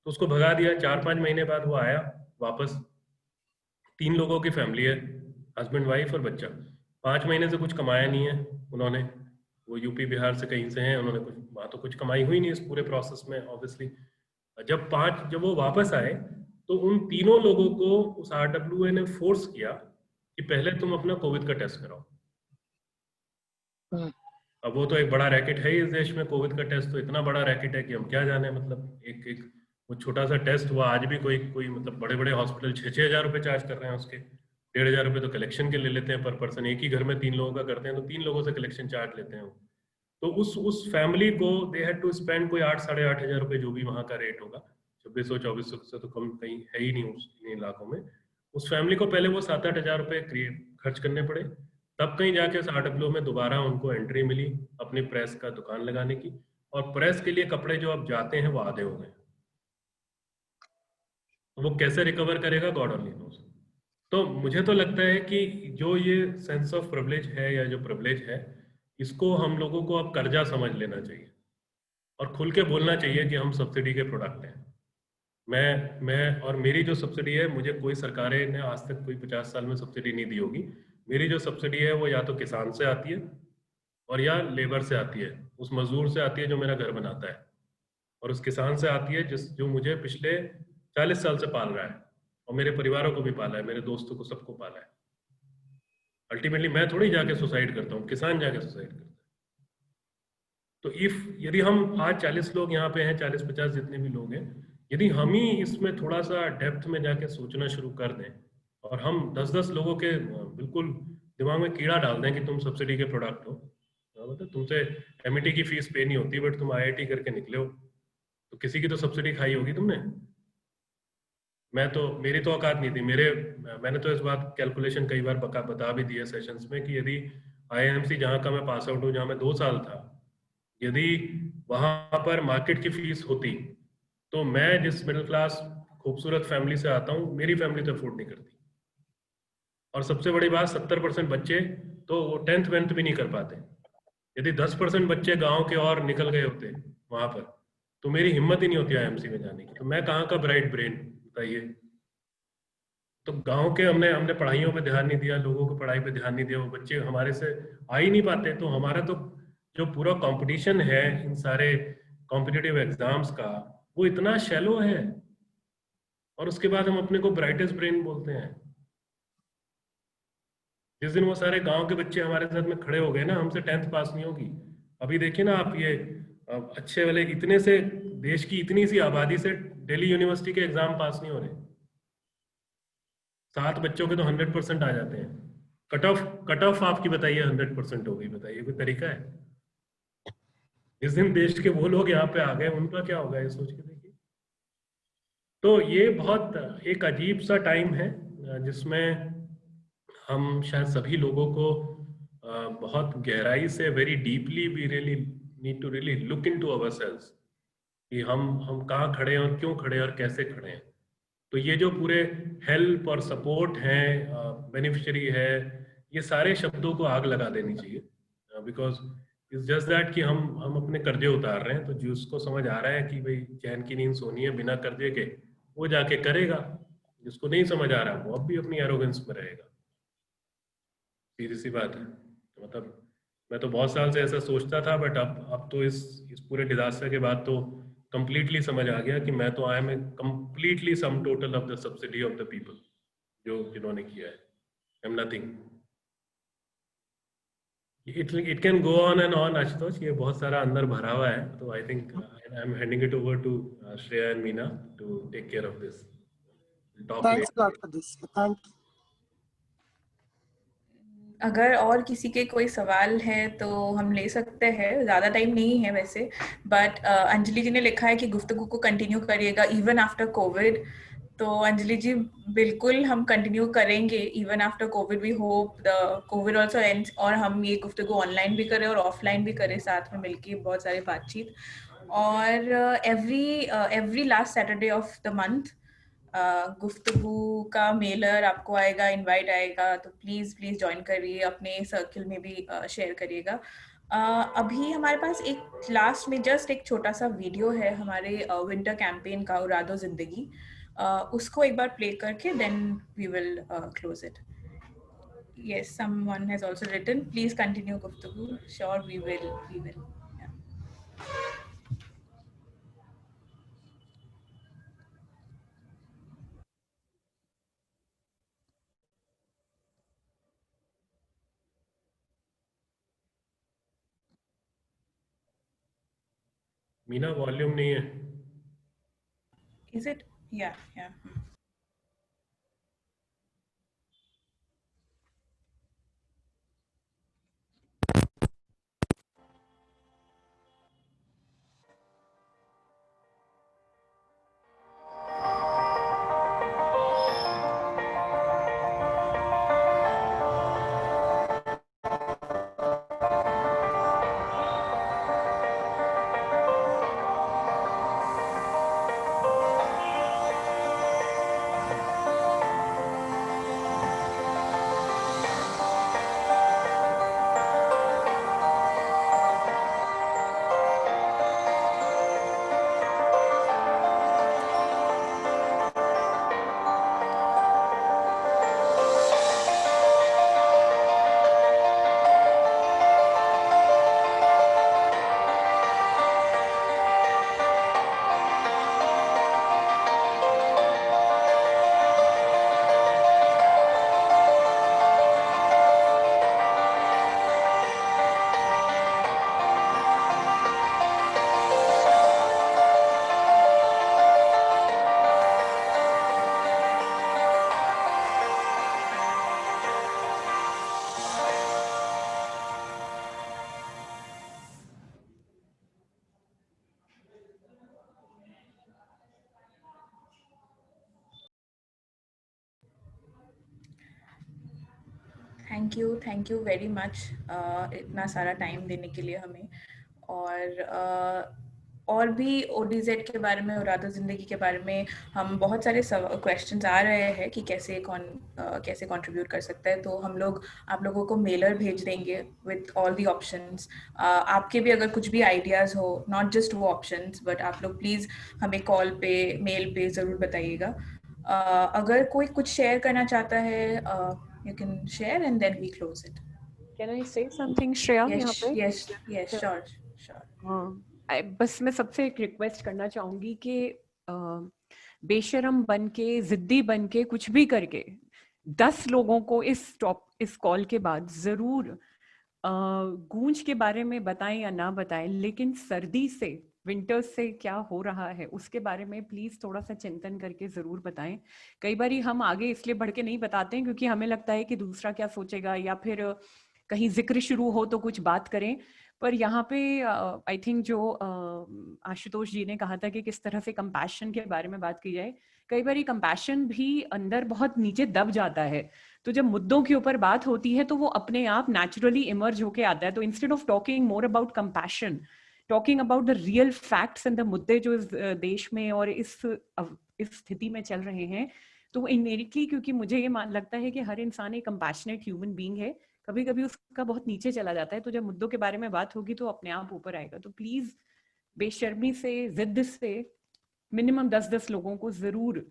तो उसको भगा दिया. 4-5 महीने बाद वो आया वापस. 3 लोगों की फैमिली है, हस्बैंड, वाइफ और बच्चा. 5 महीने से कुछ कमाया नहीं है उन्होंने. वो यूपी बिहार से कहीं से हैं, उन्होंने कुछ वहाँ तो कुछ कमाई हुई नहीं इस पूरे प्रोसेस में ऑब्वियसली. जब वो वापस आए तो उन तीनों लोगों को उस RWA ने फोर्स किया कि पहले तुम अपना कोविड का टेस्ट कराओ. अब वो तो एक बड़ा रैकेट है इस देश में, कोविड का टेस्ट तो इतना बड़ा रैकेट है कि हम क्या जाने. मतलब एक वो छोटा सा टेस्ट हुआ, आज भी कोई मतलब बड़े बड़े हॉस्पिटल 6-6 हज़ार रुपये चार्ज कर रहे हैं उसके. 1,500 रुपये तो कलेक्शन के ले लेते हैं पर पर्सन. एक ही घर में 3 लोगों का करते हैं तो 3 लोगों से कलेक्शन चार्ज लेते हैं. तो उस फैमिली को दे हैड टू स्पेंड कोई 8-8.5 हज़ार रुपये, जो भी वहाँ का रेट होगा, 2600-2400 से तो कम कहीं है ही नहीं उस इलाकों में. उस फैमिली को पहले वो 7-8 हज़ार रुपये खर्च करने पड़े, तब कहीं जाके उस RWA में दोबारा उनको एंट्री मिली अपनी प्रेस का दुकान लगाने की. और प्रेस के लिए कपड़े जो अब जाते हैं वो आधे हो गए. वो कैसे रिकवर करेगा, गॉड ओनली नोस. तो मुझे तो लगता है कि जो ये सेंस ऑफ प्रिविलेज है या जो प्रिविलेज है, इसको हम लोगों को अब कर्जा समझ लेना चाहिए और खुल के बोलना चाहिए कि हम सब्सिडी के प्रोडक्ट हैं. मैं और मेरी जो सब्सिडी है, मुझे कोई सरकारें ने आज तक कोई 50 साल में सब्सिडी नहीं दी होगी. मेरी जो सब्सिडी है वो या तो किसान से आती है और या लेबर से आती है, उस मजदूर से आती है जो मेरा घर बनाता है, और उस किसान से आती है जो मुझे पिछले 40 साल से पाल रहा है और मेरे परिवारों को भी पाला है, मेरे दोस्तों को, सबको पाला है. अल्टीमेटली मैं थोड़ी जाके सुसाइड करता हूँ, किसान जाके सुसाइड करता है. तो यदि हम आज 40 लोग यहाँ पे हैं, 40-50 जितने भी लोग हैं, यदि हम ही इसमें थोड़ा सा डेप्थ में जाके सोचना शुरू कर दें और हम 10-10 लोगों के बिल्कुल दिमाग में कीड़ा डाल दें कि तुम सब्सिडी के प्रोडक्ट हो, मतलब तुमसे MIT की फीस पे नहीं होती बट तुम IIT करके निकले हो, तो किसी की तो सब्सिडी खाई होगी तुमने. मेरी तो औकात नहीं थी. मैंने तो इस बात कैलकुलेशन कई बार बता भी दिया सेशंस में कि यदि IIMC जहाँ का मैं पास आउट हूँ, जहाँ मैं 2 साल था, यदि वहाँ पर मार्केट की फीस होती तो मैं जिस मिडिल क्लास खूबसूरत फैमिली से आता हूँ, मेरी फैमिली तो अफोर्ड नहीं करती. और सबसे बड़ी बात, 70% बच्चे तो वो 10th 12th भी नहीं कर पाते. यदि 10% बच्चे गांव के और निकल गए होते वहां पर, तो मेरी हिम्मत ही नहीं होती IIMC में जाने की. तो मैं कहाँ का ब्राइट ब्रेन, बताइए. तो गांव के हमने पढ़ाइयों पे ध्यान नहीं दिया, लोगों को पढ़ाई पे ध्यान नहीं दिया, वो बच्चे हमारे से आ ही नहीं पाते. तो हमारा तो जो पूरा कंपटीशन है इन सारे कॉम्पिटिटिव एग्जाम्स का, वो इतना शैलो है, और उसके बाद हम अपने को ब्राइटेस्ट ब्रेन बोलते हैं. जिस दिन वो सारे गांव के बच्चे हमारे साथ में खड़े हो गए ना, हमसे 10th पास नहीं होगी. अभी देखिए ना आप, ये अच्छे वाले इतने से देश की इतनी सी आबादी से दिल्ली यूनिवर्सिटी के एग्जाम पास नहीं हो रहे. 7 बच्चों के तो 100% आ जाते हैं. कट ऑफ आपकी बताइए 100% हो गई, बताइए कोई तरीका है? जिस दिन देश के वो लोग यहाँ पे आ गए, उनका क्या होगा, ये सोच के देखिए. तो ये बहुत एक अजीब सा टाइम है जिसमें हम शायद सभी लोगों को बहुत गहराई से, very deeply, we really need to really look into ourselves कि हम कहाँ खड़े हैं और क्यों खड़े हैं और कैसे खड़े हैं. तो ये जो पूरे हेल्प और सपोर्ट हैं, बेनिफिशियरी है, ये सारे शब्दों को आग लगा देनी चाहिए. बिकॉज इट्स जस्ट दैट कि हम अपने कर्जे उतार रहे हैं. तो जिसको समझ आ रहा है कि भाई चैन की नींद सोनी है बिना कर्जे के, वो जाके करेगा. जिसको नहीं समझ आ रहा वो अब भी अपनी एरोगेंस में रहेगा. सीधी सी बात है. तो मतलब मैं तो बहुत साल से ऐसा सोचता था, बट अब तो इस पूरे डिजास्टर के बाद तो कंप्लीटली समझ आ गया कि मैं तो I am completely sum total of the subsidy of the people जिन्होंने किया है. I am nothing. It can go on and on Ashutosh, ये बहुत सारा अंदर भरा हुआ है. तो I think I am handing it over to Shreya and Meena to take care of this. Thanks a lot for this. Thank you. अगर और किसी के कोई सवाल है तो हम ले सकते हैं, ज़्यादा टाइम नहीं है वैसे, बट अंजलि जी ने लिखा है कि गुफ्तगू को कंटिन्यू करिएगा इवन आफ्टर कोविड। तो अंजलि जी बिल्कुल हम कंटिन्यू करेंगे even after Covid. We hope the Covid also ends और हम ये गुफ्तगू ऑनलाइन भी करें और ऑफलाइन भी करें, साथ में मिलके बहुत सारी बातचीत। और every last Saturday of the month गुफ्तगू का मेलर आपको आएगा, इनवाइट आएगा, तो प्लीज़ प्लीज़ ज्वाइन करिए, अपने सर्कल में भी शेयर करिएगा। अभी हमारे पास एक लास्ट में जस्ट एक छोटा सा वीडियो है हमारे विंटर कैंपेन का, उड़ा दो जिंदगी, उसको एक बार प्ले करके then we will close it. Yes, someone has also written, please continue Guftagu. Sure, we will. Yeah. Meena volume नहीं है। Is it? Yeah. Thank you very much इतना सारा टाइम देने के लिए हमें। और भी ODZ के बारे में, उड़ा दो जिंदगी के बारे में हम बहुत सारे क्वेश्चंस आ रहे हैं कि कैसे कंट्रीब्यूट कर सकता है, तो हम लोग आप लोगों को मेलर भेज देंगे विथ ऑल दी ऑप्शंस। आपके भी अगर कुछ भी आइडियाज़ हो, नॉट जस्ट वो ऑप्शंस, बट आप लोग प्लीज़ हमें कॉल पे, मेल पे ज़रूर बताइएगा। अगर कोई कुछ शेयर करना चाहता है, you can share and then we close it. Can I say something, Shreya? Yes, sure. बस मैं सबसे एक रिक्वेस्ट करना चाहूंगी कि बेशरम बन के, जिद्दी बन के, कुछ भी करके 10 लोगों को इस कॉल के बाद जरूर गूंज के बारे में बताएं या ना बताएं, लेकिन सर्दी से, विंटर्स से क्या हो रहा है उसके बारे में प्लीज थोड़ा सा चिंतन करके जरूर बताएं। कई बार हम आगे इसलिए बढ़ के नहीं बताते हैं क्योंकि हमें लगता है कि दूसरा क्या सोचेगा, या फिर कहीं जिक्र शुरू हो तो कुछ बात करें। पर यहाँ पे आई थिंक जो आशुतोष जी ने कहा था कि किस तरह से कंपैशन के बारे में बात की जाए, कई बार ये कंपैशन भी अंदर बहुत नीचे दब जाता है, तो जब मुद्दों के ऊपर बात होती है तो वो अपने आप नेचुरली इमर्ज होके आता है। तो instead of talking more about compassion, talking about the real facts and the मुद्दे जो इस देश में और इस स्थिति में चल रहे हैं, तो इनमेरिटली, क्योंकि मुझे ये लगता है कि हर इंसान एक कंपैशनेट ह्यूमन बीइंग है, कभी कभी उसका बहुत नीचे चला जाता है, तो जब मुद्दों के बारे में बात होगी तो अपने आप ऊपर आएगा। तो प्लीज बेशर्मी से, जिद से मिनिमम 10-10 लोगों को जरूर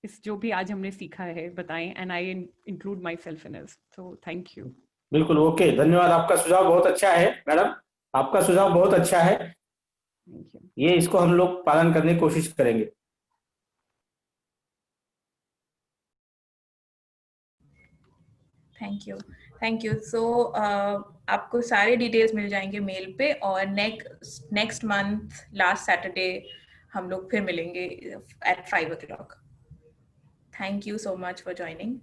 इस जो भी आज हमने सीखा है बताएं, and I include my self in it. So thank you. बिल्कुल, ओके, धन्यवाद। आपका सुझाव बहुत अच्छा है मैडम, आपका सुझाव बहुत अच्छा है, ये इसको हम लोग पालन करने की कोशिश करेंगे। Thank you. सो आपको सारे डिटेल्स मिल जाएंगे मेल पे, और नेक्स्ट मंथ लास्ट सैटरडे हम लोग फिर मिलेंगे at 5 o'clock. Thank you so much for joining.